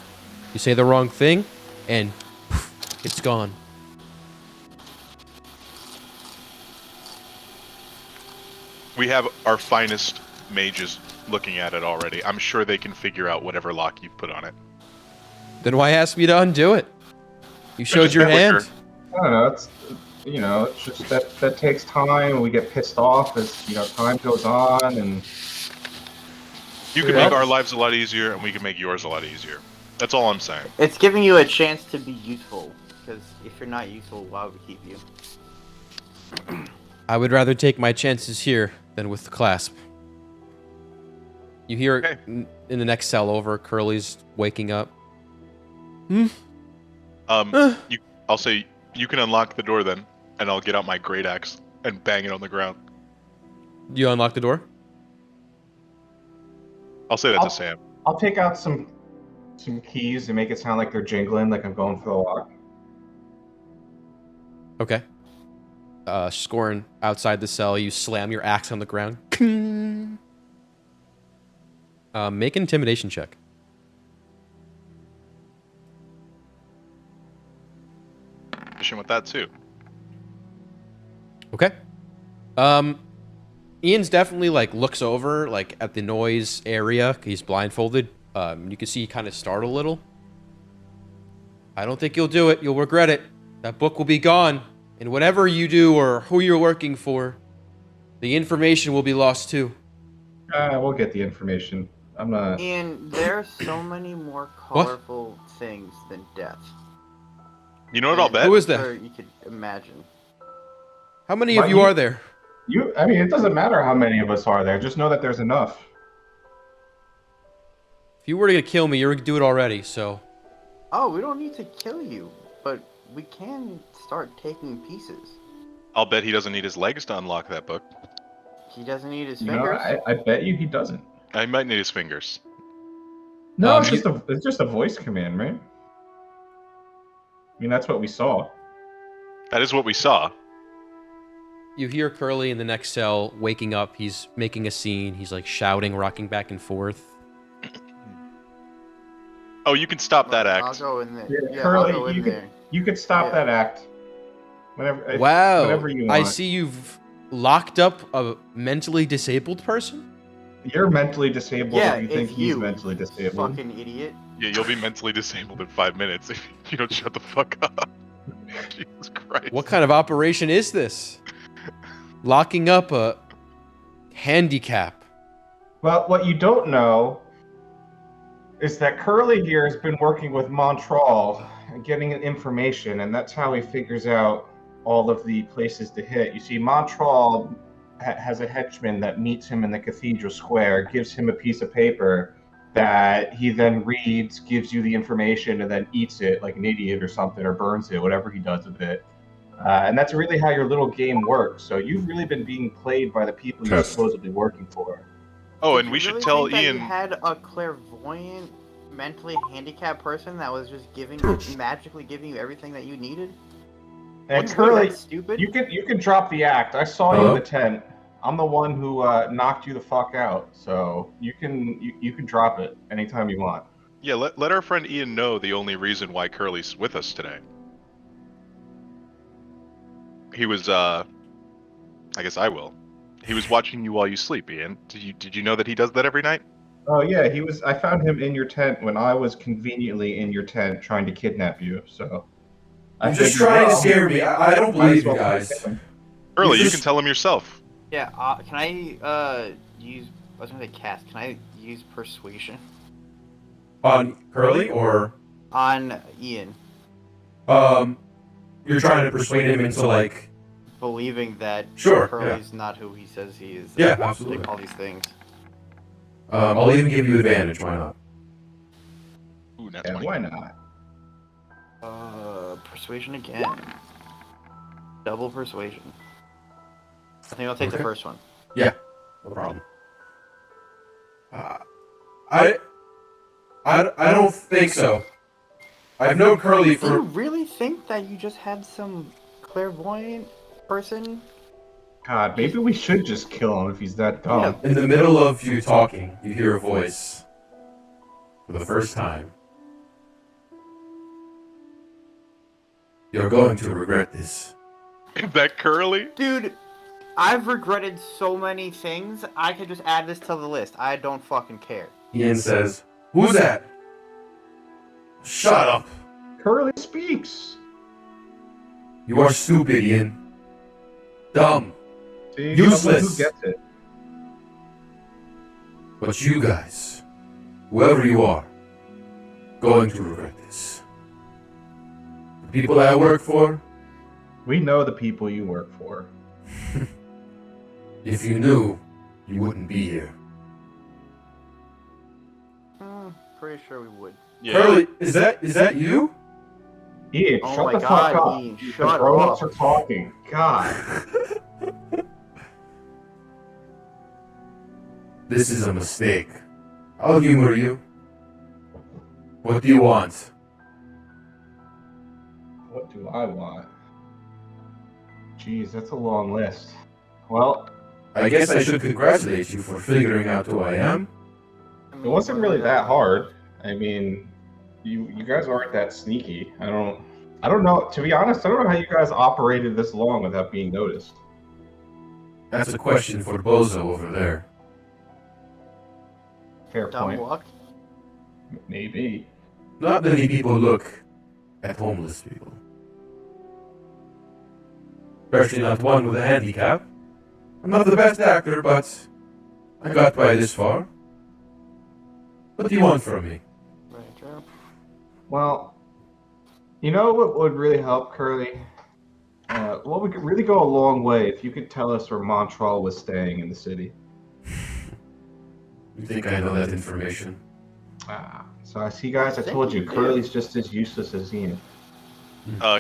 You say the wrong thing, and poof, it's gone. We have our finest mages looking at it already. I'm sure they can figure out whatever lock you've put on it. Then why ask me to undo it? You showed just your quicker. hand. I don't know. It's just that takes time. We get pissed off as time goes on, and You can Well- make our lives a lot easier, and we can make yours a lot easier. That's all I'm saying. It's giving you a chance to be useful. Because if you're not useful, why would we keep you? I would rather take my chances here than with the clasp. You hear Okay. in the next cell over, Curly's waking up. I'll say you can unlock the door then, and I'll get out my great axe and bang it on the ground. You unlock the door? I'll say that to Sam. I'll take out some keys and make it sound like they're jingling, like I'm going for the lock. Okay. Scoring outside the cell, you slam your axe on the ground. Make an intimidation check. Fishing with that too. Okay. Ian's definitely looks over at the noise area. He's blindfolded. You can see he kind of startled a little. I don't think you'll do it. You'll regret it. That book will be gone, and whatever you do or who you're working for, the information will be lost too. We'll get the information. I'm not. And there are so many more colorful things than death. You know what I'll bet? Who is that? Or you could imagine. How many Well, of you are there? I mean, it doesn't matter how many of us are there. Just know that there's enough. If you were to kill me, you're gonna do it already. So Oh, we don't need to kill you, but we can start taking pieces. I'll bet he doesn't need his legs to unlock that book. He doesn't need his You know, fingers. I bet you he doesn't. I might need his fingers. No, you- it's just a voice command, right? I mean, that's what we saw. That is what we saw. you hear Curly in the next cell waking up. He's making a scene. He's shouting, rocking back and forth. Oh, you can stop that I'll act. go in there. Yeah, Yeah, Curly, I'll go in you could- there. You could stop Yeah. that act. Whenever. Wow. Whenever you I want. see you've locked up a mentally disabled person. You're mentally disabled Yeah, if you think if he's you mentally disabled. Fucking idiot. Yeah, you'll be mentally disabled in 5 minutes if you don't shut the fuck up. Jesus Christ. What kind of operation is this? Locking up a handicap. Well, what you don't know is that Curly here has been working with Montreal and getting information, and that's how he figures out all of the places to hit. You see, Montreal has a henchman that meets him in the Cathedral Square, gives him a piece of paper that he then reads, gives you the information, and then eats it like an idiot or something, or burns it, whatever he does with it. And that's really how your little game works. So you've really been being played by the people you're Test. supposedly working for. Oh, Did and you we should really tell think that Ian. You had a clairvoyant, mentally handicapped person that was just magically giving you everything that you needed. And What's Curly, that stupid? you can drop the act. I saw you in the tent. I'm the one who knocked you the fuck out. So you can drop it anytime you want. Yeah, let our friend Ian know the only reason why Curly's with us today. He was, I guess I will. He was watching you while you sleep, Ian. Did you know that he does that every night? Oh yeah, he was. I found him in your tent when I was conveniently in your tent trying to kidnap you. So I You're just figured, trying to well, scare me. I don't might as believe you well pick guys. him. Curly, you just- can tell him yourself. Yeah, can I use? I was gonna say cast. Can I use persuasion On Curly, or on Ian, you're trying to persuade him into like. believing that Sure, Curly's not who he says he is? Yeah, like, absolutely. all these things. I'll even give you advantage. Why not? Ooh, that's Yeah, funny. why not? Persuasion again. Double persuasion. I think I'll take the Okay. first one. No problem. I don't think so. I've known Curly Do you for really think that you just had some clairvoyant person? God, maybe we should just kill him if he's that dumb. in the middle of you talking, you hear a voice for the first time. You're going to regret this. Is that Curly? Dude, I've regretted so many things. I could just add this to the list. I don't fucking care. Ian says, "Who's that?" Shut up. Curly speaks. You are stupid, Ian. Dumb. See, Useless. Who gets it? But you guys, whoever you are, going to regret this. The people I work for, We know the people you work for. if you knew, you wouldn't be here. Pretty sure we would. Yeah. Curly, is that you? Ian, Oh shut my the God, fuck up. Ian, The shut grown-ups up. are talking. God. This is a mistake. I'll humor you. What do you want? What do I want? Jeez, that's a long list. Well, I guess I should congratulate you for figuring out who I am. it wasn't really that hard. I mean, you guys aren't that sneaky. I don't know. To be honest, I don't know how you guys operated this long without being noticed. That's a question for Bozo over there. Fair Dumb point. luck. Maybe. Not many people look at homeless people. Especially not one with a handicap. I'm not the best actor, but I got by this far. What do you want from me? Right, true. Well, you know what would really help, Curly? Well, we could really go a long way if you could tell us where Montreal was staying in the city. You think I know that information? So I see, guys. I told you, Curly's just as useless as Ian.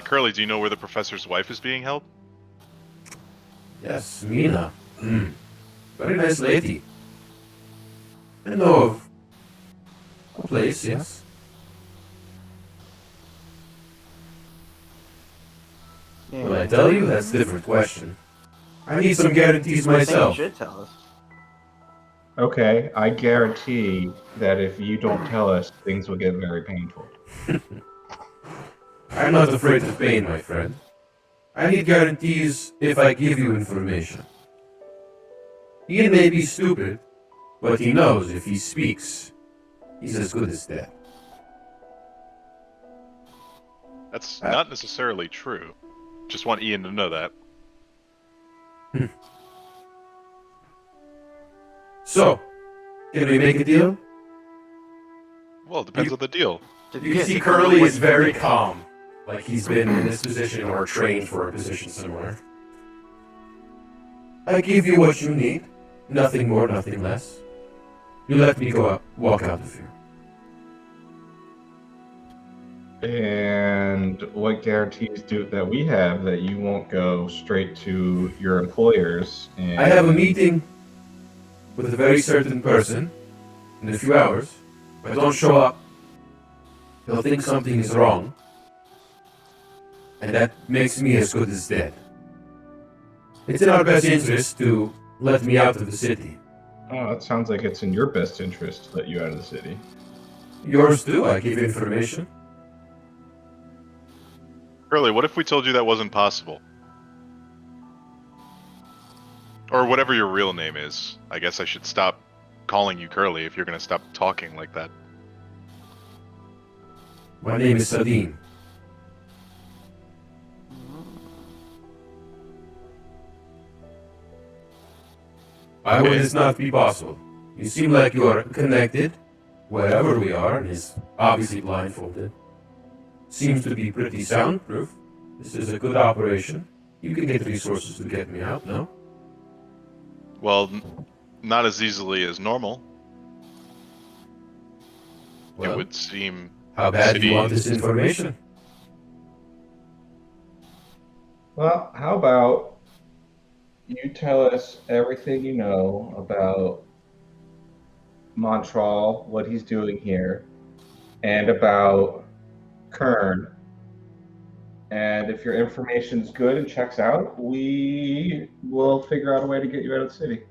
Curly, do you know where the professor's wife is being held? Yes, Mina. Very nice lady. I know of a place, yes. Yeah. Will I tell you? That's a different question. I need some guarantees I think myself. you should tell us. Okay, I guarantee that if you don't tell us, things will get very painful. I'm not afraid of pain, my friend. I need guarantees if I give you information. He may be stupid, but he knows if he speaks, he's as good as dead. That's not necessarily true. Just want Ian to know that. So, can we make a deal? Well, it depends on the deal. You can see Curly is very calm, like he's been in this position or trained for a position somewhere. I give you what you need, nothing more, nothing less. You let me go out, walk out of here. And what guarantees do that we have that you won't go straight to your employers? And I have a meeting with a very certain person in a few hours. If I don't show up, he'll think something is wrong, and that makes me as good as dead. It's in our best interest to let me out of the city. Oh, that sounds like it's in your best interest to let you out of the city. Yours too, I give information. Curly, what if we told you that wasn't possible? Or whatever your real name is. I guess I should stop calling you Curly if you're gonna stop talking like that. My name is Sadim. Why would this not be possible? You seem like you are connected, wherever we are, and is obviously blindfolded. Seems to be pretty soundproof. This is a good operation. You can get resources to get me out, no? Well, not as easily as normal. Well, It would seem. how bad do City- you want this information? Well, how about you tell us everything you know about Montreal, what he's doing here, and about Kern. And if your information's good and checks out, we will figure out a way to get you out of the city.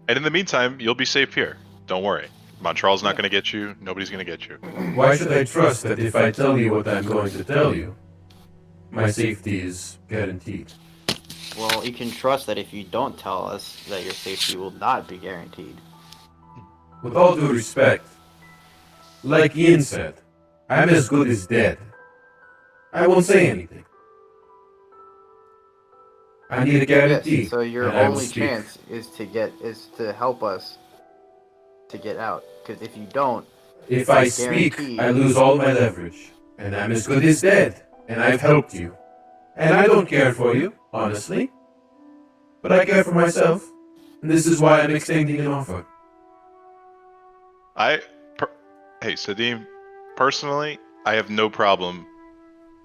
And in the meantime, you'll be safe here. Don't worry. Montreal's not gonna get you. Nobody's gonna get you. Why should I trust that if I tell you what I'm going to tell you, my safety is guaranteed? Well, you can trust that if you don't tell us that your safety will not be guaranteed. With all due respect, like Ian said, I'm as good as dead. I won't say anything. I need a guarantee. Yes, so your and I will only speak. chance is to help us to get out. Because if you don't, If I speak, guarantee- I lose all my leverage, and I'm as good as dead, and I've helped you. And I don't care for you, honestly. But I care for myself, and this is why I'm extending an offer. Hey, Sadim, personally, I have no problem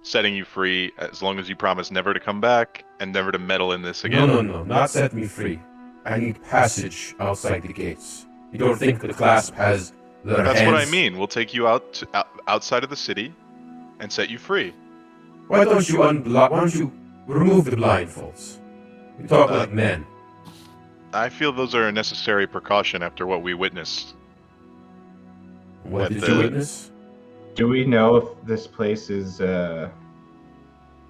setting you free as long as you promise never to come back and never to meddle in this again. No, not set me free. I need passage outside the gates. You don't think the clasp has their That's hands? what I mean. We'll take you outside of the city and set you free. Why don't you remove the blindfolds? You talk like men. I feel those are a necessary precaution after what we witnessed. What At did the- you witness? Do we know if this place is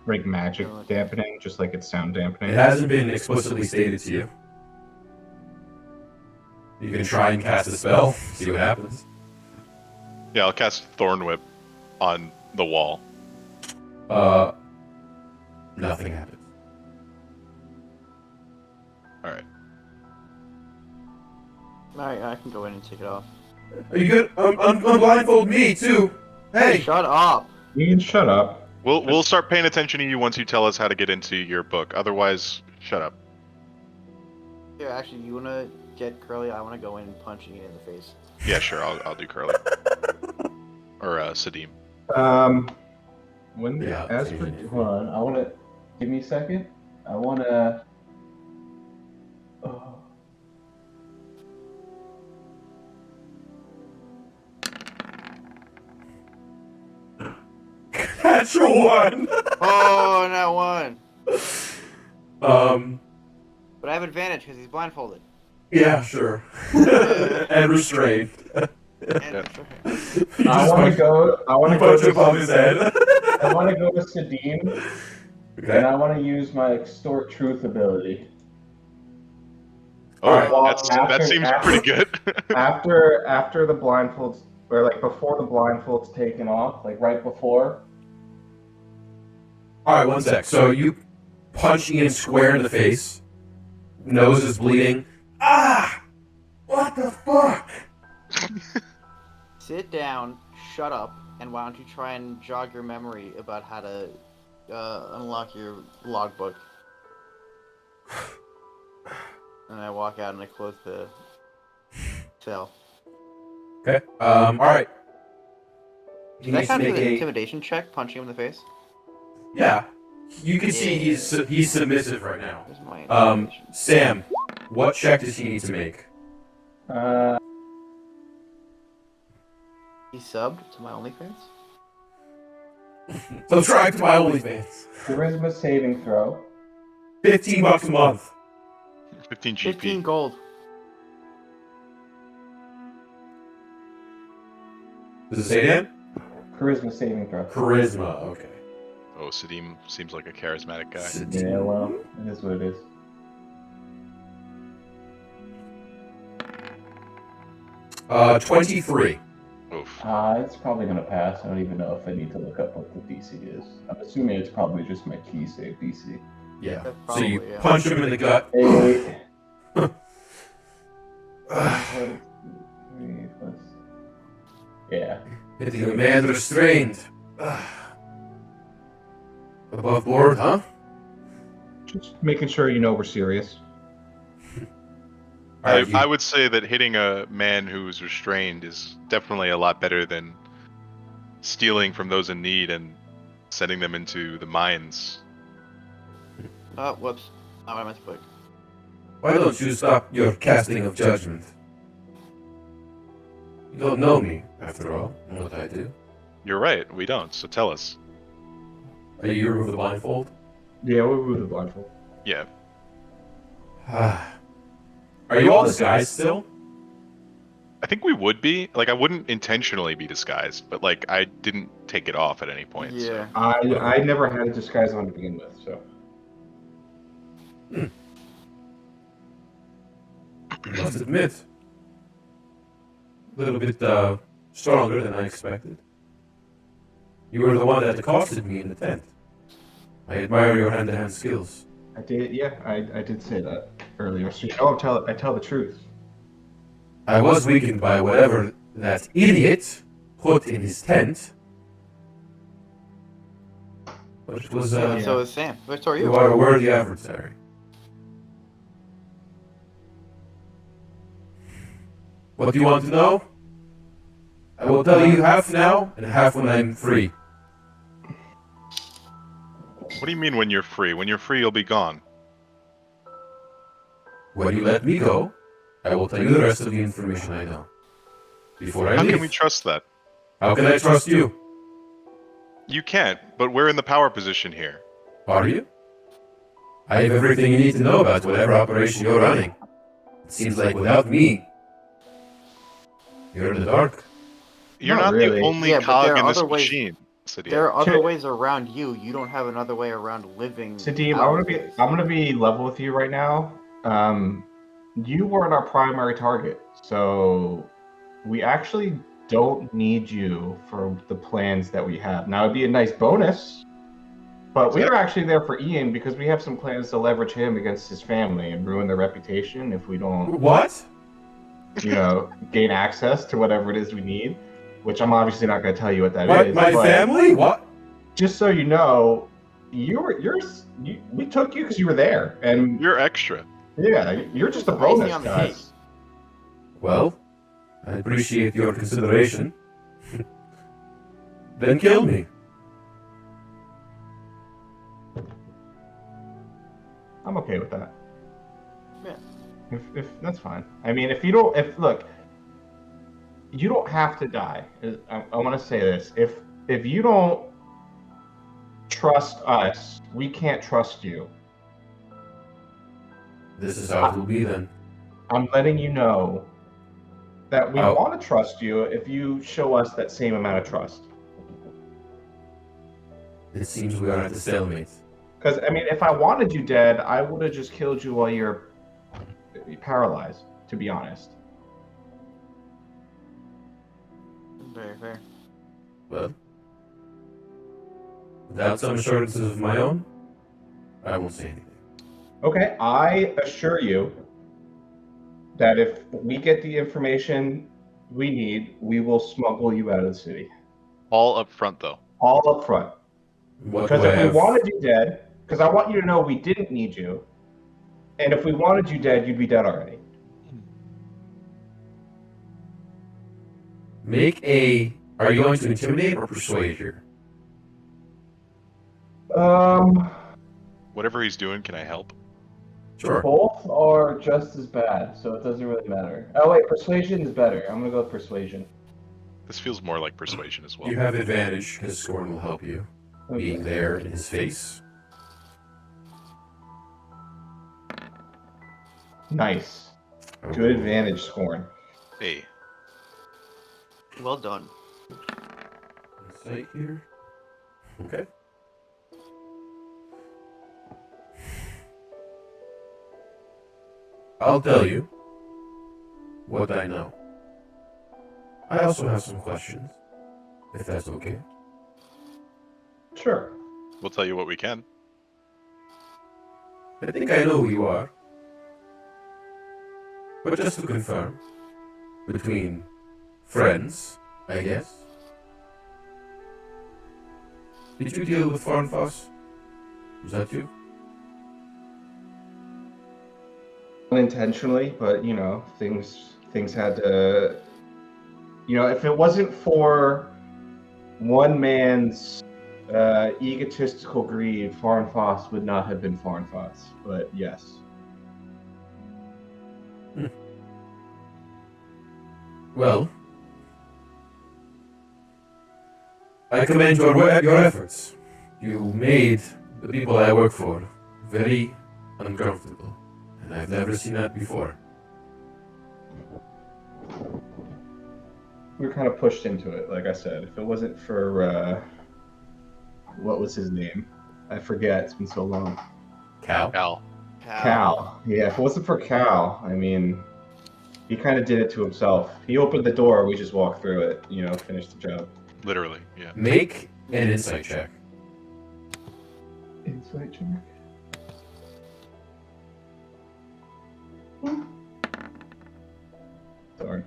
like magic dampening, just like it's sound dampening? It hasn't been explicitly stated to you. You can try and cast a spell, see what happens. Yeah, I'll cast Thorn Whip on the wall. Nothing happens. Alright. alright, I can go in and take it off. Are you good? Unblindfold me too. Hey, Shut up! You can shut up. We'll start paying attention to you once you tell us how to get into your book. Otherwise, shut up. Here, actually, you wanna get Curly? I wanna go in and punch you in the face. Yeah, sure. I'll do Curly or Sadim. When Yeah, as for yeah. hold on, I wanna give me a second. I wanna. Oh. natural one. Oh, not one! um, But I have advantage because he's blindfolded. yeah, sure. And restrained. And You I just want to punch- go. I want you to go. punch above his head. I want to go to Sadim, and Okay. I want to use my extort truth ability. Oh, Alright. that seems pretty good. After the blindfolds, or like before the blindfolds taken off, like right before. All right, one sec. So you punch Ian square in the face. Nose is bleeding. Ah! What the fuck? sit down, shut up, and why don't you try and jog your memory about how to unlock your logbook? And I walk out and I close the cell. Okay. All right. He Did that needs to count as make an a. intimidation check, punching him in the face? Yeah. You can see he's submissive right now. Where's my Um, intimidation? Sam, what check does he need to make? He subbed to my OnlyFans? Subscribe to my OnlyFans. Charisma saving throw. $15 a month. 15 GP. 15 gold. Does it say Dan? Charisma saving throw. Charisma. Okay. Oh, Sadim seems like a charismatic guy. Yeah, well, it is what it is. 23. Oof. It's probably gonna pass. I don't even know if I need to look up what the DC is. I'm assuming it's probably just my key save DC. Yeah. That's So you probably, yeah. punch him in the gut. 8. Yeah. Hitting a man restrained. Above board, huh? Just making sure you know we're serious. Alright, I would say that hitting a man who's restrained is definitely a lot better than stealing from those in need and sending them into the mines. Oh, whoops. Not what I meant to put. Why don't you stop your casting of judgment? You don't know me, after all, and what I do. You're right, we don't, so tell us. Are you remove the blindfold? Yeah, we'll remove the blindfold. Yeah. Are you all disguised still? I think we would be. Like, I wouldn't intentionally be disguised, but, like, I didn't take it off at any point. Yeah. I never had a disguise on to begin with, so. Must admit, a little bit stronger than I expected. You were the one that accosted me in the tent. I admire your hand-to-hand skills. I did, yeah, I did say that earlier. So you know, I tell the truth. I was weakened by whatever that idiot put in his tent. But it was, So is Sam. But so are you you. are a worthy adversary. What do you want to know? I will tell you half now and half when I'm free. What do you mean when you're free? When you're free, you'll be gone. When you let me go, I will tell you the rest of the information I know. Before I How leave. can we trust that? How can I trust you? You can't, but we're in the power position here. Are you? I have everything you need to know about whatever operation you're running. It seems like without me, you're in the dark. You're Not not really. the only Yeah, but cog there are in this other ways- machine. Said There are other Okay. ways around you. You don't have another way around living. Sadim, out I'm gonna be level with you right now. You weren't our primary target, so we actually don't need you for the plans that we have. Now it'd be a nice bonus, but we were actually there for Ian because we have some plans to leverage him against his family and ruin their reputation if we don't, What? gain access to whatever it is we need. Which I'm obviously not going to tell you what that What? is. My but family? What? Just so you know, we took you because you were there, and You're extra. yeah, you're just a Icing bonus, on the guys. Well, I appreciate your consideration. Then kill me. I'm okay with that. Yeah. If that's fine. I mean, look, you don't have to die. I want to say this. If you don't trust us, we can't trust you. This is how it will be then. I'm letting you know that we Oh. want to trust you if you show us that same amount of trust. It seems we are at a stalemate. Because, I mean, if I wanted you dead, I would have just killed you while you're paralyzed, to be honest. Very fair. Well, without some assurances of my own, I won't say anything. Okay, I assure you that if we get the information we need, we will smuggle you out of the city. All up front, though. All up front. What Because do I if we have? wanted you dead, because I want you to know we didn't need you, and if we wanted you dead, you'd be dead already. Are you going to intimidate or persuade here? Whatever he's doing, can I help? Sure. Both are just as bad, so it doesn't really matter. Oh wait, persuasion is better. I'm gonna go with persuasion. This feels more like persuasion as well. You have advantage because Scorn will help you. Being there in his face. Nice. Good advantage, Scorn. Hey, Well done. Insight here. Okay. I'll tell you what I know. I also have some questions, if that's okay. Sure. We'll tell you what we can. I think I know who you are. But just to confirm, between friends, I guess. Did you deal with Farnfoss? Was that you? Unintentionally, but things had to. If it wasn't for one man's egotistical greed, Foreign Foss would not have been Foreign Foss. But yes. Well, I commend your efforts. You made the people I work for very uncomfortable, and I've never seen that before. We were kind of pushed into it, like I said. If it wasn't for what was his name? I forget. It's been so long. Cal? Cal. Yeah, if it wasn't for Cal, I mean, he kind of did it to himself. He opened the door, we just walked through it, finished the job. Literally, yeah. Make an insight check. Insight check? Darn.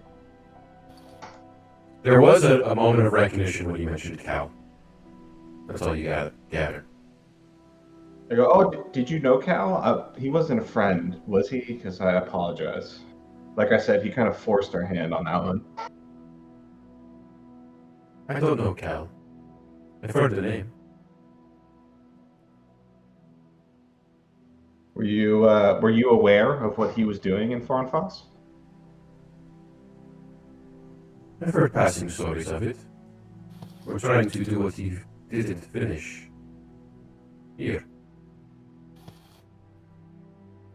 There was a moment of recognition when you mentioned Cal. That's all you gather. I go, oh, did you know Cal? He wasn't a friend, was he? Because I apologize. Like I said, he kind of forced our hand on that one. I don't know Cal. I've heard the name. Were you aware of what he was doing in Foreign Foss? I've heard passing stories of it. We're trying to do what he didn't finish. Here.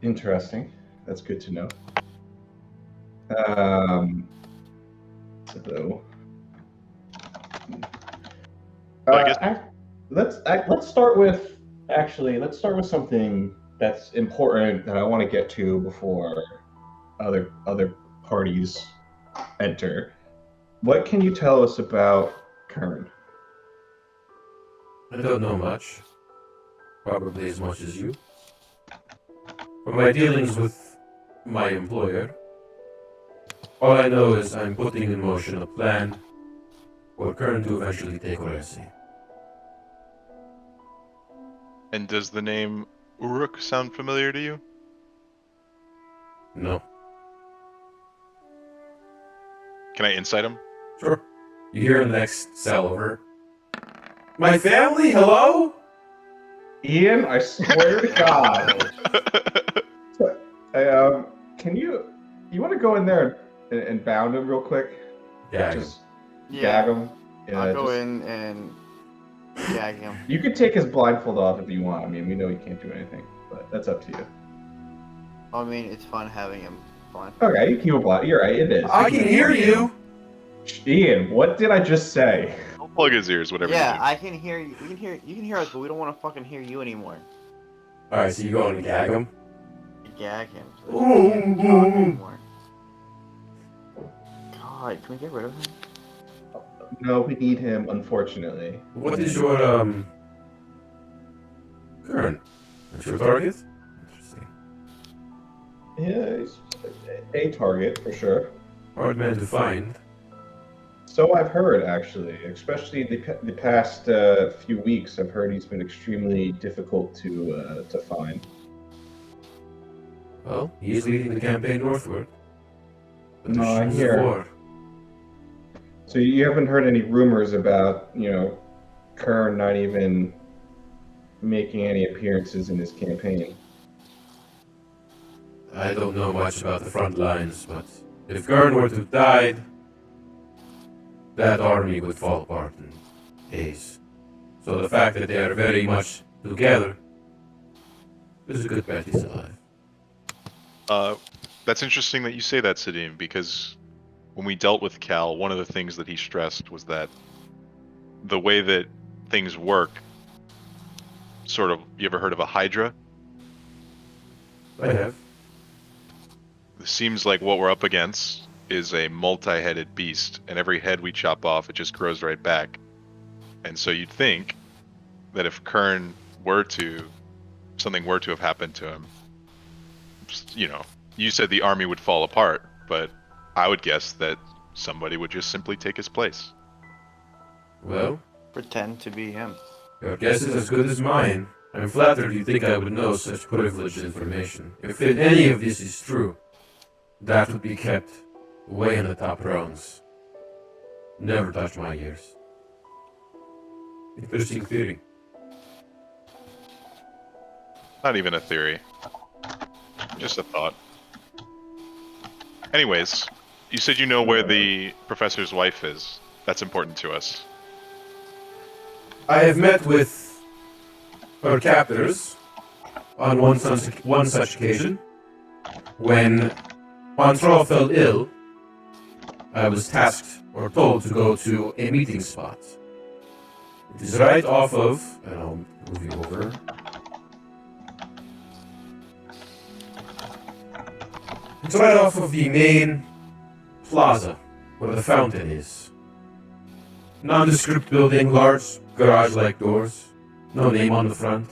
Interesting. That's good to know. So, I guess- let's start with something that's important that I want to get to before other parties enter. What can you tell us about Kern? I don't know much. Probably as much as you. From my dealings with my employer, all I know is I'm putting in motion a plan for Kern to eventually take Oresi. And does the name Uruk sound familiar to you? No. Can I insight him? Sure. You hear in the next cell over. My family, hello? Ian, I swear to God. Can you want to go in there and bound him real quick? Yeah. Just Yeah, gag him. Yeah, I'll go just- in and gag him. You could take his blindfold off if you want. I mean, we know he can't do anything, but that's up to you. I mean, it's fun having him blind. Okay, you can keep him blind. You're right, it is. I can hear you. Ian, what did I just say? Don't plug his ears, whatever Yeah, you do. I can hear you. You can hear us, but we don't want to fucking hear you anymore. Alright, so you go and gag him? Gag him. So Ooh, we can't talk ooh. anymore. God, can we get rid of him? No, we need him, unfortunately. What is your, Kern? That's your target? Interesting. Yeah, he's a target for sure. Hard man to find. So I've heard, actually, especially the past few weeks. I've heard he's been extremely difficult to find. Well, he is leading the campaign northward. But No, I the hear. war. So you haven't heard any rumors about, Kern not even making any appearances in his campaign? I don't know much about the front lines, but if Kern were to have died, that army would fall apart in days. So the fact that they are very much together is a good bet he's alive. That's interesting that you say that, Sadim, because when we dealt with Cal, one of the things that he stressed was that the way that things work, sort of, you ever heard of a Hydra? I have. It seems like what we're up against is a multi-headed beast, and every head we chop off, it just grows right back. And so you'd think that if Kern something were to have happened to him, you know, you said the army would fall apart, but I would guess that somebody would just simply take his place. Well, Pretend to be him. your guess is as good as mine. I'm flattered you think I would know such privileged information. If any of this is true, that would be kept way in the top rungs. Never touch my ears. Interesting theory. Not even a theory. Just a thought. Anyways, you said you know where the professor's wife is. That's important to us. I have met with her captors on one such occasion. When Montreux fell ill, I was tasked or told to go to a meeting spot. It is right off of, and I'll move you over. It's right off of the main plaza where the fountain is. Nondescript building, large garage-like doors, no name on the front.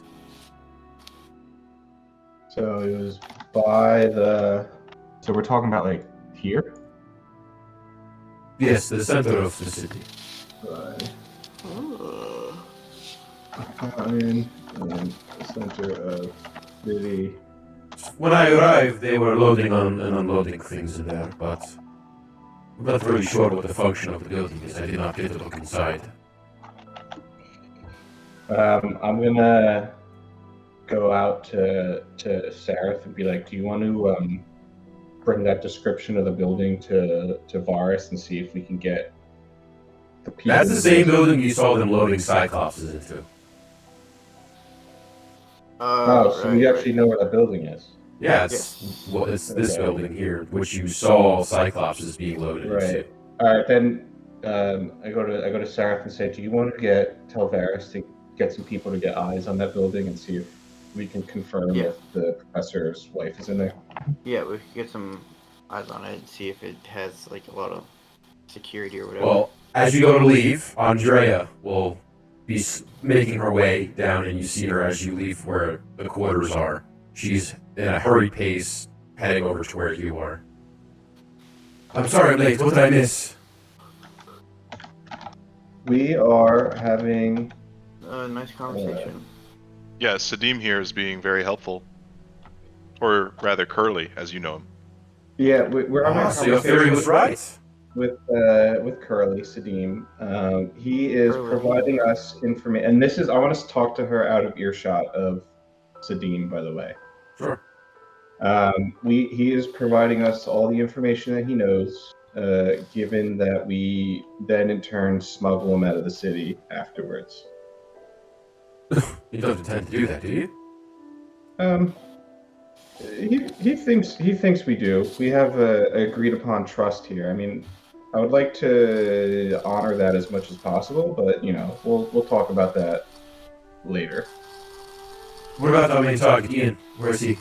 So it was by the. So we're talking about like here. Yes, the center of the city. Right. Fountain and the center of city. When I arrived, they were loading and unloading things in there, but I'm not really sure what the function of the building is. I did not get to look inside. I'm gonna go out to Sareth and be like, "Do you want to bring that description of the building to Varus and see if we can get the people?" That's the same building you saw them loading Cyclopses into. Oh, so we actually know where that building is. Yeah, it's this building here, which you saw Cyclopses being loaded Right. into. All right, then I go to Sareth and say, "Do you want to tell Varus to get some people to get eyes on that building and see if we can confirm Yeah. if the professor's wife is in there?" Yeah, we could get some eyes on it and see if it has like a lot of security or whatever. Well, as you go to leave, Andrea will be making her way down, and you see her as you leave where the quarters are. She's in a hurried pace, heading over to where you are. I'm sorry I'm late. What did I miss? We are having. Nice conversation. Yeah, Sadim here is being very helpful. Or rather, Curly, as you know him. Yeah, we're having a So your theory was conversation right. with Curly Sadim. He is Curly. providing us information, and this is I want us to talk to her out of earshot of Sadim, by the way. Sure. He is providing us all the information that he knows, given that we then in turn smuggle him out of the city afterwards. You don't intend to do that, do you? He thinks we do. We have a agreed upon trust here. I mean, I would like to honor that as much as possible, but you know, we'll talk about that later. What about our main target, Ian? Where is he?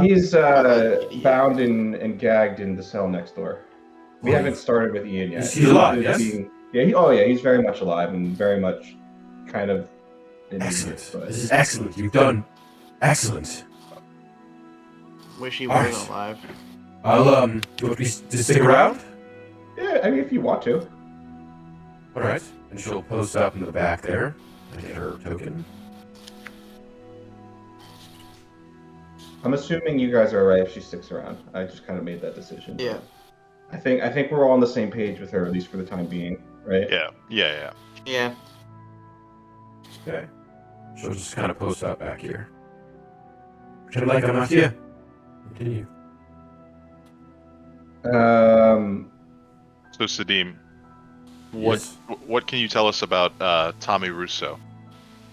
He's bound and gagged in the cell next door. We haven't started with Ian yet. Is he alive, yes? He's very much alive and very much kind of Excellent. but- This is excellent. You've done excellent. Wish he Alright. wasn't alive. I'll, do you want me to stick around? Yeah, I mean, if you want to. Alright. And she'll post up in the back there and get her token. I'm assuming you guys are alright if she sticks around. I just kind of made that decision. Yeah. I think we're all on the same page with her, at least for the time being, right? Yeah. Yeah. Okay. She'll just kind of post up back here. Pretend like I'm not here. Continue. So Sadim, Yes. what can you tell us about Tommy Russo,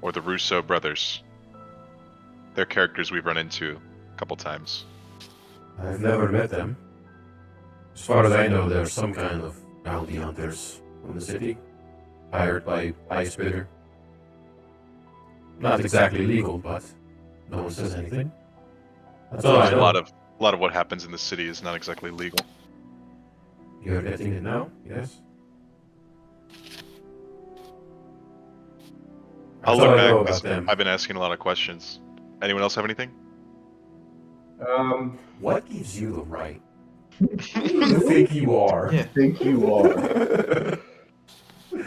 or the Russo brothers? They're characters we've run into a couple times. I've never met them. As far as I know, they're some kind of bounty hunters from the city, hired by Icebidder. Not exactly legal, but no one says anything. That's all I A know. lot of what happens in the city is not exactly legal. You're getting it now? Yes? I'll That's all look I know back about 'cause them. I've been asking a lot of questions. Anyone else have anything? What gives you the right? Who do you think you are? Yeah. Think you are.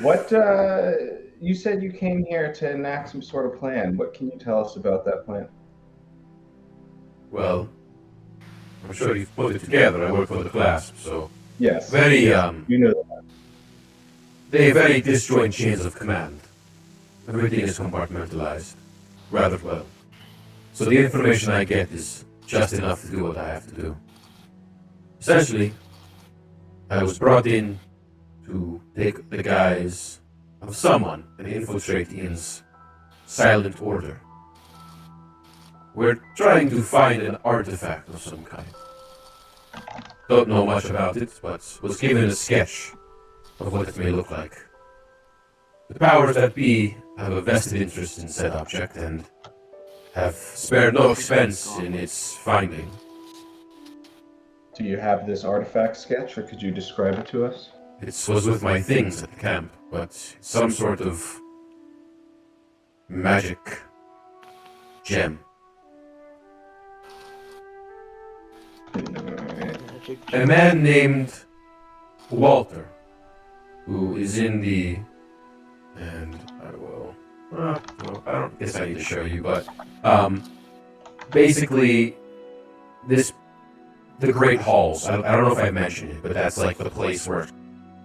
What, you said you came here to enact some sort of plan. What can you tell us about that plan? Well, I'm sure you've put it together. I work for the clasp, so Yes. very You know that. they have very disjoint chains of command. Everything is compartmentalized rather well. So the information I get is just enough to do what I have to do. Essentially, I was brought in to take the guise of someone and infiltrate Ian's silent order. We're trying to find an artifact of some kind. Don't know much about it, but was given a sketch of what it may look like. The powers that be have a vested interest in said object and have spared no expense in its finding. Do you have this artifact sketch, or could you describe it to us? It was with my things at the camp, but it's some sort of magic gem. Magic A man named Walter, who is in the, and I will, well, I don't guess I need to show you, but basically the Great Halls. I don't know if I mentioned it, but that's like the place where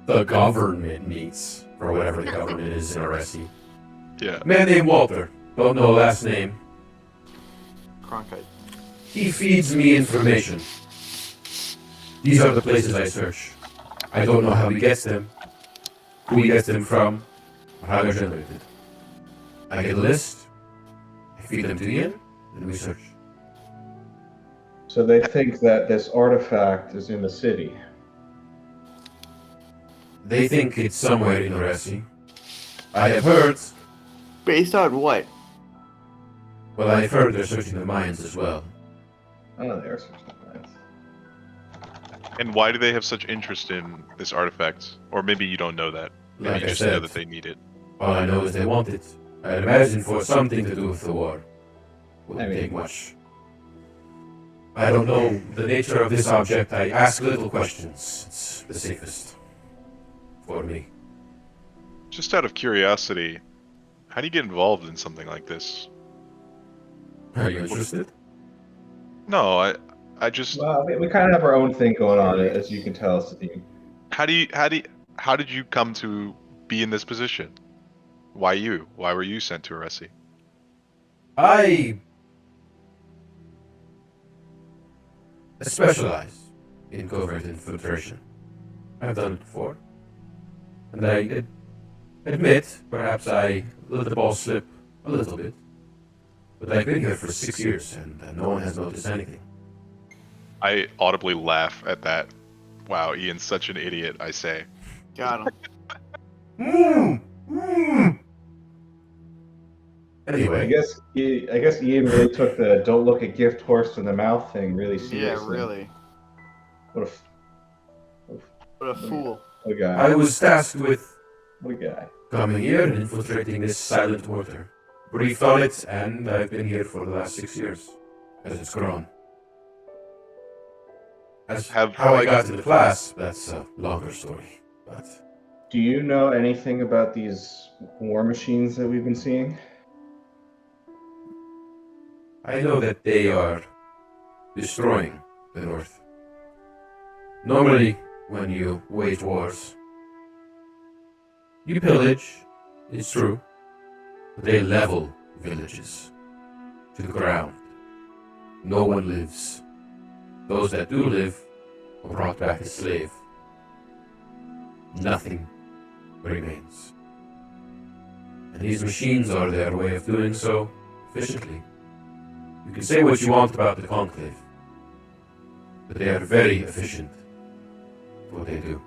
the government meets, or whatever the government is in Aresi. Yeah. Man named Walter, don't know last name. Cronkite. He feeds me information. These are the places I search. I don't know how he gets them, who he gets them from, or how they're generated. I get a list, I feed them to Ian, and we search. So they think that this artifact is in the city. They think it's somewhere in Oresi. I have heard, Based on what? well, I've heard they're searching the mines as well. Oh, there's some plans. And why do they have such interest in this artifact? Or maybe you don't know that. Maybe Like you I just know said, that they need it. all I know is they want it. I'd imagine for something to do with the war. Wouldn't take much. I don't know the nature of this object. I ask little questions. It's the safest for me. Just out of curiosity, how do you get involved in something like this? Are you interested? No, I just Well, we kind of have our own thing going on, as you can tell, Sadim. how did you come to be in this position? Why you? Why were you sent to Aresi? I specialize in covert infiltration. I've done it before. And I admit, perhaps I let the ball slip a little bit. But I've been here for 6 years and no one has noticed anything. I audibly laugh at that. Wow, Ian's such an idiot, I say. Got him. Anyway, I guess Ian really took the "don't look a gift horse in the mouth" thing really seriously. Yeah, really. What What a fool. a guy! I was tasked with What a guy! coming here and infiltrating this silent order. Briefed on it, and I've been here for the last 6 years, as it's grown. How I got to the class, that's a longer story, but Do you know anything about these war machines that we've been seeing? I know that they are destroying the North. Normally, when you wage wars, you pillage, it's true, but they level villages to the ground. No one lives. Those that do live are brought back as slave. Nothing remains. And these machines are their way of doing so efficiently. You can say what you want about the Conclave, but they are very efficient at what they do.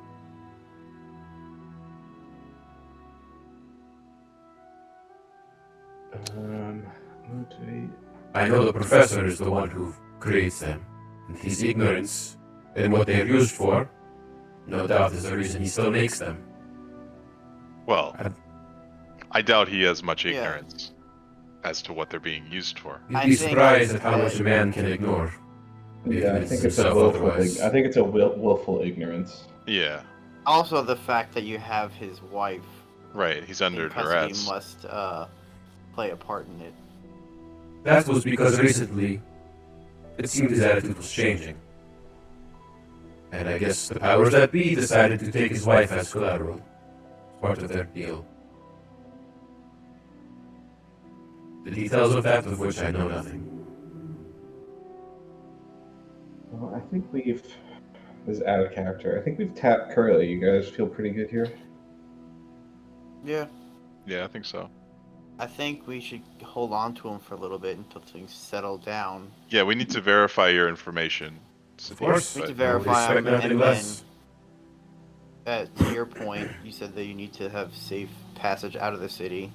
Motivate. I know the professor is the one who creates them, and his ignorance in what they are used for No doubt there's a reason he still makes them. Well, I- I doubt he has much Yeah. ignorance as to what they're being used for. You'd I be think surprised at that- how much a man can ignore. Yeah, I If think it's it's a himself willful. otherwise. I think it's a willful ignorance. Yeah, Also, the fact that you have his wife right. He's under in custody duress. must play a part in it. That was because recently it seemed his attitude was changing. And I guess the powers that be decided to take his wife as collateral. Part of their deal. The details of that of which I know nothing. Well, I think we've. This is out of character. I think we've tapped Curly. You guys feel pretty good here? Yeah. Yeah, I think so. I think we should hold on to him for a little bit until things settle down. Yeah, we need to verify your information. Of course. We need to but- I would verify expect him, nothing and less. then, to your point, you said that you need to have safe passage out of the city.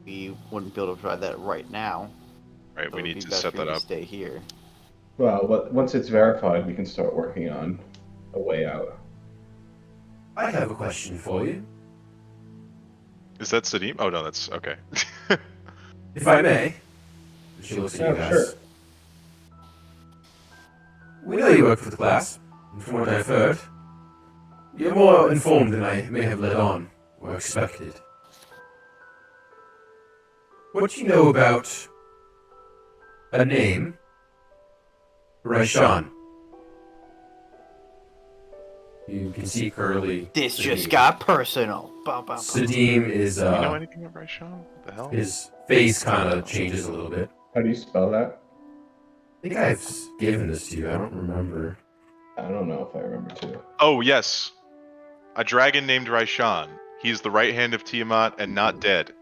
We wouldn't be able to provide that right now. Right, so we it'd need be to best set for you that to up. Stay here. Well, but once it's verified, we can start working on a way out. I have a question for you. Is that Sadim? Oh no, that's okay. If I may. She looks at you Oh, guys. sure. We know you work for the class, and from what I've heard, you're more informed than I may have let on or expected. What do you know about a name, Raishan? You can see Curly. This just Sadim. got personal. Bow, bow, bow. Sadim is, Do you know anything about Raishan? What the hell? his face kind of changes a little bit. How do you spell that? I think I've given this to you. I don't remember. I don't know if I remember too. Oh yes, a dragon named Raishan. He's the right hand of Tiamat and not dead.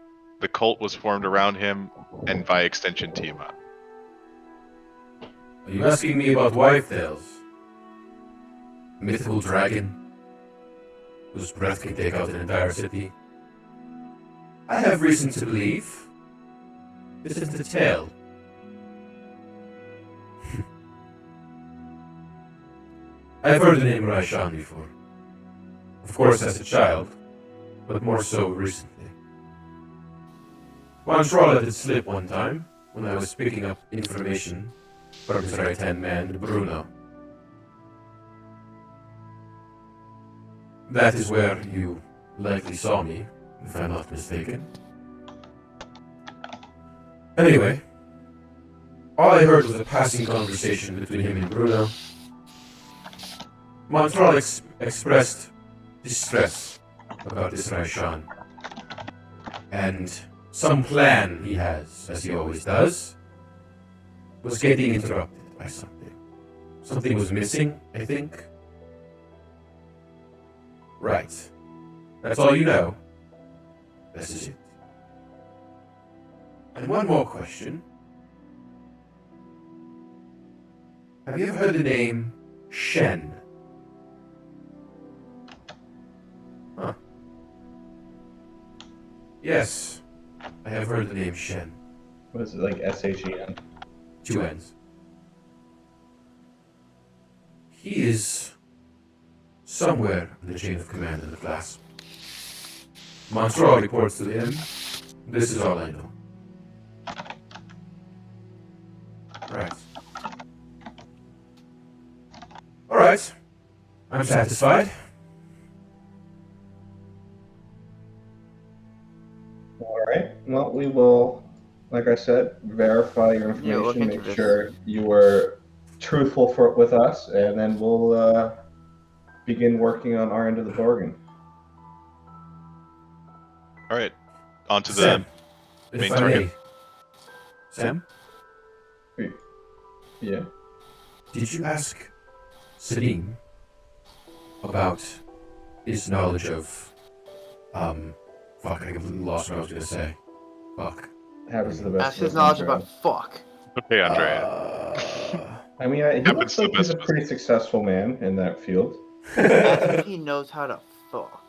The cult was formed around him, and by extension Tiamat. Are you asking me about wife tales? Mythical dragon whose breath can take out an entire city? I have reason to believe this is the tale. I've heard the name Raishan before. Of course, as a child, but more so recently. Montreal let it slip one time when I was picking up information from his right-hand man, Bruno. That is where you likely saw me, if I'm not mistaken. Anyway, all I heard was a passing conversation between him and Bruno. Montreal expressed distress about this Raishan, and some plan he has, as he always does, was getting interrupted by something. Something was missing, I think. Right. That's all you know. This is it. And one more question. Have you ever heard the name Shen? Huh. Yes, I have heard the name Shen. What is it, like SHEN? 2 N's. He is somewhere in the chain of command in the class. Montreal reports to him. This is all I know. Right. Alright. I'm satisfied. Alright. Well, we will, like I said, verify your Yeah, look information, into make this. sure you were truthful with us, and then we'll begin working on our end of the bargain. All right, on to the Sam, main if I target. may. Sam, Yeah. did you ask Sadim about his knowledge of, fuck, I completely lost what I was gonna say. Fuck. Happens to the best That's of his us, knowledge Andrea. about fuck. Okay, Andrea. I mean, he Happens looks to like the he's best a of us. pretty successful man in that field. I think he knows how to fuck.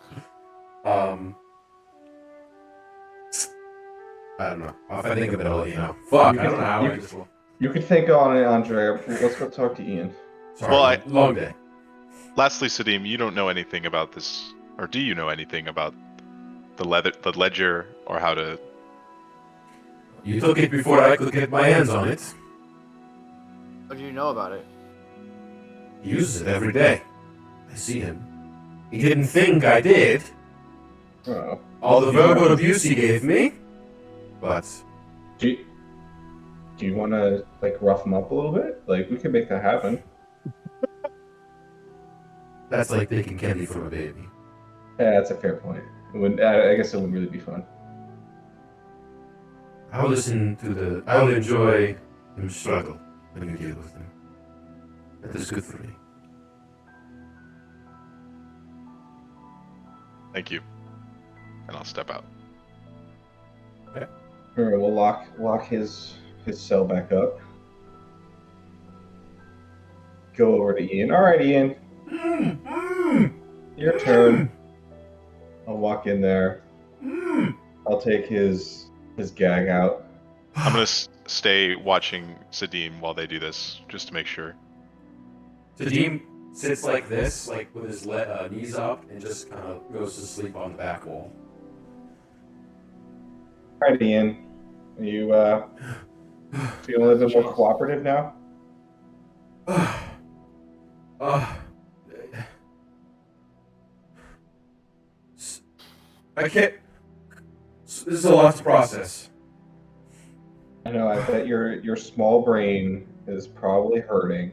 I don't know. If I think of it, I'll let you know. Fuck, You I don't know how you- I just will. You could think on it, Andrea. Let's go talk to Ian. Sorry, Well, long day. Lastly, Sadim, you don't know anything about this, or do you know anything about the ledger, or how to? You took it before I could get my hands on it. What do you know about it? He uses it every day. I see him. He didn't think I did. Oh. All the verbal abuse he gave me. But Do you want to like rough him up a little bit? Like we can make that happen. that's like taking candy from a baby. Yeah, that's a fair point. It wouldn't, I guess it wouldn't really be fun. I'll I'll enjoy him struggle when you deal with him. That is good for me. Thank you. And I'll step out. All right, we'll lock his cell back up. Go over to Ian. All right, Ian. Your turn. I'll walk in there. I'll take his gag out. I'm gonna stay watching Sadim while they do this, just to make sure. Sadim sits like this, like with his knees up, and just kind of goes to sleep on the back wall. All right, Ian. Are you feeling a little bit more cooperative now? I can't. This is a lot to process. I know. I bet your small brain is probably hurting,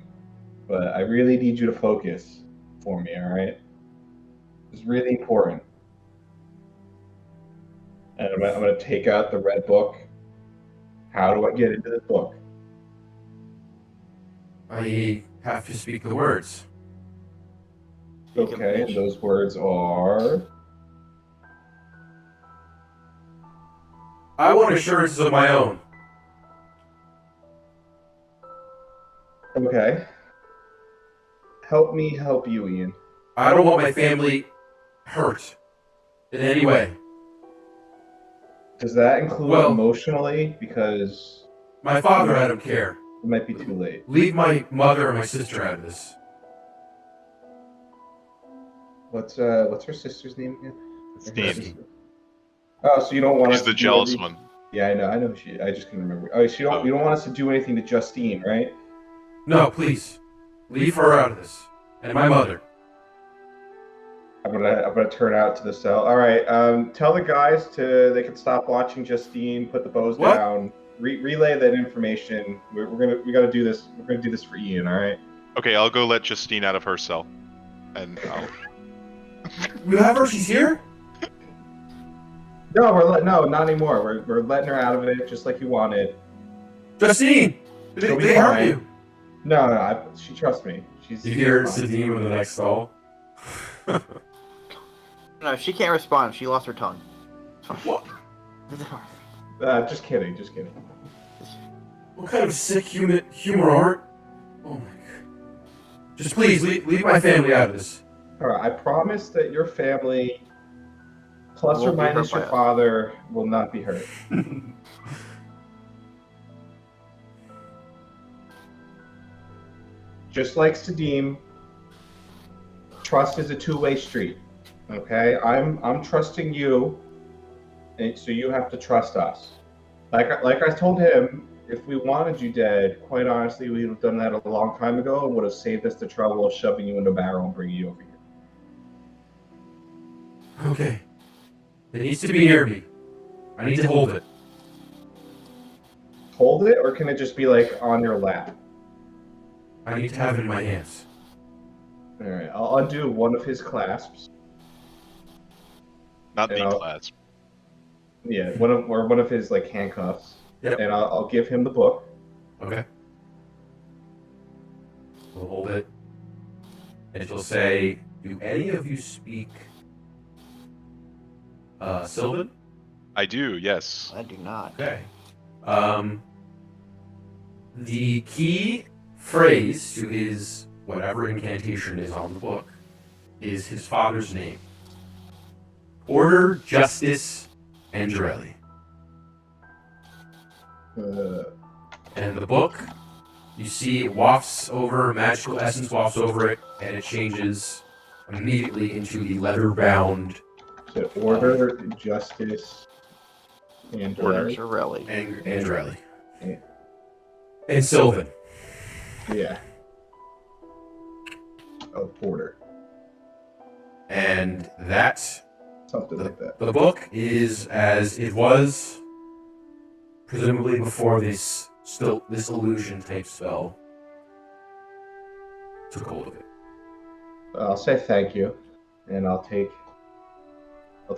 but I really need you to focus for me. All right? It's really important. And I'm gonna take out the red book. How do I get into this book? I have to speak the words. Okay, and those words are. I want assurances of my own. Okay. Help me help you, Ian. I don't want my family hurt in any way. Does that include Well- emotionally? Because My father, I don't care. it might be too late. Leave my mother and my sister out of this. What's her sister's name again? Steve. Oh, so you don't want us He's the to do jealous anything- one. Yeah, I know. I just couldn't remember. Oh, so you don't want us to do anything to Justine, right? No, please. Leave her out of this. And my mother. I'm gonna turn out to the cell. All right. Tell the guys they can stop watching Justine. Put the bows What? down. Relay that information. We gotta do this. We're gonna do this for Ian. All right. Okay, I'll go let Justine out of her cell, and I'll. You have her? She's here? No, no, not anymore. We're letting her out of it just like you wanted. Justine! She'll be They hurt fine. you. No, she trusts me. She's. You hear fine. Sadim in the next stall? No, she can't respond. She lost her tongue. It's fine. What? Just kidding. What kind of sick humor art? Oh my god. Just please, leave my family out of this. All right. I promise that your family, plus or Won't be hurt minus by your us. father, will not be hurt. Just like Sadim, trust is a two-way street. Okay, I'm trusting you, and so you have to trust us. Like I told him, if we wanted you dead, quite honestly, we'd have done that a long time ago and would have saved us the trouble of shoving you in a barrel and bringing you over here. Okay. It needs to be near me. I need to hold it. Hold it, or can it just be like on your lap? I need to have it in my hands. All right, I'll undo one of his clasps. Not the And I'll- class. Yeah, one of his like handcuffs. Yep. And I'll give him the book. Okay. We'll hold it. And she'll say, do any of you speak Sylvan? I do, yes. I do not. Okay. The key phrase to his whatever incantation is on the book is his father's name. Order, Justice, Angarelli. And the book You see it wafts over, magical essence wafts over it, and it changes immediately into the leather-bound So order, justice, and Order delay. Jarelli. Andrelli. Yeah. And Sylvan. Yeah. Oh, order. And that, Something like that. the book is as it was, presumably before this illusion type spell took hold of it. I'll say thank you, and I'll take.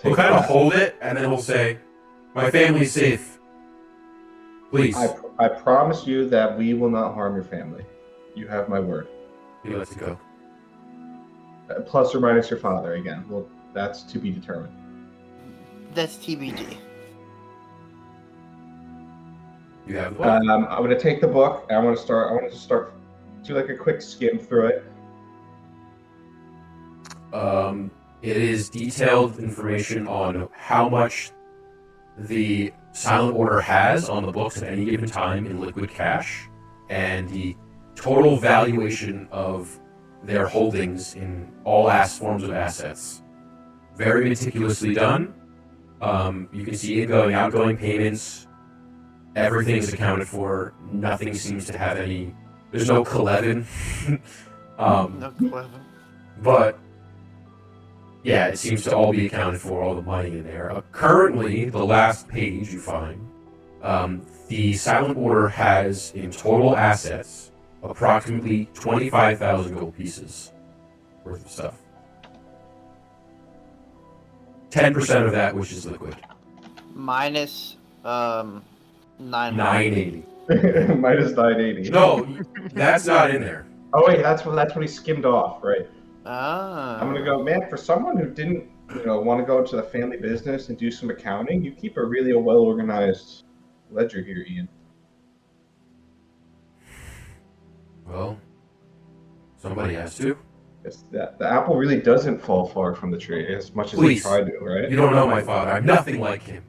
He'll kind of hold it, and then he'll say, "My family's safe. Please." I promise you that we will not harm your family. You have my word. He lets it go. Plus or minus your father again. Well, that's to be determined. That's TBD. You have the book. I'm going to take the book. I want to start. Do like a quick skim through it. It is detailed information on how much the Silent Order has on the books at any given time in liquid cash, and the total valuation of their holdings in all forms of assets. Very meticulously done. You can see ingoing, outgoing payments. Everything is accounted for. Nothing seems to have any. There's no Clevin. No clever. But yeah, it seems to all be accounted for, all the money in there. Currently, the last page you find, the Silent Order has in total assets approximately 25,000 gold pieces worth of stuff. 10% of that, which is liquid. Minus 900. 980. Minus 980. No, that's not in there. Oh wait, that's when he skimmed off, right? Ah. I'm gonna go, man. For someone who didn't, want to go into the family business and do some accounting, you keep a really well organized ledger here, Ian. Well, somebody has to. The apple really doesn't fall far from the tree as much as Please. he tried to, right? You don't know my father. I'm nothing like him.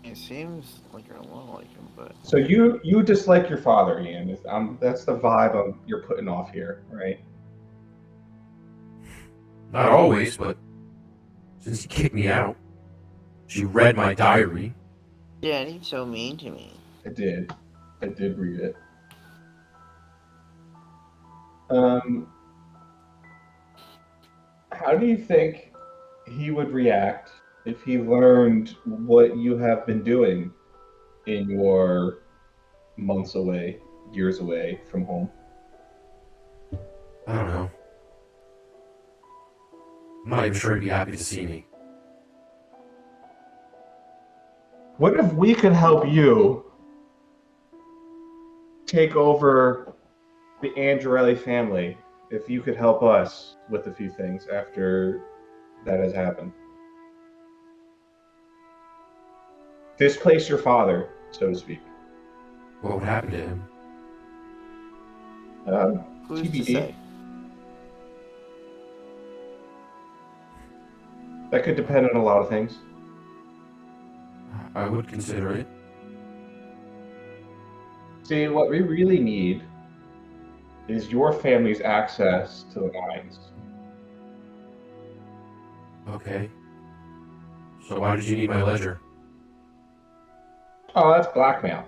It seems like you're a lot like him, but So you dislike your father, Ian. That's the vibe you're putting off here, right? Not always, but since he kicked me out, she read my diary. Daddy's so mean to me. I did read it. How do you think he would react if he learned what you have been doing in your months away, years away from home? I don't know. I'm not even sure he'd be happy to see me. What if we could help you take over the Andrelli family? If you could help us with a few things after that has happened. Displace your father, so to speak. What would happen to him? Who's to TBD. say? That could depend on a lot of things. I would consider it. See, what we really need is your family's access to the mines. Okay. So why did you need my ledger? Oh, that's blackmail.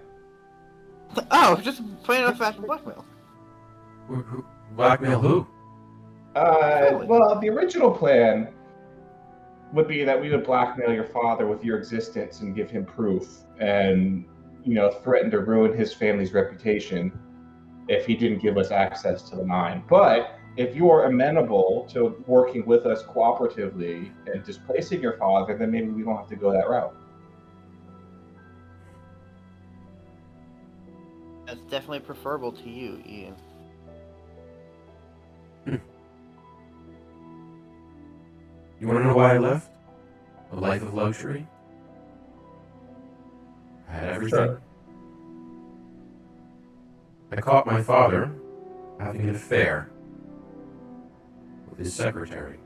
Oh, just plain old fashioned blackmail. Blackmail who? Well, the original plan would be that we would blackmail your father with your existence and give him proof and, threaten to ruin his family's reputation if he didn't give us access to the mine. But if you are amenable to working with us cooperatively and displacing your father, then maybe we don't have to go that route. That's definitely preferable to you, Ian. You want to know why I left? A life of luxury? I had everything. Sure. I caught my father having an affair with his secretary.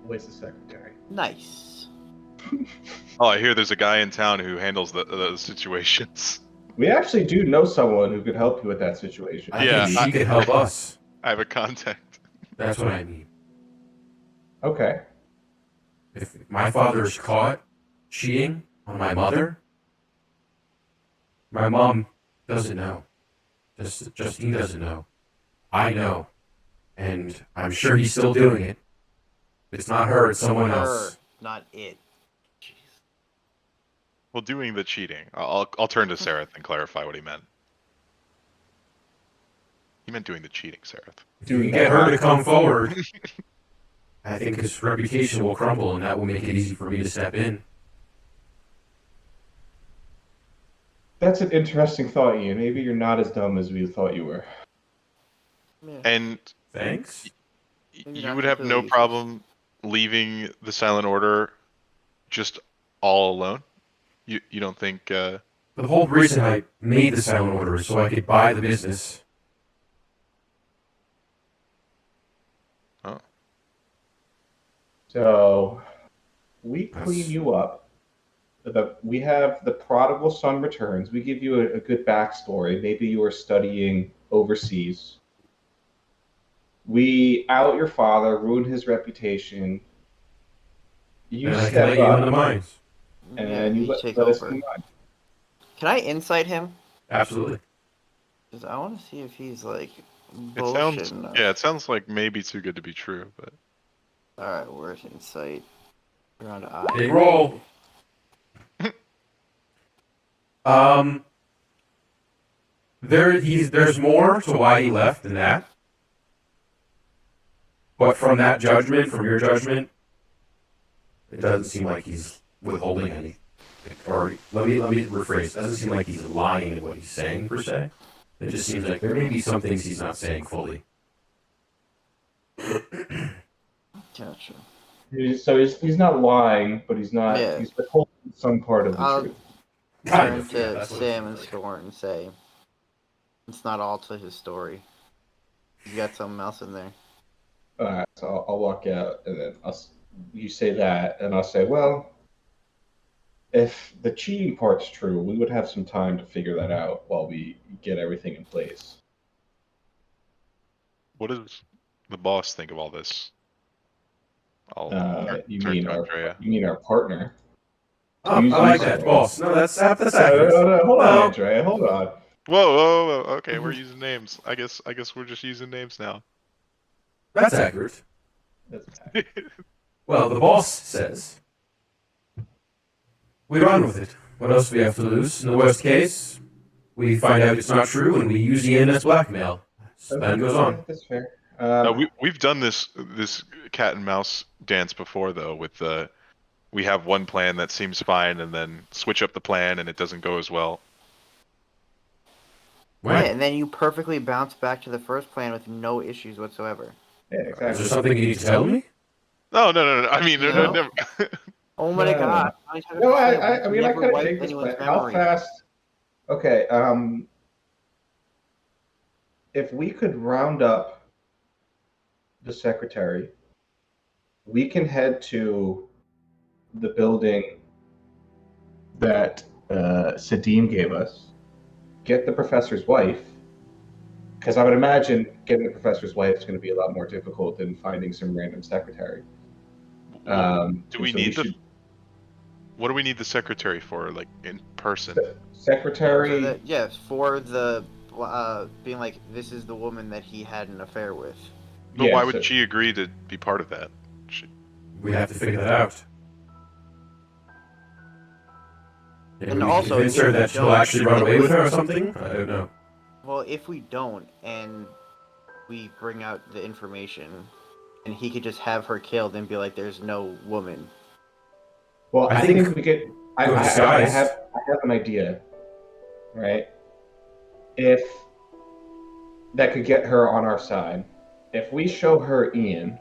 Where's the secretary? Nice. Oh, I hear there's a guy in town who handles those situations. We actually do know someone who could help you with that situation. I Yeah, think she could help us. I have a contact. That's what I mean. Okay. If my father is caught cheating on my mother, my mom doesn't know. Just he doesn't know. I know. And I'm sure he's still doing it. It's not her, it's someone Her, else. not it. Jeez. Well, doing the cheating. I'll turn to Sereth and clarify what he meant. He meant doing the cheating, Sereth. If you can get her to come forward, I think his reputation will crumble, and that will make it easy for me to step in. That's an interesting thought, Ian. Maybe you're not as dumb as we thought you were. Yeah. And Thanks. Maybe you not would have no completely. problem leaving the Silent Order just all alone? You don't think... But the whole reason I made the Silent Order is so I could buy the business. So, we clean you up. We have the prodigal son returns. We give you a good backstory. Maybe you were studying overseas. We out your father, ruin his reputation. You And I can step let you in the up, mines. and you take let us over. come on. Can I insight him? Absolutely. Because I want to see if he's like It sounds... bullshitting us. Yeah, it sounds like maybe too good to be true, but... Alright, where's insight? Around Big I. roll. There's more to why he left than that. But from that judgment, from your judgment, it doesn't seem like he's withholding any. Or let me rephrase. It doesn't seem like he's lying in what he's saying per se. It just seems like there may be some things he's not saying fully. Gotcha. He's not lying, but he's not. Yeah. He's withholding some part of the I'll truth. Kind turn of, yeah, to that's what Sam it and seems like. Scorn and say, it's not all to his story. You got something else in there. Alright, so I'll walk out, and then you say that, and I'll say, well, if the cheating part's true, we would have some time to figure that out while we get everything in place. What does the boss think of all this? I'll You turn mean to Andrea. our partner? Oh, I like that, boss. No, that's accurate. No, hold on, Well- Andrea, hold on. Whoa. Okay, we're using names. I guess we're just using names now. That's accurate. Well, the boss says we run with it. What else do we have to lose? In the worst case, we find out it's not true and we use Ian as blackmail. Then goes on. That's fair. We've done this cat and mouse dance before though. With we have one plan that seems fine, and then switch up the plan, and it doesn't go as well. Yeah, and then you perfectly bounce back to the first plan with no issues whatsoever. Yeah, Is there exactly. something you need to tell me? No. I mean, No? never. Oh my No. god. No, I mean, I never gotta wipe take this anyone's plan. How memory. fast? Okay. If we could round up the secretary, we can head to the building that Sadim gave us, get the professor's wife, because I would imagine getting the professor's wife is going to be a lot more difficult than finding some random secretary. Do we so need should- What do we need the secretary for? Like in person? secretary? Yes, for the being like, this is the woman that he had an affair with. But Yeah, why would so- she agree to be part of that? We have to figure that out. And Maybe we also, convince her if we that she'll don't- actually run away with her or something? I don't know. Well, if we don't, and we bring out the information, and he could just have her killed and be like, there's no woman. Well, I I think think we get. I disguise. have an idea, right? If that could get her on our side, if we show her Ian,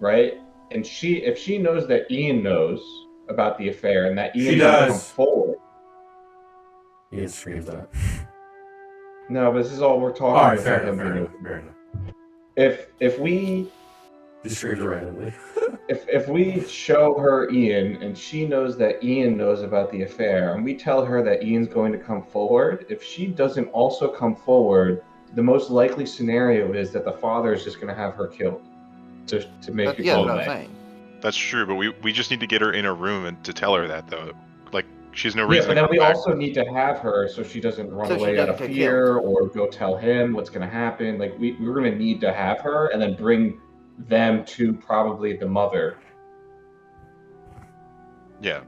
right, and if she knows that Ian knows about the affair and that Ian She doesn't does. come forward. Ian screams that. No, but this is all we're talking Alright, about. fair him enough, being fair enough. If we Just screams it randomly. if we show her Ian and she knows that Ian knows about the affair, and we tell her that Ian's going to come forward, if she doesn't also come forward, the most likely scenario is that the father is just going to have her killed to make it Yeah, go what I'm away. saying. That's true, but we just need to get her in a room and to tell her that though. Like she has no Yeah, reason but to then come we back. also need to have her so she doesn't run So she away out doesn't of get fear or go tell him what's going to happen. Like we're going to need to have her and then bring them to probably the mother Yeah.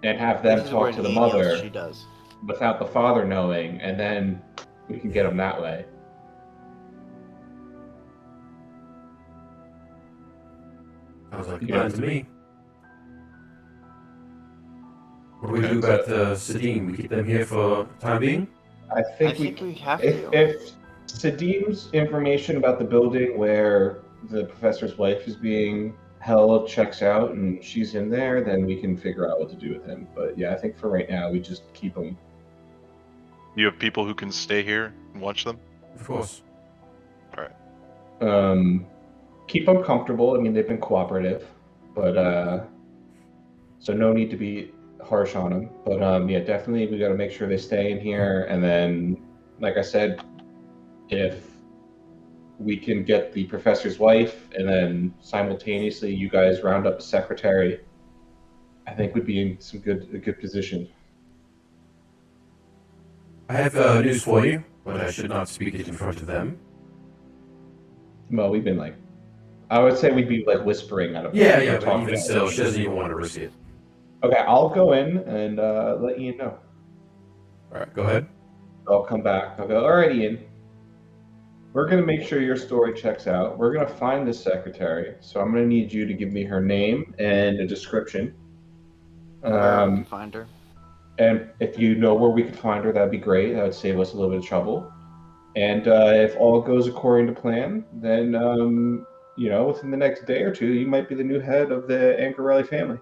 and have them This is talk where to the he knows mother she does. without the father knowing, and then we can get him that way. Sounds like a Yeah. plan to me. What do we do about Sadim? We keep them here for the time being? I I think, think we have if, to. if Sadim's information about the building where the professor's wife is being held checks out and she's in there, then we can figure out what to do with him. But yeah, I think for right now we just keep him. You have people who can stay here and watch them? Of course. Keep them comfortable. I mean, they've been cooperative, but so no need to be harsh on them. But yeah, definitely we got to make sure they stay in here. And then, like I said, if we can get the professor's wife, and then simultaneously you guys round up a secretary, I think we'd be in a good position. I have news for you, but I should not speak it in front of them. Well, we've been like, I would say we'd be like whispering out of Yeah, but talking even out. still, she doesn't even want to risk it. Okay, I'll go in and let Ian know. Alright, go ahead. I'll come back. I'll go, all right, Ian. We're going to make sure your story checks out. We're going to find this secretary. So I'm going to need you to give me her name and a description. Where we can find her. And if you know where we can find her, that'd be great. That would save us a little bit of trouble. And if all goes according to plan, then, within the next day or two, you might be the new head of the Angarelli family.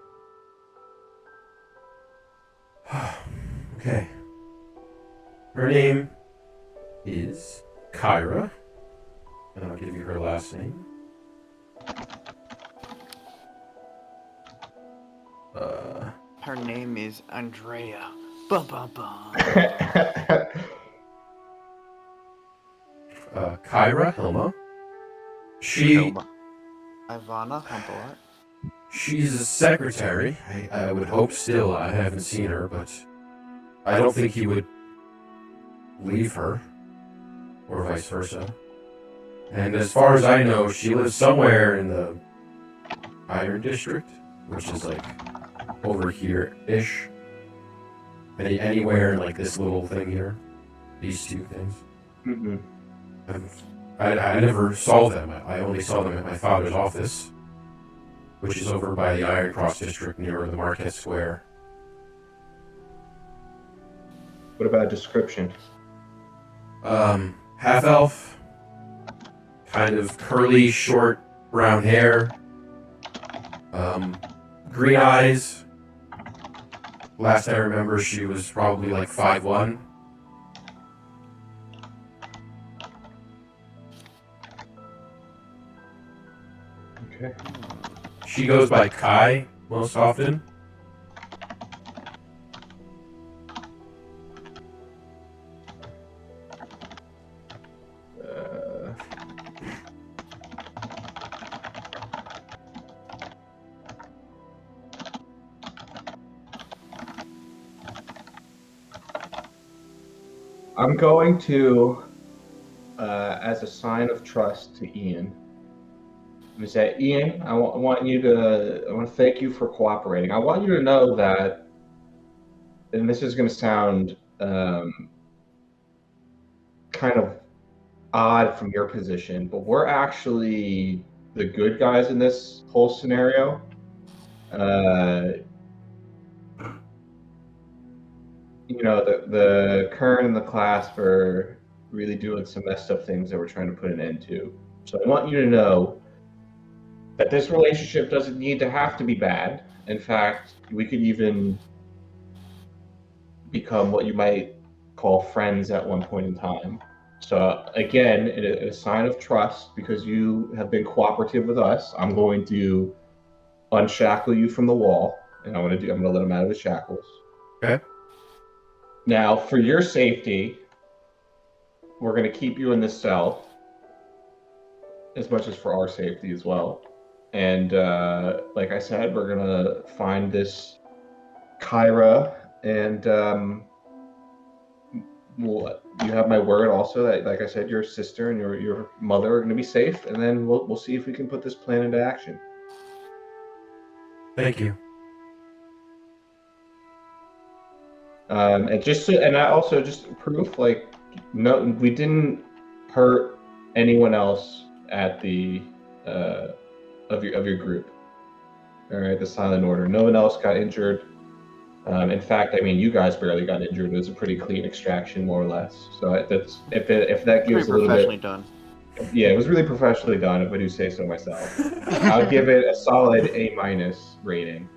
Okay. Her name is Kyra. And I'll give you her last name. Her name is Andrea. Bum bum bum. Kyra Hilma. She Hilma. Ivana Humpelart. She's a secretary. I would hope still. I haven't seen her, but I don't think he would leave her, or vice versa. And as far as I know, she lives somewhere in the Iron District, which is like over here-ish. Anywhere in like this little thing here. These two things. Mm-hmm. I never saw them. I only saw them at my father's office, which is over by the Iron Cross District near the Marquette Square. What about a description? Half-elf, kind of curly, short, brown hair, green eyes. Last I remember, she was probably like 5'1". Okay. She goes by Kai most often. I'm going to, as a sign of trust to Ian, I'm going to say, Ian, I want to thank you for cooperating. I want you to know that, and this is going to sound kind of odd from your position, but we're actually the good guys in this whole scenario. The Kern and the class were really doing some messed up things that we're trying to put an end to. So I want you to know that this relationship doesn't need to have to be bad. In fact, we could even become what you might call friends at one point in time. So again, in a sign of trust, because you have been cooperative with us, I'm going to unshackle you from the wall, and I'm gonna let him out of his shackles. Okay. Now, for your safety, we're gonna keep you in this cell, as much as for our safety as well. And like I said, we're gonna find this Kyra, and you have my word also that, like I said, your sister and your mother are gonna be safe, and then we'll see if we can put this plan into action. Thank you. And I also just proof, like, no, we didn't hurt anyone else at the of your group. All right, the Silent Order. No one else got injured. In fact, I mean, you guys barely got injured. It was a pretty clean extraction, more or less. So that's if that gives Pretty a little professionally bit. done. Yeah, it was really professionally done, if I do say so myself. I'll give it a solid A- rating.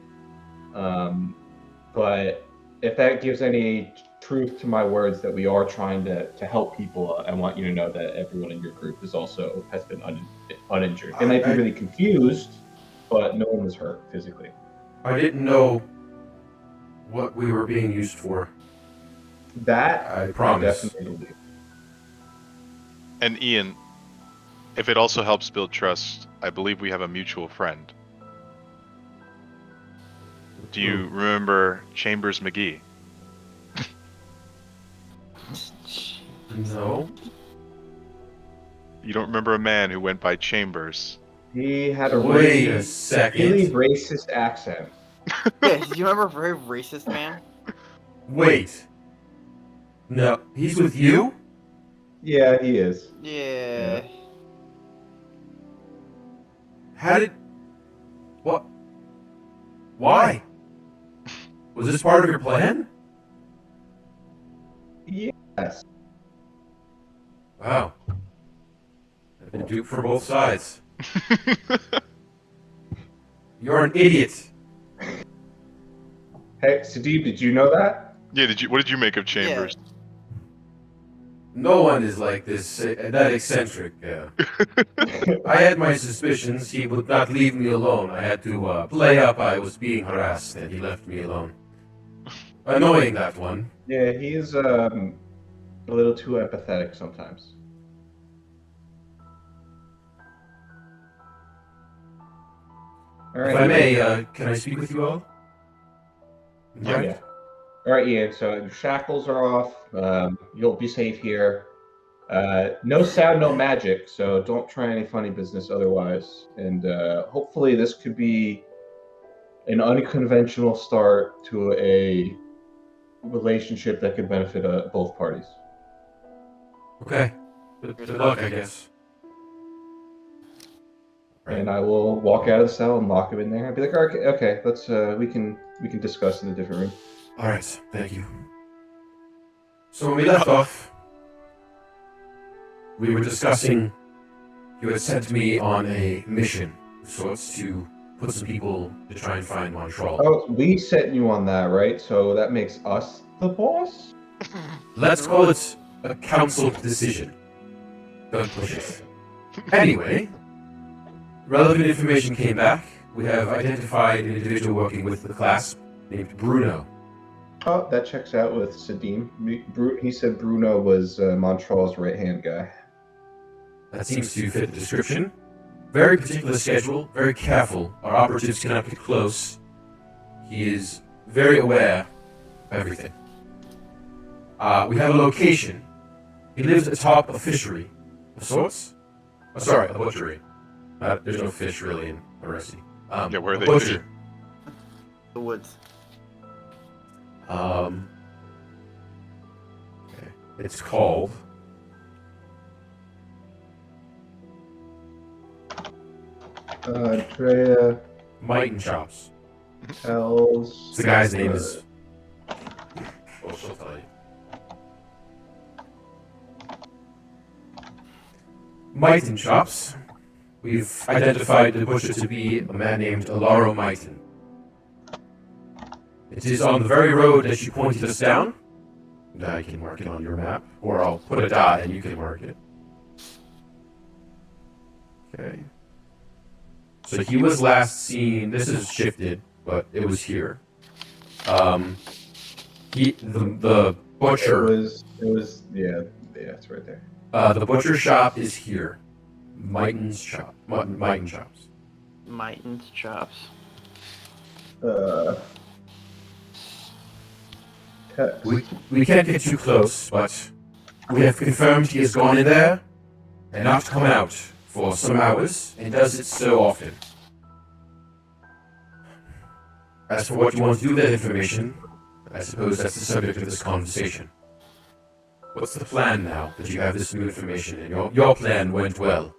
But if that gives any truth to my words that we are trying to help people, I want you to know that everyone in your group has been uninjured. They might be really confused, but no one was hurt physically. I didn't know what we were being used for. That I promise. definitely believe. And Ian, if it also helps build trust, I believe we have a mutual friend. Do you remember Chambers McGee? No. You don't remember a man who went by Chambers? He had a Wait really, a second. really racist accent. Yeah, do you remember a very racist man? Wait. No, he's with you? Yeah, he is. Yeah. How did... What? Why? Was this part of your plan? Yes. Wow. I've been duped for both sides. You're an idiot. Hey, Sadeep, did you know that? Yeah, what did you make of Chambers? No one is like this, that eccentric. I had my suspicions he would not leave me alone. I had to play up I was being harassed, and he left me alone. Annoying, that one. Yeah, he's a little too empathetic sometimes. All right. If I may, can I speak with you all? Yeah. All right, Ian. So your shackles are off. You'll be safe here. No sound, no magic. So don't try any funny business otherwise. And hopefully this could be an unconventional start to a relationship that could benefit both parties. Okay. Good luck, I guess. And I will walk out of the cell and lock him in there. I'd be like, okay, let's we can discuss in a different room. All right, thank you. So when we left off, we were discussing you had sent me on a mission, so it's to put some people to try and find Montreal. Oh, we sent you on that, right? So that makes us the boss? Let's call it a council decision. Don't push it. Anyway, relevant information came back. We have identified an individual working with the clasp named Bruno. Oh, that checks out with Sadim. He said Bruno was Montreal's right-hand guy. That seems to fit the description. Very particular schedule, very careful. Our operatives cannot get close. He is very aware of everything. We have a location. He lives atop a fishery of sorts. Oh, sorry, a butchery. There's no fish really in Aresi. Yeah, where are a they butcher. fishing? The woods. Okay. It's called Andrea Might and Chops. tells... The guy's name is... Oh, she'll tell you. Might and Chops. We've identified the butcher to be a man named Alaro Mighton. It is on the very road that you pointed us down. And I can mark it on your map, or I'll put a dot and you can mark it. Okay. So he was last seen. This is shifted, but it was here. The butcher. It was yeah, it's right there. The butcher shop is here. Mighton's shop. Mighton chops. Mighton's chops. Text. We can't get too close, but we have confirmed he has gone in there and not come out for some hours, and does it so often. As for what you want to do with that information, I suppose that's the subject of this conversation. What's the plan now that you have this new information and your plan went well?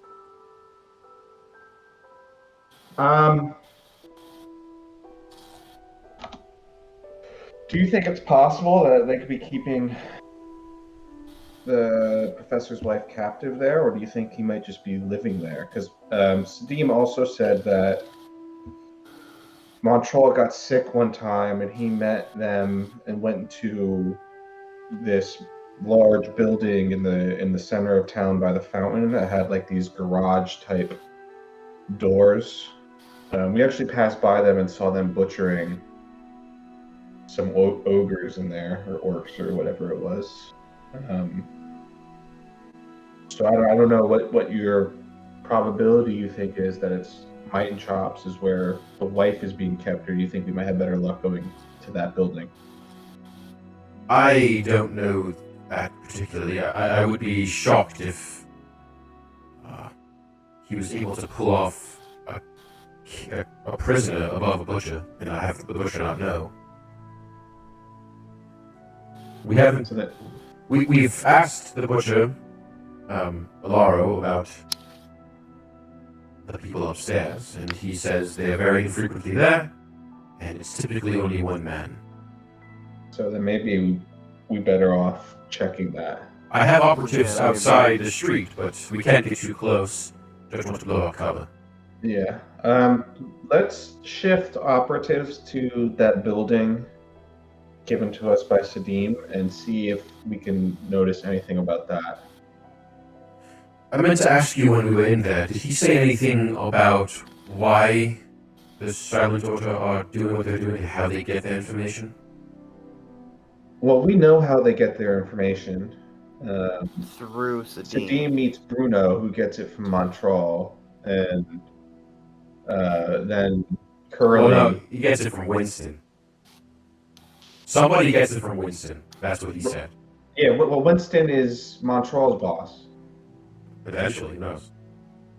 Do you think it's possible that they could be keeping the professor's wife captive there, or do you think he might just be living there? Because Sadim also said that Montreal got sick one time, and he met them and went to this large building in the center of town by the fountain that had like these garage type doors. We actually passed by them and saw them butchering some ogres in there, or orcs, or whatever it was. So I don't know what your probability you think is that it's Mighton Chops is where the wife is being kept, or do you think we might have better luck going to that building? I don't know that particularly. I would be shocked if he was able to pull off a prisoner above a butcher, and I have the butcher not know. We haven't. So that We've asked the butcher, Alaro, about the people upstairs, and he says they are very infrequently there, and it's typically only one man. So then maybe we better off checking that. I have operatives outside the street, but we can't get too close. Don't want to blow our cover. Yeah. Let's shift operatives to that building given to us by Sadim and see if we can notice anything about that. I meant to ask you when we were in there, did he say anything about why the Silent Order are doing what they're doing and how they get their information? Well, we know how they get their information. Through Sadim. Sadim meets Bruno, who gets it from Montreal, and then Curly. Oh no, he gets it from Winston. Somebody gets it from Winston. That's what he said. Yeah, well, Winston is Montreal's boss. Potentially, who knows?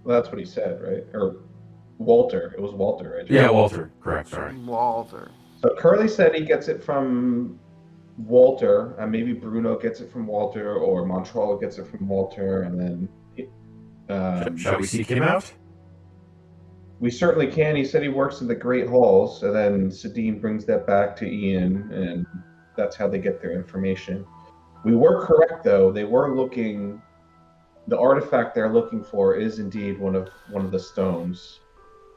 Well, that's what he said, right? Or Walter. It was Walter, right? Yeah, Walter. Correct, sorry. Walter. So Curly said he gets it from Walter, and maybe Bruno gets it from Walter, or Montreal gets it from Walter, and then... Shall we seek him out? We certainly can. He said he works in the Great Halls, and then Sadim brings that back to Ian, and that's how they get their information. We were correct, though. They were looking... The artifact they're looking for is indeed one of the stones.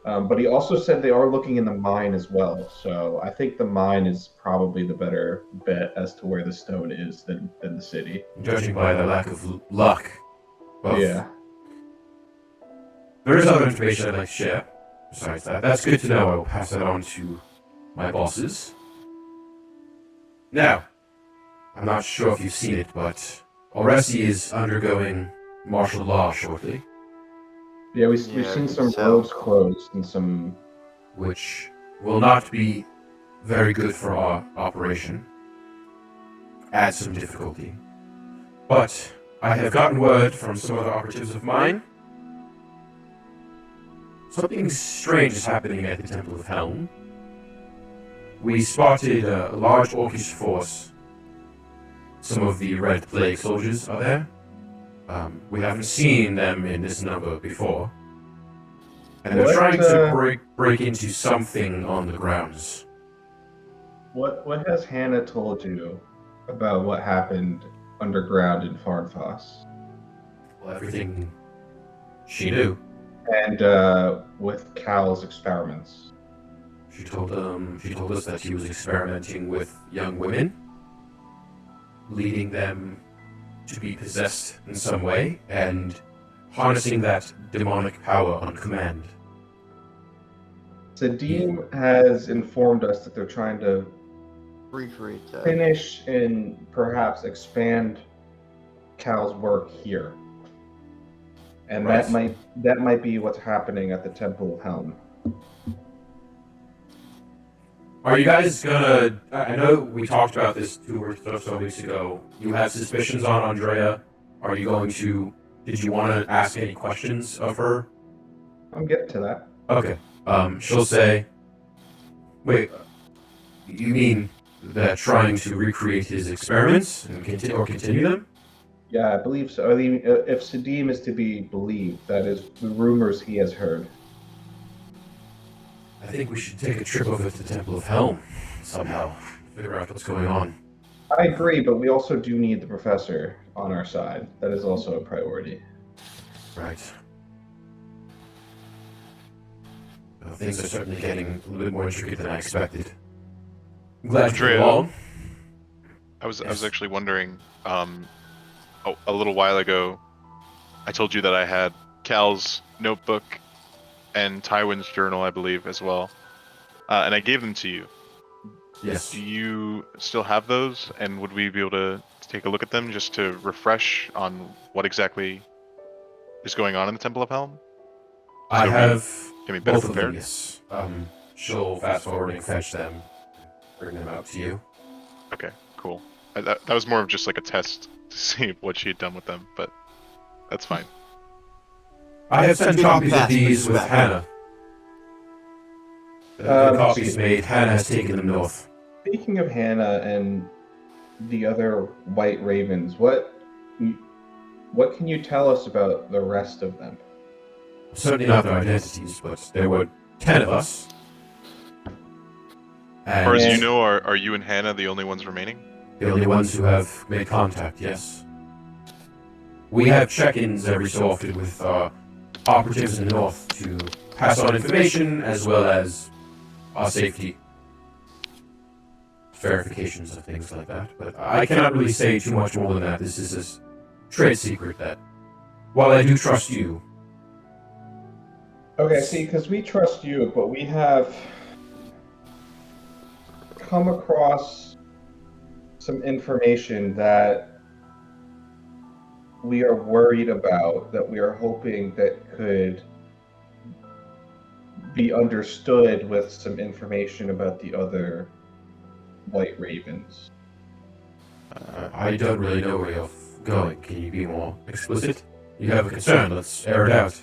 But he also said they are looking in the mine as well. So I think the mine is probably the better bet as to where the stone is than the city. Judging by the lack of luck. Well, Yeah. there is other information I'd like to share. Besides that, that's good to know. I will pass that on to my bosses. Now, I'm not sure if you've seen it, but Oresi is undergoing martial law shortly, Yeah, we've Yeah, seen some so- roads closed and some... which will not be very good for our operation. Add some difficulty. But I have gotten word from some other operatives of mine. Something strange is happening at the Temple of Helm. We spotted a large orcish force. Some of the Red Plague soldiers are there. We haven't seen them in this number before. And they're What, trying to break into something on the grounds. What has Hannah told you about what happened underground in Farnfoss? Well, everything she knew. And with Cal's experiments. She told us that she was experimenting with young women, leading them to be possessed in some way, and harnessing that demonic power on command. Sadim has informed us that they're trying to Recreate that. finish and perhaps expand Cal's work here. And Right. that might be what's happening at the Temple of Helm. Are you guys gonna? I know we talked about this 2 or so weeks ago. You had suspicions on Andrea. Are you going to? Did you want to ask any questions of her? I'm getting to that. Okay. She'll say, "Wait, you mean that trying to recreate his experiments and continue them?" Yeah, I believe so. I mean, if Sadim is to be believed, that is the rumors he has heard. I think we should take a trip over to the Temple of Helm somehow. Figure out what's going on. I agree, but we also do need the professor on our side. That is also a priority. Right. Well, things are certainly getting a little bit more intricate than I expected. I'm glad you're Andrea. along. I was Yes. actually wondering. A little while ago, I told you that I had Cal's notebook and Tywin's journal, I believe, as well, and I gave them to you. Yes. Do you still have those? And would we be able to take a look at them just to refresh on what exactly is going on in the Temple of Helm? I So we have can be better both of them, prepared? yes. She'll fast forward and fetch them, bring them out to you. Okay, cool. That was more of just like a test to see what she had done with them, but that's fine. I have sent copies of these with Hannah. The copies made, Hannah has taken them north. Speaking of Hannah and the other White Ravens, what can you tell us about the rest of them? Certainly not their identities, but there were 10 of us. As far as And you know, are you and Hannah the only ones remaining? the only ones who have made contact, yes. We have check-ins every so often with operatives in the north to pass on information as well as our safety verifications of things like that. But I cannot really say too much more than that. This is a trade secret that, while I do trust you, Okay, see, because we trust you, but we have come across some information that we are worried about, that we are hoping that could be understood with some information about the other White Ravens. I don't really know where you're going. Can you be more explicit? You have a concern, let's air it out.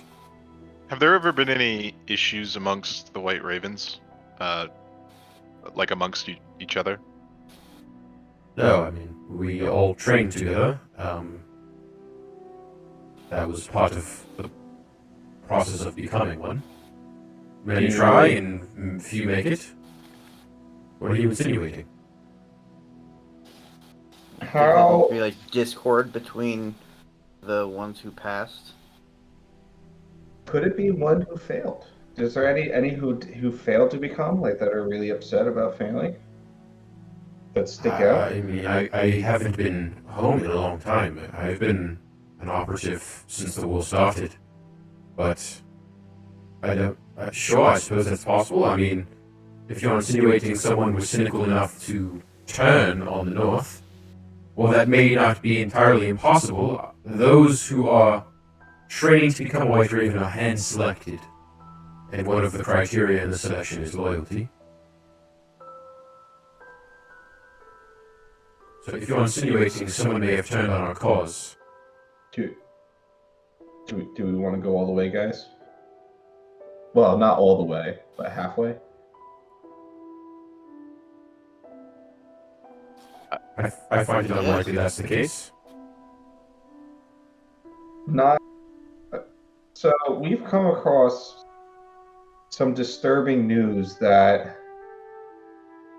Have there ever been any issues amongst the White Ravens? Like amongst each other? No, I mean, we all trained together. That was part of the process of becoming one. Many try and few make it. What are you insinuating? How Be like discord between the ones who passed. could it be one who failed? Is there any who failed to become, like, that are really upset about failing? That stick out? I mean, I haven't been home in a long time. I've been an operative since the war started. But I don't... sure, I suppose that's possible. I mean, if you're insinuating someone was cynical enough to turn on the North, well, that may not be entirely impossible. Those who are training to become a White Raven are hand-selected. And one of the criteria in the selection is loyalty. So if you're insinuating someone may have turned on our cause, Do we want to go all the way, guys? Well, not all the way, but halfway. I find it unlikely that's the case. Not. So we've come across some disturbing news that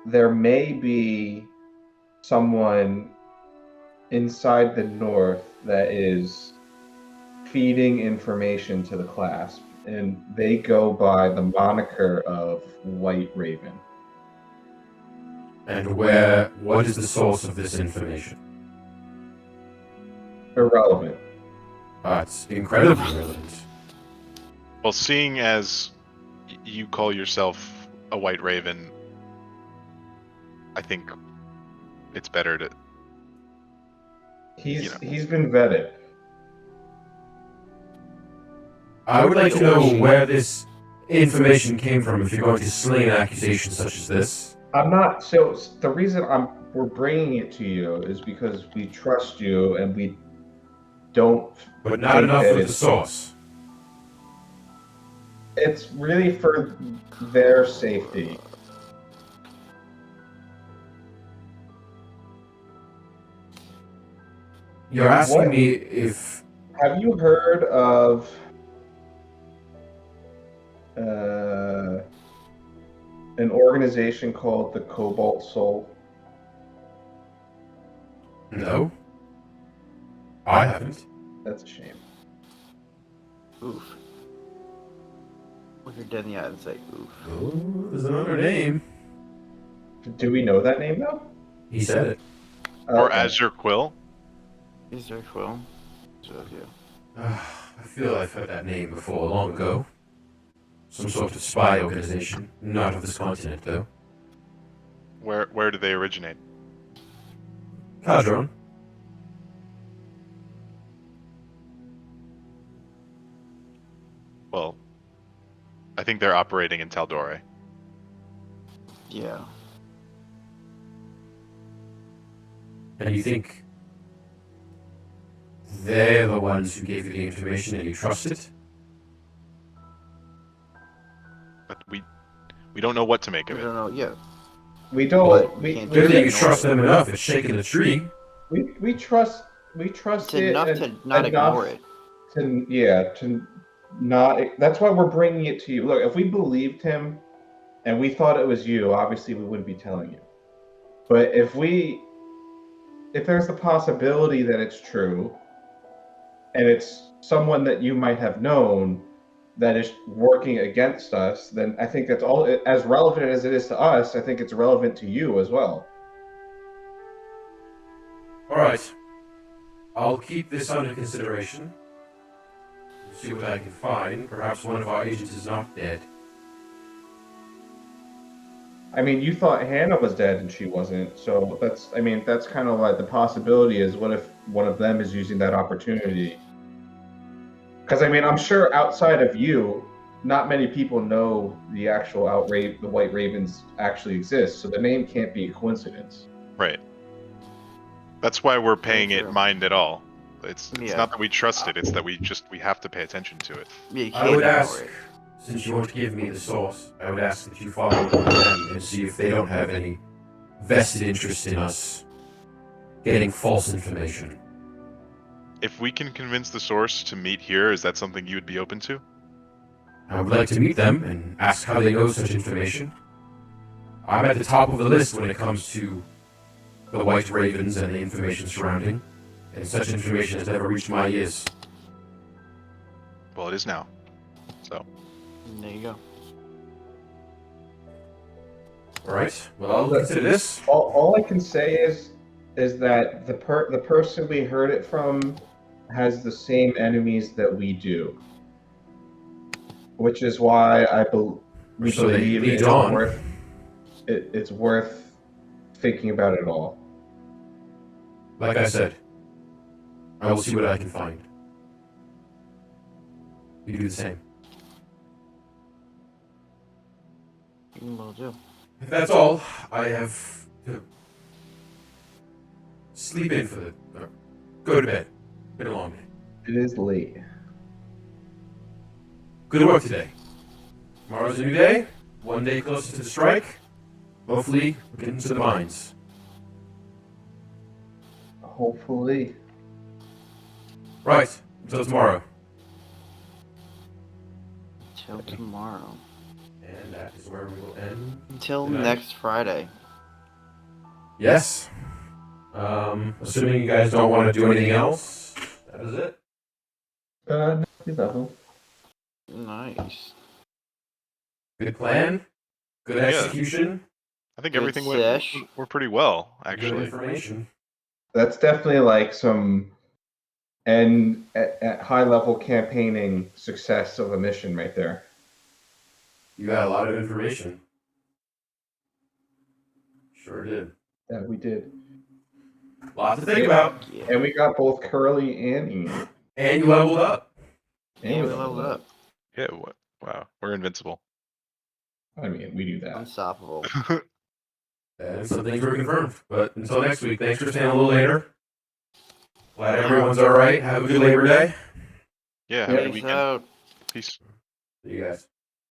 there may be someone inside the North that is feeding information to the clasp, and they go by the moniker of White Raven. And what is the source of this information? Irrelevant. It's incredibly relevant. Well, seeing as you call yourself a White Raven, I think it's better to. He's know. he's been vetted. I would like to know where this information came from if you're going to sling an accusation such as this. I'm not. So the reason we're bringing it to you is because we trust you and we don't. But not think enough that of the it's- source. It's really for their safety. You're asking What? me if... Have you heard of an organization called the Cobalt Soul? No. I haven't. That's a shame. Oof. Look her dead in the eye and say, oof. Oh, there's another name. Do we know that name though? He said it. Or Okay. Azure Quill. Is there Quill? So, yeah. I feel I've heard that name before, long ago. Some sort of spy organization. Not of this continent, though. Where do they originate? Cadron. Well, I think they're operating in Taldore. Yeah. And you think they're the ones who gave you the information and you trust it? But we don't know what to make We of it. don't know. Yeah. We don't. But we, can't we, Do you think you ignore trust it. them enough? It's shaking the tree. we trust It's it enough en- to not enough ignore it. to not. That's why we're bringing it to you. Look, if we believed him and we thought it was you, obviously we wouldn't be telling you. But if there's the possibility that it's true, and it's someone that you might have known that is working against us, then I think that's all as relevant as it is to us. I think it's relevant to you as well. Alright. I'll keep this under consideration. See what I can find. Perhaps one of our agents is not dead. I mean, you thought Hannah was dead and she wasn't. So that's kind of like the possibility is what if one of them is using that opportunity? Because I mean, I'm sure outside of you, not many people know the actual the White Ravens actually exist. So the name can't be a coincidence. Right. That's why we're paying it true. mind at all. It's Yeah. not that we trust it, it's that we have to pay attention to it. Yeah, you I can't would ignore ask, it. since you won't give me the source, I would ask that you follow up with them and see if they don't have any vested interest in us getting false information. If we can convince the source to meet here, is that something you would be open to? I would like to meet them and ask how they know such information. I'm at the top of the list when it comes to the White Ravens and the information surrounding, and such information has never reached my ears. Well, it is now. So, There you go. Alright, well, I'll consider this. All I can say is that the person we heard it from has the same enemies that we do, which is why we So they believe lead it's on. it's worth thinking about it all. Like I said, I will see what I can find. You do the same. Will do. If that's all, I have to sleep in for go to bed. Been a long day. It is late. Good work today. Tomorrow's a new day. One day closer to the strike. Hopefully, we're getting to the mines. Hopefully. Right. Until tomorrow. Till tomorrow. And that is where we will end. Until Good night. next Friday. Yes. Assuming you guys don't want to do anything else, that is it. Nothing. Nice. Good plan. Good Yeah. execution. I think Good everything sesh. went pretty well, Good actually. information. That's definitely like some at high level campaigning success of a mission right there. You got a lot of information. Sure did. Yeah, we did. Lots to think about. Yeah. And we got both Curly and Ian. And you leveled up. And we leveled up. Yeah. What? Wow. We're invincible. I mean, we do that. Unstoppable. And some things were confirmed. But until next week, thanks for staying a little later. Glad everyone's alright. Have a good Labor Day. Yeah. Have a good Peace weekend. out. Peace. See you guys.